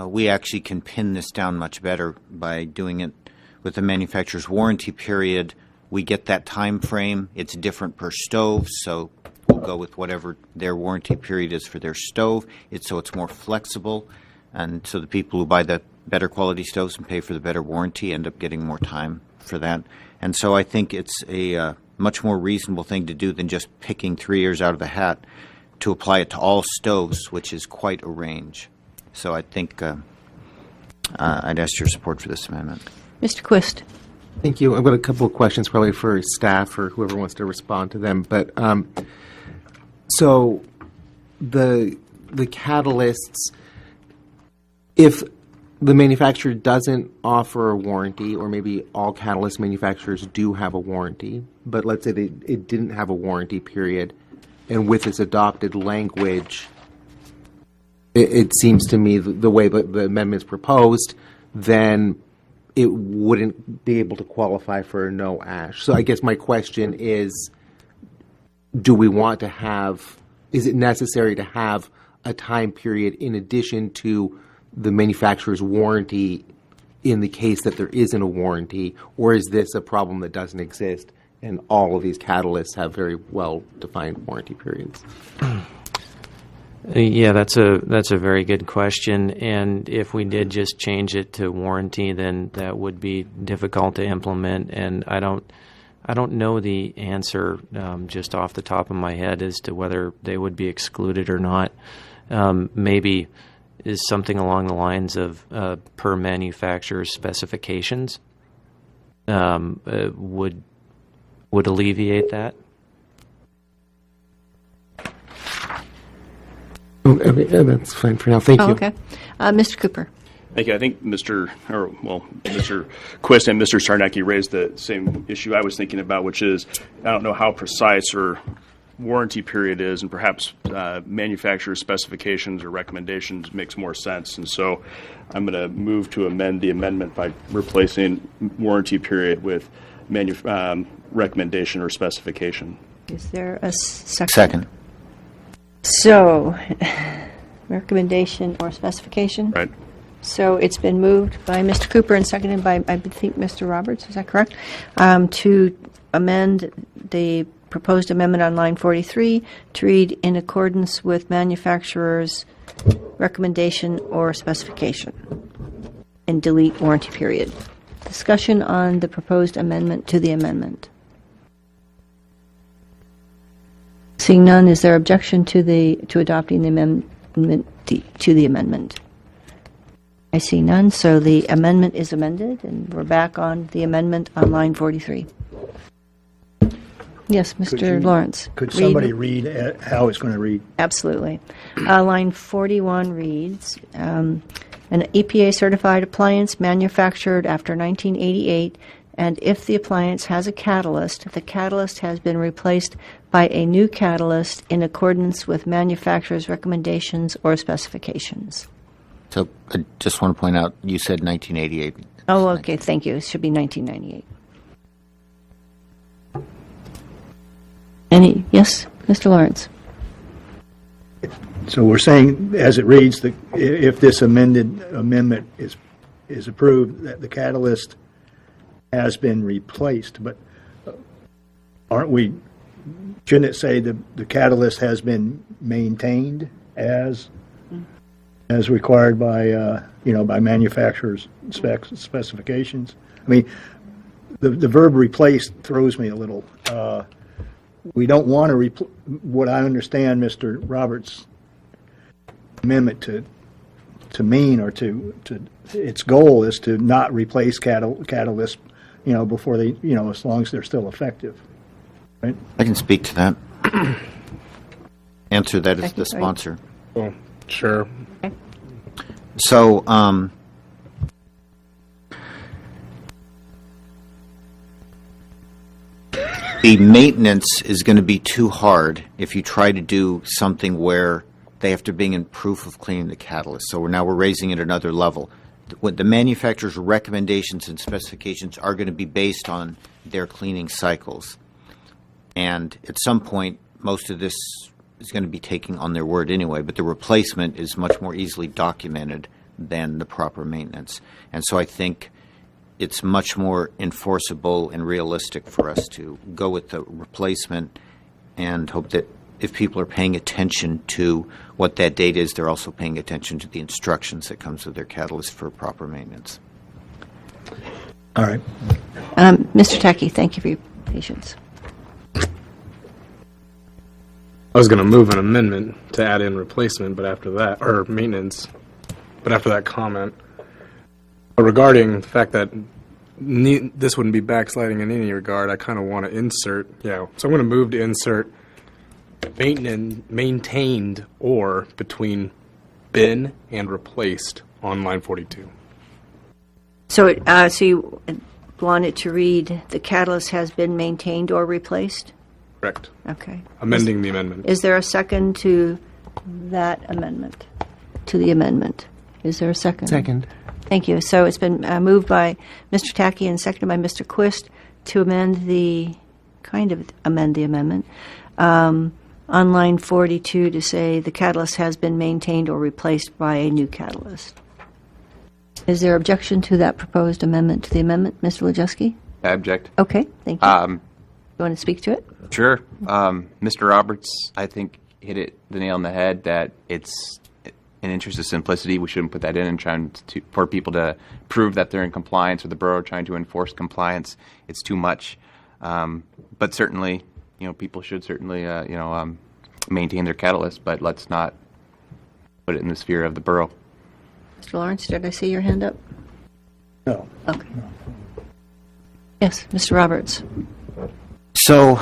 we actually can pin this down much better by doing it with the manufacturer's warranty period. We get that time frame. It's different per stove, so we'll go with whatever their warranty period is for their stove. It's more flexible, and so the people who buy the better quality stoves and pay for the better warranty end up getting more time for that. And so I think it's a much more reasonable thing to do than just picking 3 years out of the hat to apply it to all stoves, which is quite a range. So I think I'd ask your support for this amendment. Mr. Quist. Thank you. I've got a couple of questions probably for staff or whoever wants to respond to them. But so the catalysts, if the manufacturer doesn't offer a warranty, or maybe all catalyst manufacturers do have a warranty, but let's say it didn't have a warranty period, and with its adopted language, it seems to me the way that the amendment's proposed, then it wouldn't be able to qualify for no ash. So I guess my question is, do we want to have, is it necessary to have a time period in addition to the manufacturer's warranty in the case that there isn't a warranty, or is this a problem that doesn't exist and all of these catalysts have very well-defined warranty periods? Yeah, that's a very good question. And if we did just change it to warranty, then that would be difficult to implement. And I don't know the answer just off the top of my head as to whether they would be excluded or not. Maybe is something along the lines of per manufacturer's specifications. Would alleviate that. That's fine for now. Thank you. Okay. Mr. Cooper. Thank you. I think Mr. Quist and Mr. Sarnecki raised the same issue I was thinking about, which is I don't know how precise or warranty period is, and perhaps manufacturer specifications or recommendations makes more sense. And so I'm going to move to amend the amendment by replacing warranty period with recommendation or specification. Is there a second? Second. So, recommendation or specification? Right. So it's been moved by Mr. Cooper and seconded by, I think, Mr. Roberts. Is that correct? To amend the proposed amendment on line 43 to read in accordance with manufacturer's recommendation or specification and delete warranty period. Discussion on the proposed amendment to the amendment. Seeing none, is there objection to adopting the amendment to the amendment? I see none, so the amendment is amended, and we're back on the amendment on line 43. Yes, Mr. Lawrence. Could somebody read how it's going to read? Absolutely. Line 41 reads, an EPA-certified appliance manufactured after 1988, and if the appliance has a catalyst, the catalyst has been replaced by a new catalyst in accordance with manufacturer's recommendations or specifications. So I just want to point out, you said 1988. Oh, okay, thank you. It should be 1998. Yes, Mr. Lawrence. So we're saying, as it reads, that if this amendment is approved, that the catalyst has been replaced. But shouldn't it say the catalyst has been maintained as required by by manufacturer's specifications? I mean, the verb replace throws me a little. We don't want to what I understand Mr. Roberts' amendment to mean, or to its goal is to not replace catalysts, before they, as long as they're still effective. Right? I can speak to that. Answer that as the sponsor. Well, sure. Okay. So, the maintenance is going to be too hard if you try to do something where they have to bring in proof of cleaning the catalyst. So we're raising it another level. What the manufacturer's recommendations and specifications are going to be based on their cleaning cycles. And at some point, most of this is going to be taking on their word anyway, but the replacement is much more easily documented than the proper maintenance. And so I think it's much more enforceable and realistic for us to go with the replacement and hope that if people are paying attention to what that date is, they're also paying attention to the instructions that comes with their catalyst for proper maintenance. All right. Mr. Tacky, thank you for your patience. I was going to move an amendment to add in replacement, but after that, or maintenance, but after that comment. But regarding the fact that this wouldn't be backsliding in any regard, I kind of want to insert, so I'm going to move to insert maintained or between been and replaced on line 42. So you want it to read, the catalyst has been maintained or replaced? Correct. Okay. Amending the amendment. Is there a second to that amendment, to the amendment? Is there a second? Second. Thank you. So it's been moved by Mr. Tacky and seconded by Mr. Quist to amend the amendment on line 42 to say the catalyst has been maintained or replaced by a new catalyst. Is there objection to that proposed amendment to the amendment, Mr. Lojewski? I object. Okay, thank you. You want to speak to it? Sure. Mr. Roberts, I think, hit the nail on the head that it's in interest of simplicity. We shouldn't put that in and trying for people to prove that they're in compliance, or the borough trying to enforce compliance. It's too much. But certainly, people should certainly, maintain their catalyst, but let's not put it in the sphere of the borough. Mr. Lawrence, did I see your hand up? No. Okay. Yes, Mr. Roberts. So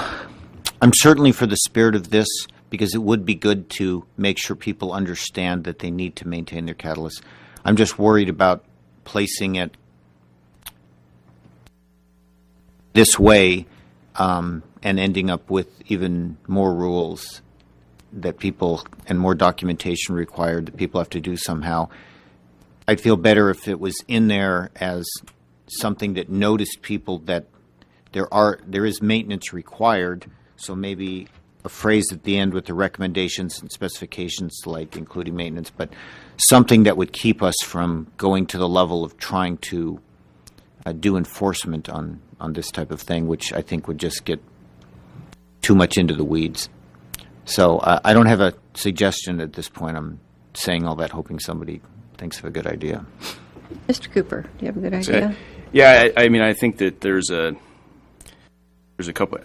I'm certainly for the spirit of this because it would be good to make sure people understand that they need to maintain their catalyst. I'm just worried about placing it this way and ending up with even more rules that people and more documentation required that people have to do somehow. I'd feel better if it was in there as something that noticed people that there is maintenance required, so maybe a phrase at the end with the recommendations and specifications, like including maintenance, but something that would keep us from going to the level of trying to do enforcement on this type of thing, which I think would just get too much into the weeds. So I don't have a suggestion at this point. I'm saying all that hoping somebody thinks of a good idea. Mr. Cooper, do you have a good idea? Yeah, I mean, I think that there's a couple.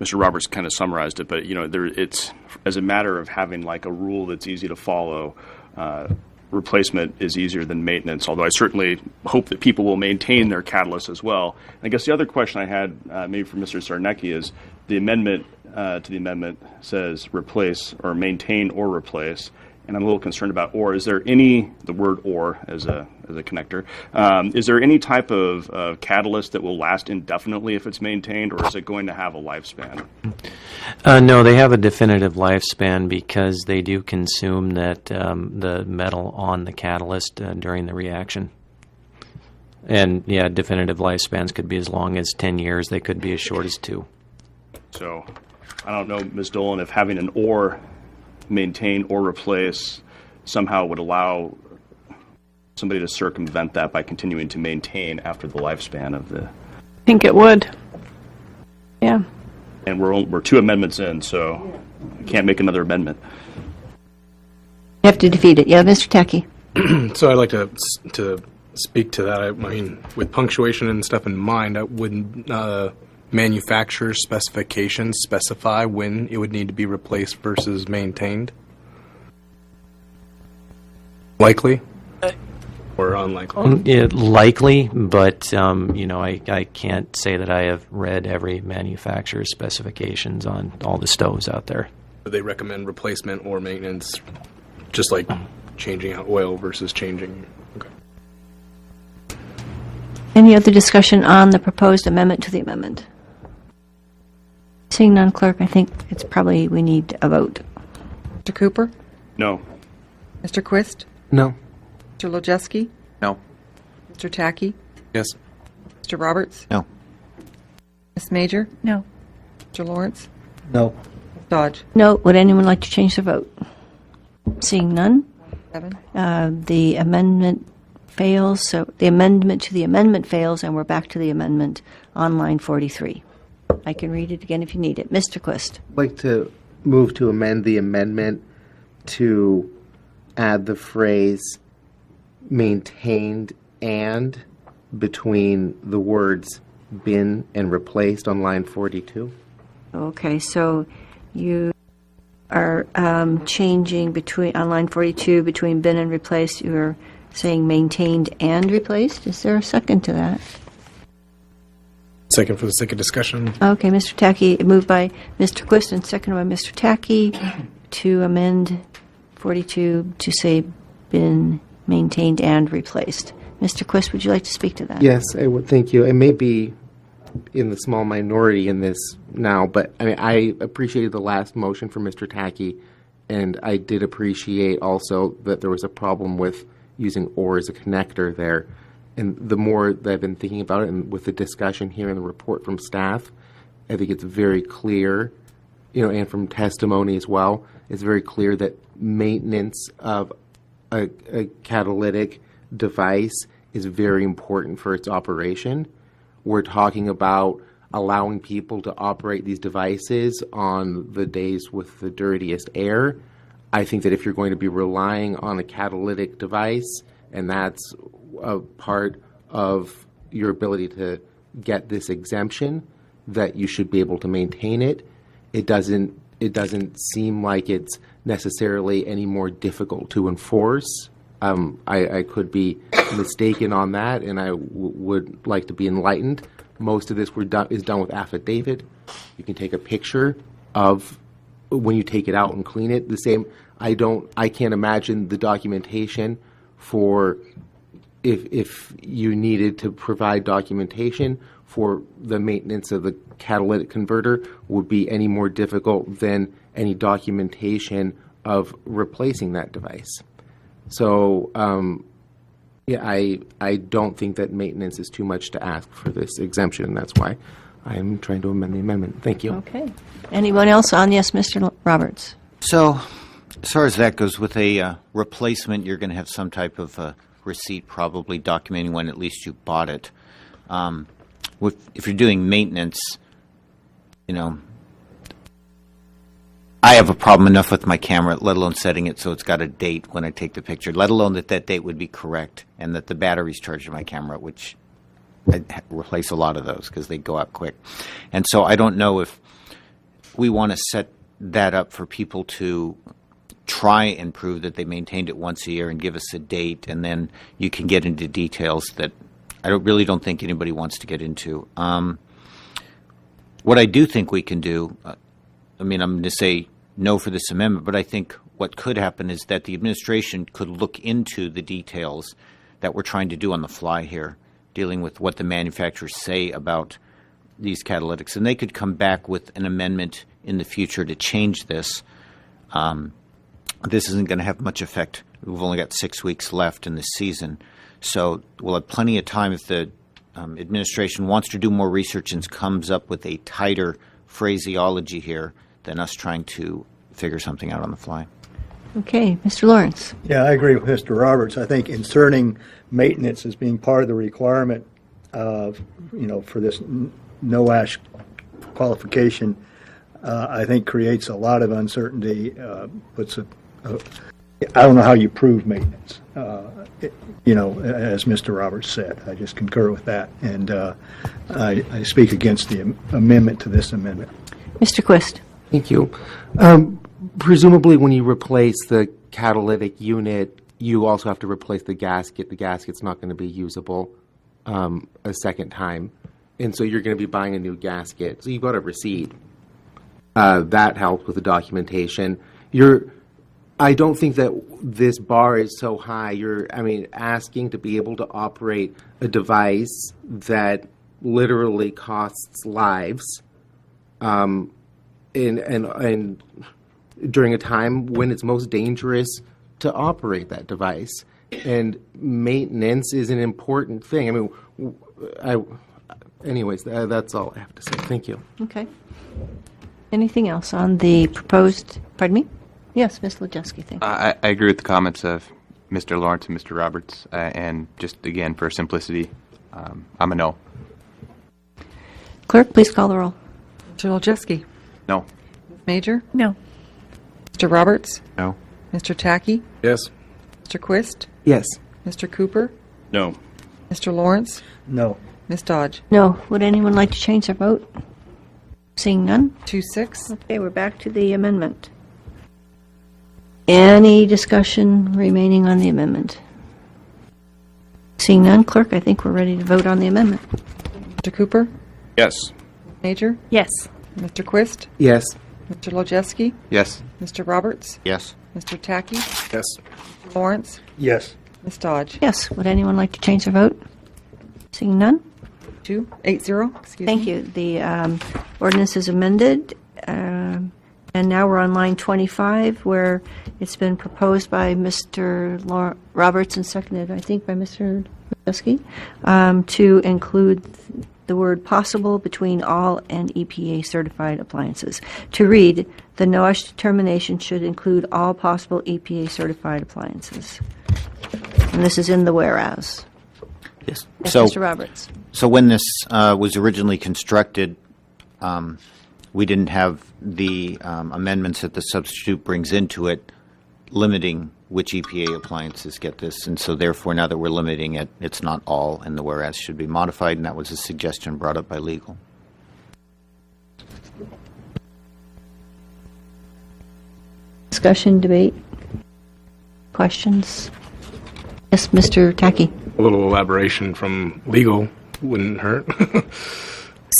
Mr. Roberts kind of summarized it, but it's as a matter of having like a rule that's easy to follow. Replacement is easier than maintenance, although I certainly hope that people will maintain their catalyst as well. And I guess the other question I had, maybe for Mr. Sarnecki, is the amendment to the amendment says replace or maintain or replace, and I'm a little concerned about or. Is there the word or as a connector, is there any type of catalyst that will last indefinitely if it's maintained, or is it going to have a lifespan? No, they have a definitive lifespan because they do consume the metal on the catalyst during the reaction. And yeah, definitive lifespans could be as long as 10 years. They could be as short as 2. So I don't know, Ms. Dolan, if having an or, maintain or replace, somehow would allow somebody to circumvent that by continuing to maintain after the lifespan of the... I think it would. Yeah. And we're 2 amendments in, so I can't make another amendment. You have to defeat it. Yeah, Mr. Tacky. So I'd like to speak to that. I mean, with punctuation and stuff in mind, wouldn't manufacturer's specifications specify when it would need to be replaced versus maintained? Likely? Or unlikely? Likely, but I can't say that I have read every manufacturer's specifications on all the stoves out there. Do they recommend replacement or maintenance, just like changing out oil versus changing? Okay. Any other discussion on the proposed amendment to the amendment? Seeing none, Clerk, I think it's probably we need a vote. Mr. Cooper? No. Mr. Quist? No. Mr. Lojewski? No. Mr. Tacky? Yes. Mr. Roberts? No. Ms. Major? No. Mr. Lawrence? No. Ms. Dodge? No. Would anyone like to change their vote? Seeing none, 7. the amendment fails. So the amendment to the amendment fails, and we're back to the amendment on line 43. I can read it again if you need it. Mr. Quist. I'd like to move to amend the amendment to add the phrase maintained and between the words been and replaced on line 42. Okay, so you are changing between on line 42 between been and replaced. You're saying maintained and replaced. Is there a second to that? Second for the sake of discussion. Okay, Mr. Tacky, moved by Mr. Quist and seconded by Mr. Tacky to amend 42 to say been maintained and replaced. Mr. Quist, would you like to speak to that? Yes, I would. Thank you. I may be in the small minority in this now, but I appreciated the last motion from Mr. Tacky, and I did appreciate also that there was a problem with using or as a connector there. And the more that I've been thinking about it, and with the discussion here and the report from staff, I think it's very clear, and from testimony as well, it's very clear that maintenance of a catalytic device is very important for its operation. We're talking about allowing people to operate these devices on the days with the dirtiest air. I think that if you're going to be relying on a catalytic device, and that's a part of your ability to get this exemption, that you should be able to maintain it. It doesn't seem like it's necessarily any more difficult to enforce I could be mistaken on that, and I would like to be enlightened. Most of this is done with affidavit. You can take a picture of when you take it out and clean it. The same. I can't imagine the documentation for if you needed to provide documentation for the maintenance of the catalytic converter would be any more difficult than any documentation of replacing that device. So, I don't think that maintenance is too much to ask for this exemption, and that's why I'm trying to amend the amendment. Thank you. Okay. Anyone else on? Yes, Mr. Roberts. So, as far as that goes, with a replacement, you're going to have some type of receipt probably documenting when at least you bought it. If you're doing maintenance, I have a problem enough with my camera, let alone setting it so it's got a date when I take the picture, let alone that date would be correct and that the battery's charged in my camera, which I replace a lot of those because they go out quick. And so I don't know if we want to set that up for people to try and prove that they maintained it once a year and give us a date, and then you can get into details that I really don't think anybody wants to get into. What I do think we can do, I'm going to say no for this amendment, but I think what could happen is that the administration could look into the details that we're trying to do on the fly here, dealing with what the manufacturers say about these catalytics, and they could come back with an amendment in the future to change this. This isn't going to have much effect. We've only got 6 weeks left in the season, so we'll have plenty of time if the administration wants to do more research and comes up with a tighter phraseology here than us trying to figure something out on the fly. Okay, Mr. Lawrence. Yeah, I agree with Mr. Roberts. I think inserting maintenance as being part of the requirement of, for this no-ash qualification, I think creates a lot of uncertainty. I don't know how you prove maintenance, as Mr. Roberts said. I just concur with that, and I speak against the amendment to this amendment. Mr. Quist. Thank you. Presumably when you replace the catalytic unit, you also have to replace the gasket. The gasket's not going to be usable a second time, and so you're going to be buying a new gasket. So you've got a receipt. That helps with the documentation. I don't think that this bar is so high. Asking to be able to operate a device that literally costs lives, and during a time when it's most dangerous to operate that device. And maintenance is an important thing. Anyways, that's all I have to say. Thank you. Okay. Anything else on the proposed, pardon me? Yes, Ms. Lojewski, thank you. I agree with the comments of Mr. Lawrence and Mr. Roberts, and just again, for simplicity, I'm a no. Clerk, please call the roll. Mr. Lojewski. No. Ms. Major. No. Mr. Roberts. No. Mr. Tackey. Yes. Mr. Quist. Yes. Mr. Cooper. No. Mr. Lawrence. No. Ms. Dodge. No. Would anyone like to change their vote? Seeing none? 2-6. Okay, we're back to the amendment. Any discussion remaining on the amendment? Seeing none, Clerk, I think we're ready to vote on the amendment. Mr. Cooper. Yes. Major. Yes. Mr. Quist. Yes. Mr. Lojewski. Yes. Mr. Roberts. Yes. Mr. Tackey. Yes. Mr. Lawrence. Yes. Ms. Dodge. Yes. Would anyone like to change their vote? Seeing none? 8-0. Excuse Thank me. you. The ordinance is amended, and now we're on line 25, where it's been proposed by Mr. Roberts and seconded, I think, by Mr. Lojewski, to include the word possible between all and EPA certified appliances. To read, the no-ash determination should include all possible EPA certified appliances. And this is in the whereas. Yes. Yes, So, Mr. Roberts. So when this was originally constructed, we didn't have the amendments that the substitute brings into it limiting which EPA appliances get this, and so therefore now that we're limiting it, it's not all, and the whereas should be modified, and that was a suggestion brought up by legal. Discussion, debate, questions? Yes, Mr. Tacky. A little elaboration from legal wouldn't hurt.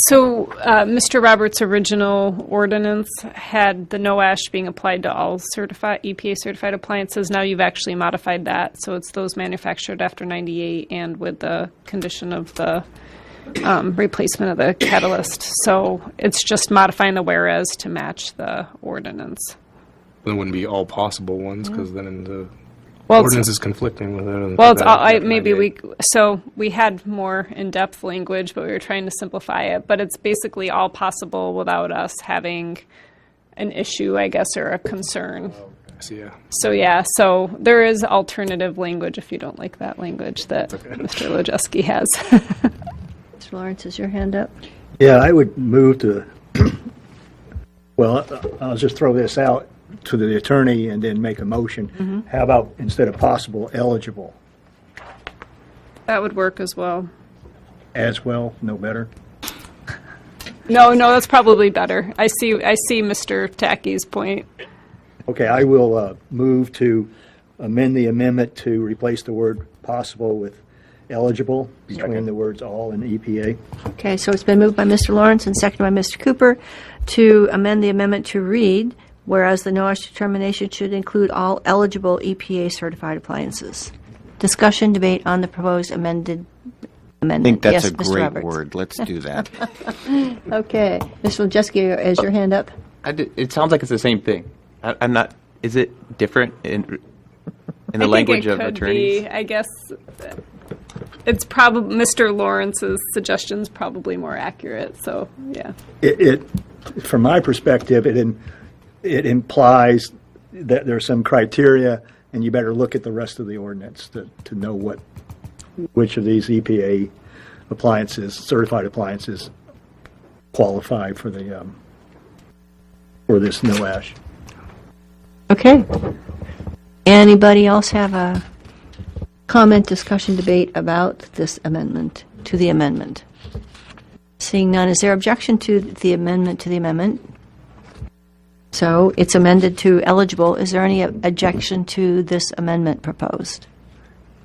So, Mr. Roberts' original ordinance had the no ash being applied to all EPA certified appliances. Now you've actually modified that, so it's those manufactured after 98 and with the condition of the replacement of the catalyst. So it's just modifying the whereas to match the ordinance. There wouldn't be all possible ones because then the Well, ordinance is conflicting with it. Well, we had more in-depth language, but we were trying to simplify it. But it's basically all possible without us having an issue, I guess, or a concern. So there is alternative language if you don't like that language that Mr. Lojewski has. Mr. Lawrence, is your hand up? Yeah, I would move to, well, I'll just throw this out to the attorney and then make a motion. How about, instead of possible, eligible? That would work as well. As well, no better? No, that's probably better. I see Mr. Tacky's point. Okay, I will move to amend the amendment to replace the word possible with eligible between the words all and EPA. Okay, so it's been moved by Mr. Lawrence and seconded by Mr. Cooper to amend the amendment to read, whereas the no ash determination should include all eligible EPA certified appliances. Discussion, debate on the proposed amendment. I think that's yes, a Mr. great Roberts. word. Let's do that. Okay. Mr. Lojewski, is your hand up? It sounds like it's the same thing. I'm not. Is it different in the language of attorneys? I guess it's probably Mr. Lawrence's suggestion is probably more accurate. So yeah. It from my perspective, it implies that there's some criteria, and you better look at the rest of the ordinance to know which of these EPA appliances, certified appliances, qualify for the for this no ash. Okay. Anybody else have a comment, discussion, debate about this amendment to the amendment? Seeing none, is there objection to the amendment to the amendment? So it's amended to eligible. Is there any objection to this amendment proposed?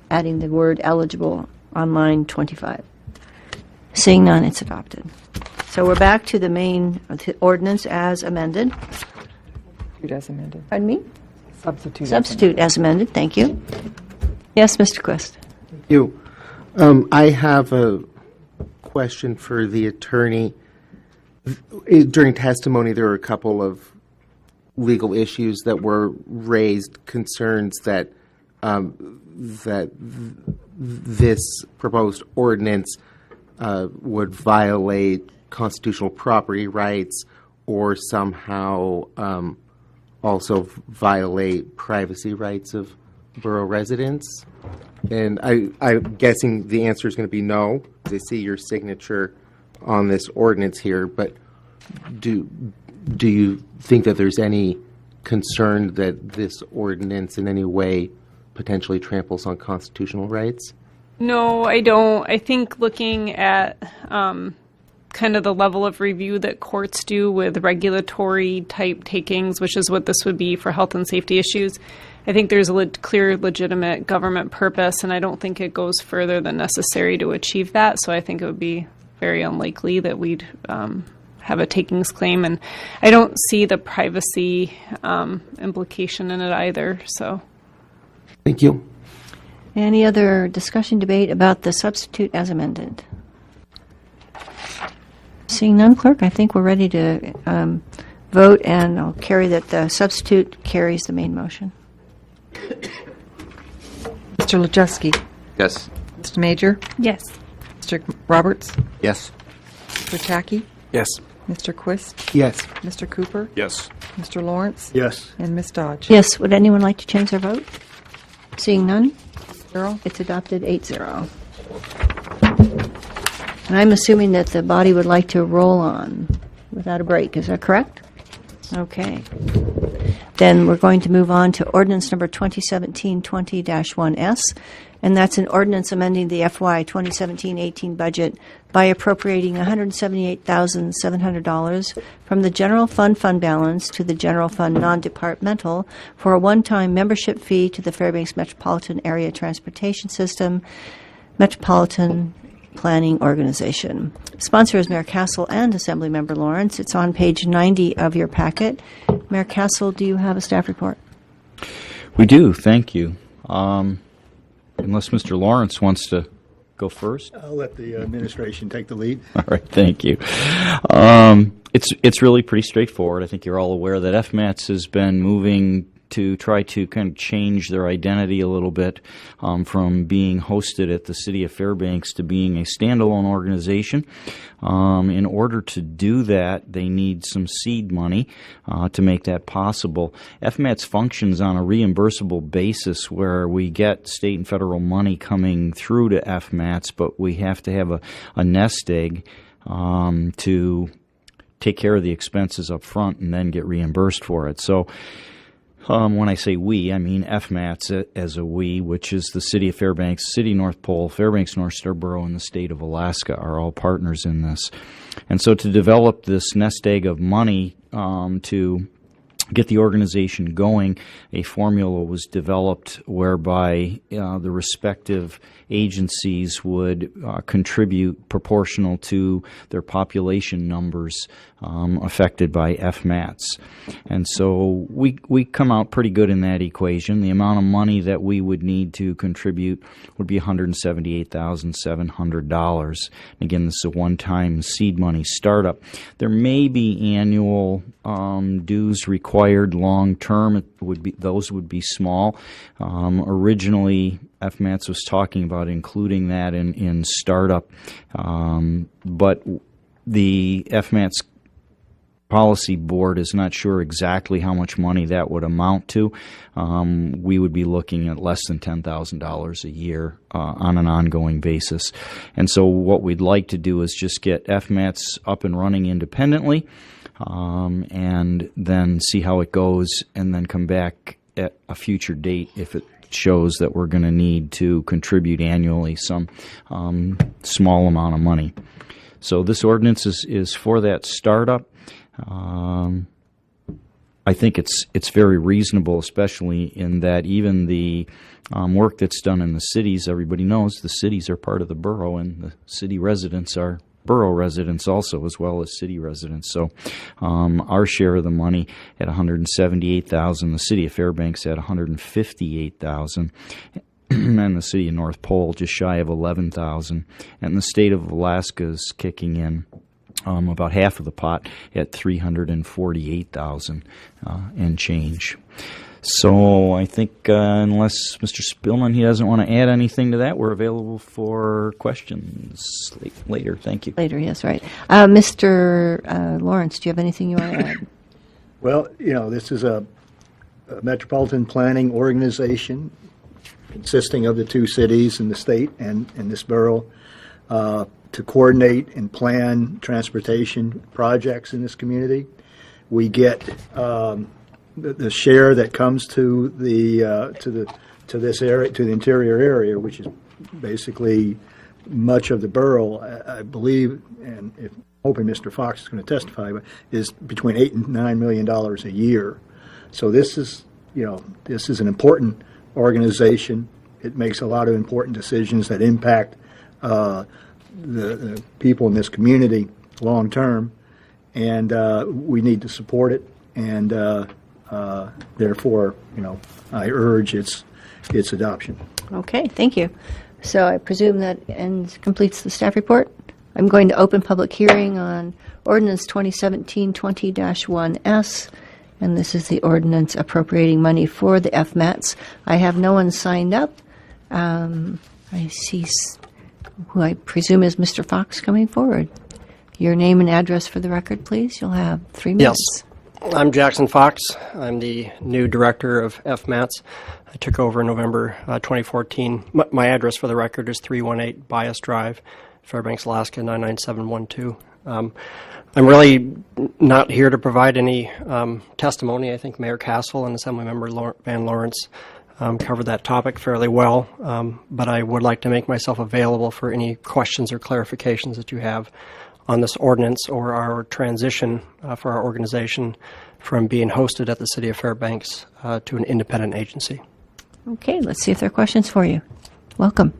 Adding the word eligible on line 25. Seeing none, it's adopted. So we're back to the main ordinance as amended. As amended. Pardon me? Substitute as amended. Thank you. Yes, Mr. Quist. Thank you. I have a question for the attorney. During testimony, there were a couple of legal issues that were raised, concerns that that this proposed ordinance would violate constitutional property rights or somehow also violate privacy rights of borough residents. And I'm guessing the answer is going to be no, because I see your signature on this ordinance here, but do you think that there's any concern that this ordinance in any way potentially tramples on constitutional rights? No, I don't. I think looking at kind of the level of review that courts do with regulatory type takings, which is what this would be for health and safety issues, I think there's a clear, legitimate government purpose, and I don't think it goes further than necessary to achieve that. So I think it would be very unlikely that we'd have a takings claim, and I don't see the privacy implication in it either. So, thank you. Any other discussion, debate about the substitute as amended? Seeing none, clerk, I think we're ready to vote, and I'll carry that the substitute carries the main motion. Mr. Lojewski. Yes. Mr. Major. Yes. Mr. Roberts. Yes. Mr. Tacky. Yes. Mr. Quist. Yes. Mr. Cooper. Yes. Mr. Lawrence. Yes. And Ms. Dodge. Yes. Would anyone like to change their vote? Seeing none, 0. it's adopted 8-0. And I'm assuming that the body would like to roll on without a break. Is that correct? Okay. Then we're going to move on to ordinance number 2017-20-1S, and that's an ordinance amending the FY 2017-18 budget by appropriating $178,700 from the general fund balance to the general fund non-departmental for a one-time membership fee to the Fairbanks Metropolitan Area Transportation System, Metropolitan Planning Organization. Sponsor is Mayor Kassel and Assemblymember Lawrence. It's on page 90 of your packet. Mayor Kassel, do you have a staff report? We do, thank you. Unless Mr. Lawrence wants to go first. I'll let the administration take the lead. All right, thank you. It's really pretty straightforward. I think you're all aware that FMATS has been moving to try to kind of change their identity a little bit from being hosted at the City of Fairbanks to being a standalone organization. In order to do that, they need some seed money to make that possible. FMATS functions on a reimbursable basis where we get state and federal money coming through to FMATS, but we have to have a nest egg to take care of the expenses up front and then get reimbursed for it. So when I say we, I mean FMATS as a we, which is the City of Fairbanks, City North Pole, Fairbanks North Star Borough, and the State of Alaska are all partners in this. And so to develop this nest egg of money to get the organization going, a formula was developed whereby the respective agencies would contribute proportional to their population numbers affected by FMATS. And so we come out pretty good in that equation. The amount of money that we would need to contribute would be $178,700. Again, this is a one-time seed money startup. There may be annual dues required long-term. Those would be small. Originally, FMATS was talking about including that in startup, but the FMATS policy board is not sure exactly how much money that would amount to. We would be looking at less than $10,000 a year on an ongoing basis. And so what we'd like to do is just get FMATS up and running independently and then see how it goes and then come back at a future date if it shows that we're going to need to contribute annually some small amount of money. So this ordinance is for that startup. I think it's very reasonable, especially in that even the work that's done in the cities, everybody knows the cities are part of the borough, and the city residents are borough residents also, as well as city residents. So our share of the money at $178,000, the city of Fairbanks at $158,000, and the city of North Pole just shy of $11,000, and the state of Alaska is kicking in about half of the pot at $348,000 and change. So I think unless Mr. Spillman, he doesn't want to add anything to that, we're available for questions later. Thank you. Later, yes, right. Mr. Lawrence, do you have anything you want to add? Well, this is a metropolitan planning organization consisting of the two cities and the state and this borough to coordinate and plan transportation projects in this community. We get the share that comes to this area, to the interior area, which is basically much of the borough. I believe, and hoping Mr. Fox is going to testify, but is between $8 and $9 million a year. So this is an important organization. It makes a lot of important decisions that impact the people in this community long term, and we need to support it. And therefore, I urge its adoption. Okay, thank you. So I presume that completes the staff report. I'm going to open public hearing on Ordinance 2017-20-1S, and this is the ordinance appropriating money for the FMATS. I have no one signed up. I see who I presume is Mr. Fox coming forward. Your name and address for the record, please. You'll have 3 minutes. Yes. I'm Jackson Fox. I'm the new director of FMATS. I took over in November 2014. My address for the record is 318 Bias Drive, Fairbanks, Alaska 99712. I'm really not here to provide any testimony. I think Mayor Kassel and Assemblymember Van Lawrence covered that topic fairly well, but I would like to make myself available for any questions or clarifications that you have on this ordinance or our transition for our organization from being hosted at the City of Fairbanks to an independent agency. Okay, let's see if there are questions for you. Welcome.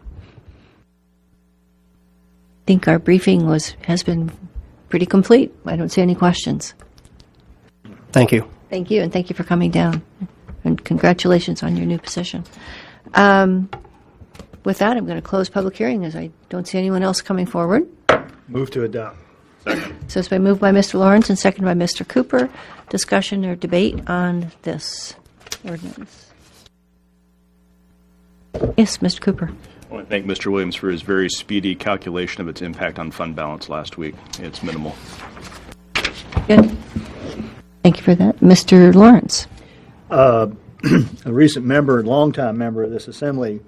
I think our briefing has been pretty complete. I don't see any questions. Thank you. Thank you, and thank you for coming down. And congratulations on your new position. With that, I'm going to close public hearing as I don't see anyone else coming forward. Move to adopt. So it's been moved by Mr. Lawrence and seconded by Mr. Cooper. Discussion or debate on this ordinance? Yes, Mr. Cooper. I want to thank Mr. Williams for his very speedy calculation of its impact on fund balance last week. It's minimal. Good. Thank you for that. Mr. Lawrence. A recent member, longtime member of this assembly,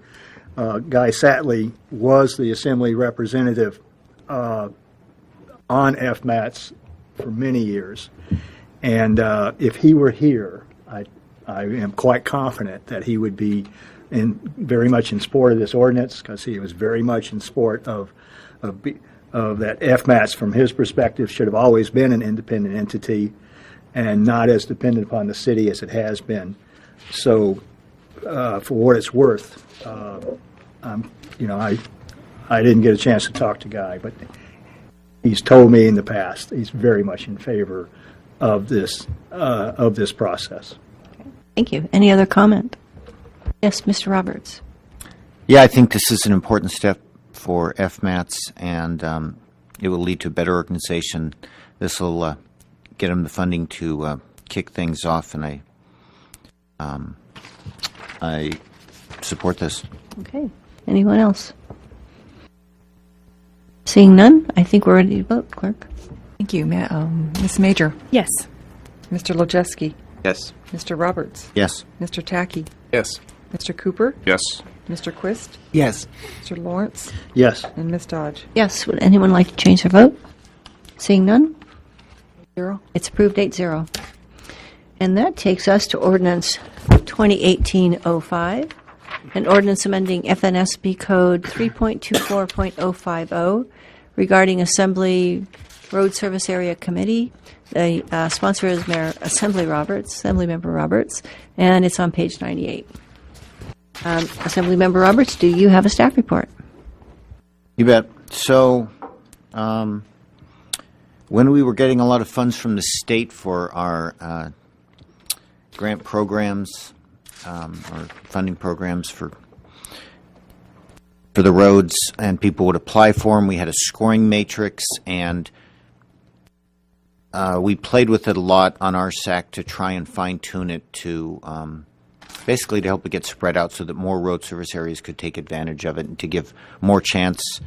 Guy Satley, was the assembly representative on FMATS for many years. And if he were here, I am quite confident that he would be very much in support of this ordinance, because he was very much in support of that FMATS, from his perspective, should have always been an independent entity and not as dependent upon the city as it has been. So, for what it's worth, I didn't get a chance to talk to Guy, but he's told me in the past he's very much in favor of this process. Thank you. Any other comment? Yes, Mr. Roberts. Yeah, I think this is an important step for FMATS, and it will lead to a better organization. This will get them the funding to kick things off, and I support this. Okay. Anyone else? Seeing none, I think we're ready to vote, Clerk. Thank you. Ms. Major? Yes. Mr. Lojewski? Yes. Mr. Roberts? Yes. Mr. Tackey? Yes. Mr. Cooper? Yes. Mr. Quist? Yes. Mr. Lawrence? Yes. And Ms. Dodge? Yes. Would anyone like to change their vote? Seeing none? 0. It's approved 8-0. And that takes us to Ordinance 2018-05, an ordinance amending FNSB Code 3.24.050 regarding Assembly Road Service Area Committee. The sponsor is Mayor Assemblymember Roberts, and it's on page 98. Assemblymember Roberts, do you have a staff report? You bet. So, when we were getting a lot of funds from the state for our grant programs, or funding programs for the roads, and people would apply for them, we had a scoring matrix, and we played with it a lot on our SAC to try and fine-tune it to basically to help it get spread out so that more road service areas could take advantage of it and to give more chance,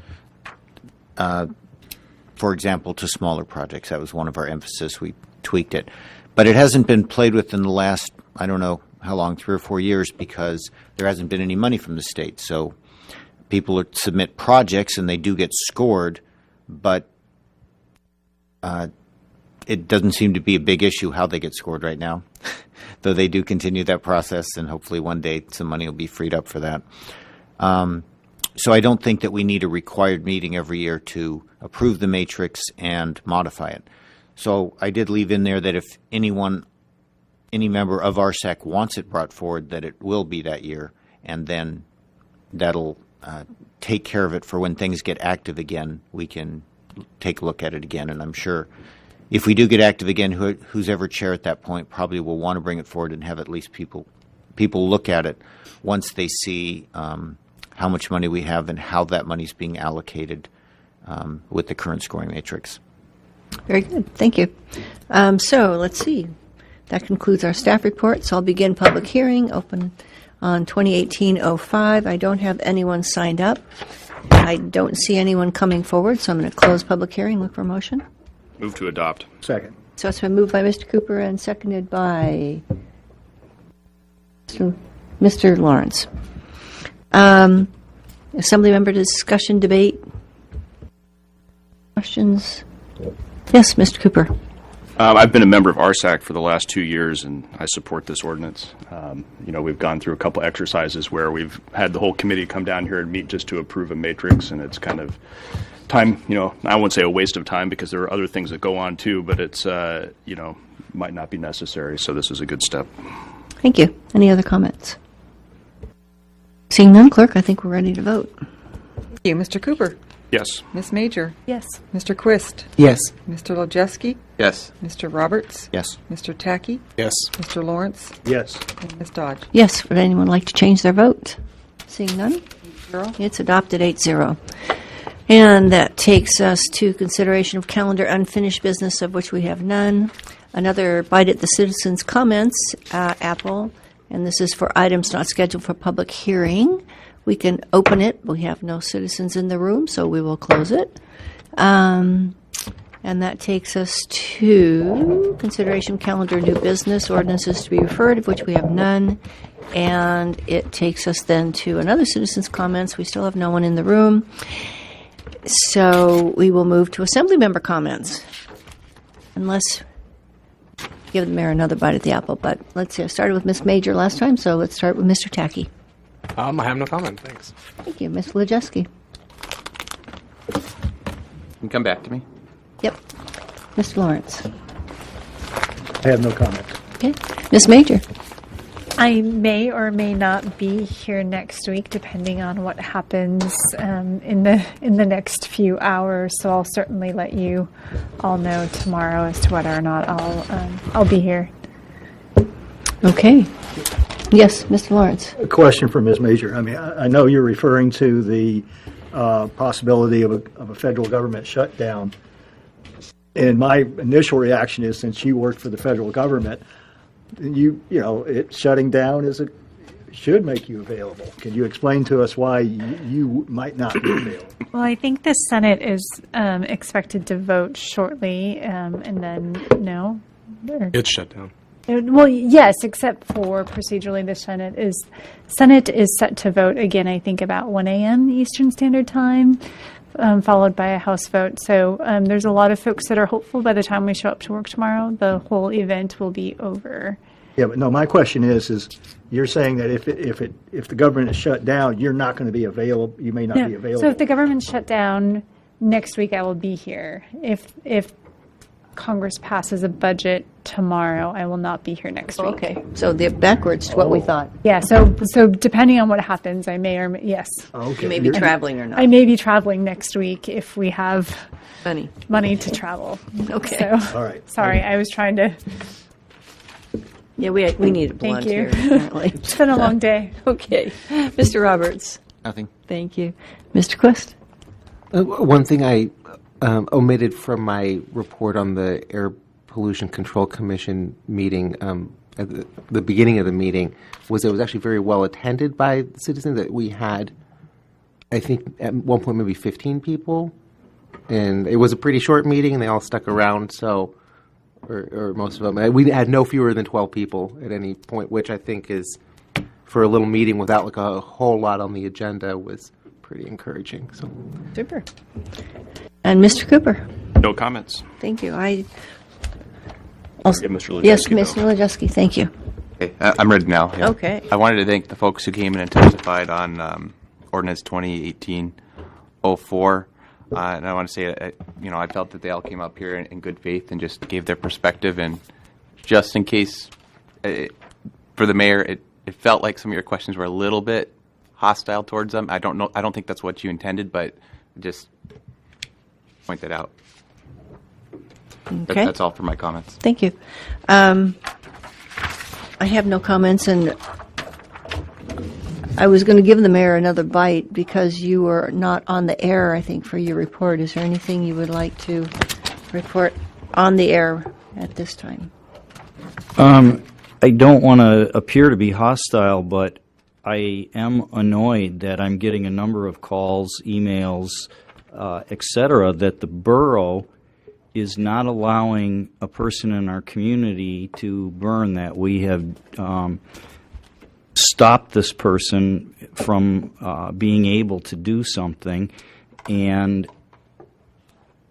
for example, to smaller projects. That was one of our emphasis. We tweaked it. But it hasn't been played with in the last, I don't know how long, 3 or 4 years, because there hasn't been any money from the state. So people submit projects and they do get scored, but it doesn't seem to be a big issue how they get scored right now, though they do continue that process, and hopefully one day some money will be freed up for that. So I don't think that we need a required meeting every year to approve the matrix and modify it. So I did leave in there that if any member of our SAC wants it brought forward, that it will be that year, and then that'll take care of it for when things get active again. We can take a look at it again, and I'm sure if we do get active again, who's ever chair at that point probably will want to bring it forward and have at least people look at it once they see how much money we have and how that money is being allocated with the current scoring matrix. Very good. Thank you. So let's see. That concludes our staff report. So I'll begin public hearing, open on 2018-05. I don't have anyone signed up. I don't see anyone coming forward, so I'm going to close public hearing. Look for a motion. Move to adopt. Second. So it's been moved by Mr. Cooper and seconded by Mr. Lawrence. Assembly member discussion, debate, questions? Yes, Mr. Cooper. I've been a member of RSAC for the last 2 years, and I support this ordinance. We've gone through a couple exercises where we've had the whole committee come down here and meet just to approve a matrix, and it's kind of time, I won't say a waste of time because there are other things that go on too, but it's, might not be necessary, so this is a good step. Thank you. Any other comments? Seeing none, Clerk, I think we're ready to vote. Thank you. Mr. Cooper? Yes. Ms. Major? Yes. Mr. Quist? Yes. Mr. Lojewski? Yes. Mr. Roberts? Yes. Mr. Tackey? Yes. Mr. Lawrence? Yes. And Ms. Dodge? Yes. Would anyone like to change their vote? Seeing none? 8-0. It's adopted 8-0. And that takes us to consideration of calendar unfinished business, of which we have none. Another bite at the citizens' comments, Apple, and this is for items not scheduled for public hearing. We can open it. We have no citizens in the room, so we will close it. And that takes us to consideration of calendar new business, ordinances to be referred, of which we have none. And it takes us then to another citizens' comments. We still have no one in the room. So we will move to assembly member comments. Unless give the mayor another bite at the apple. But let's see. I started with Ms. Major last time, so let's start with Mr. Tackey. I have no comment. Thanks. Thank you. Ms. Lojewski. You can come back to me. Yep. Mr. Lawrence. I have no comment. Okay. Ms. Major. I may or may not be here next week, depending on what happens in the next few hours. So I'll certainly let you all know tomorrow as to whether or not I'll be here. Okay. Yes, Mr. Lawrence. A question for Ms. Major. I mean, I know you're referring to the possibility of a federal government shutdown. And my initial reaction is, since you work for the federal government, it shutting down should make you available. Can you explain to us why you might not be available? Well, I think the Senate is expected to vote shortly, and then no. It's shut down. Well, yes, except for procedurally, the Senate is set to vote again. I think about 1 a.m. Eastern Standard Time, followed by a House vote. So there's a lot of folks that are hopeful by the time we show up to work tomorrow, the whole event will be over. Yeah, but no. My question is you're saying that if the government is shut down, you're not going to be available. You may not be available. So if the government's shut down next week, I will be here. If Congress passes a budget tomorrow, I will not be here next week. Okay, so they're backwards to what we thought. Yeah, so depending on what happens, I may or may, yes. Okay. You may be traveling or not. I may be traveling next week if we have money to travel. Okay. So, all right. Sorry, I was trying to. Yeah, we need a blunt Thank you. here, apparently. It's been a long day. Okay. Mr. Roberts. Nothing. Thank you. Mr. Quist. One thing I omitted from my report on the Air Pollution Control Commission meeting at the beginning of the meeting was it was actually very well attended by citizens. That we had, I think, at one point maybe 15 people, and it was a pretty short meeting, and they all stuck around. So, or most of them, we had no fewer than 12 people at any point, which I think is, for a little meeting without like a whole lot on the agenda, was pretty encouraging. So, super. And Mr. Cooper. No comments. Thank you. Give Mr. Lojewski, yes, Mr. Lojewski. Thank you. Okay, I'm ready now. Yeah. Okay. I wanted to thank the folks who came in and testified on Ordinance 2018-04. And I want to say, I felt that they all came up here in good faith and just gave their perspective. And just in case, for the mayor, it felt like some of your questions were a little bit hostile towards them. I don't know. I don't think that's what you intended, but just point that out. Okay. That's all for my comments. Thank you. I have no comments, and I was going to give the mayor another bite because you were not on the air, I think, for your report. Is there anything you would like to report on the air at this time? I don't want to appear to be hostile, but I am annoyed that I'm getting a number of calls, emails, etc., that the borough is not allowing a person in our community to burn, that we have stopped this person from being able to do something. And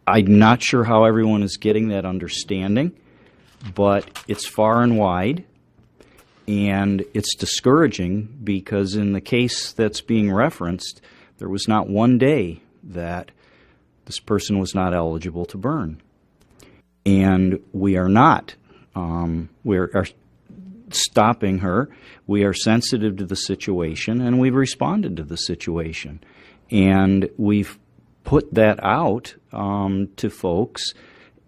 I'm not sure how everyone is getting that understanding. but it's far and wide, and it's discouraging because in the case that's being referenced, there was not one day that this person was not eligible to burn. And we are not. We are stopping her. We are sensitive to the situation, and we've responded to the situation. And we've put that out to folks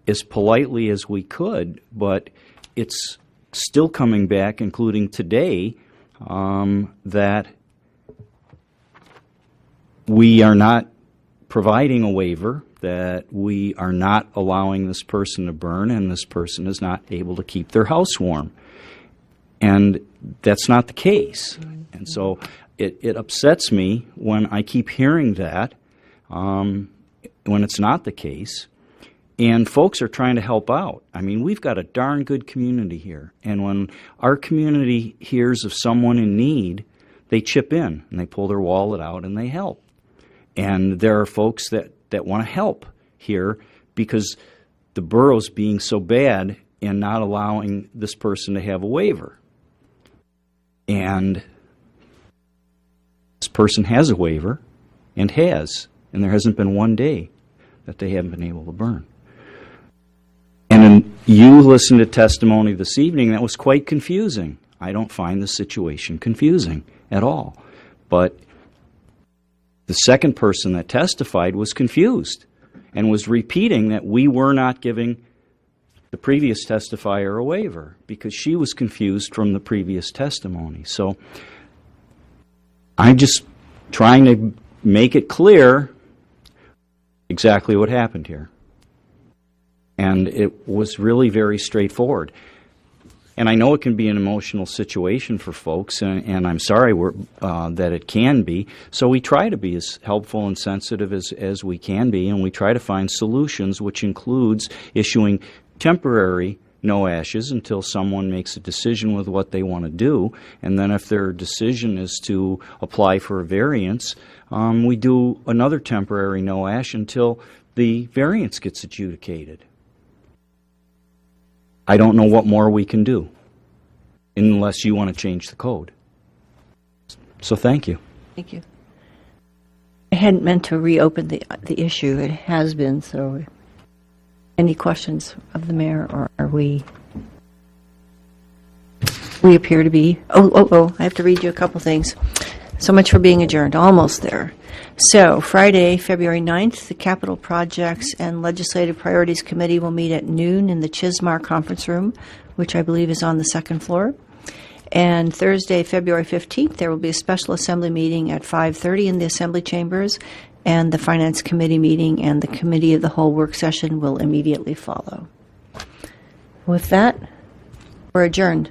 as politely as we could, but it's still coming back, including today, that we are not providing a waiver, that we are not allowing this person to burn, and this person is not able to keep their house warm. And that's not the case. And so it upsets me when I keep hearing that, when it's not the case. And folks are trying to help out. I mean, we've got a darn good community here. And when our community hears of someone in need, they chip in, and they pull their wallet out, and they help. And there are folks that want to help here because the borough's being so bad and not allowing this person to have a waiver. And this person has a waiver and there hasn't been one day that they haven't been able to burn. And you listened to testimony this evening that was quite confusing. I don't find the situation confusing at all. But the second person that testified was confused and was repeating that we were not giving the previous testifier a waiver because she was confused from the previous testimony. So I'm just trying to make it clear exactly what happened here. And it was really very straightforward. And I know it can be an emotional situation for folks, and I'm sorry that it can be. So we try to be as helpful and sensitive as we can be, and we try to find solutions, which includes issuing temporary no ashes until someone makes a decision with what they want to do. And then if their decision is to apply for a variance, we do another temporary no ash until the variance gets adjudicated. I don't know what more we can do unless you want to change the code. So thank you. Thank you. I hadn't meant to reopen the issue. It has been, so any questions of the mayor, or are we appear to be... Oh, I have to read you a couple things. So much for being adjourned. Almost there. So, Friday, February 9th, the Capital Projects and Legislative Priorities Committee will meet at noon in the Chismar Conference Room, which I believe is on the second floor. And Thursday, February 15th, there will be a special assembly meeting at 5:30 in the Assembly Chambers, and the Finance Committee meeting and the Committee of the Whole work session will immediately follow. With that, we're adjourned.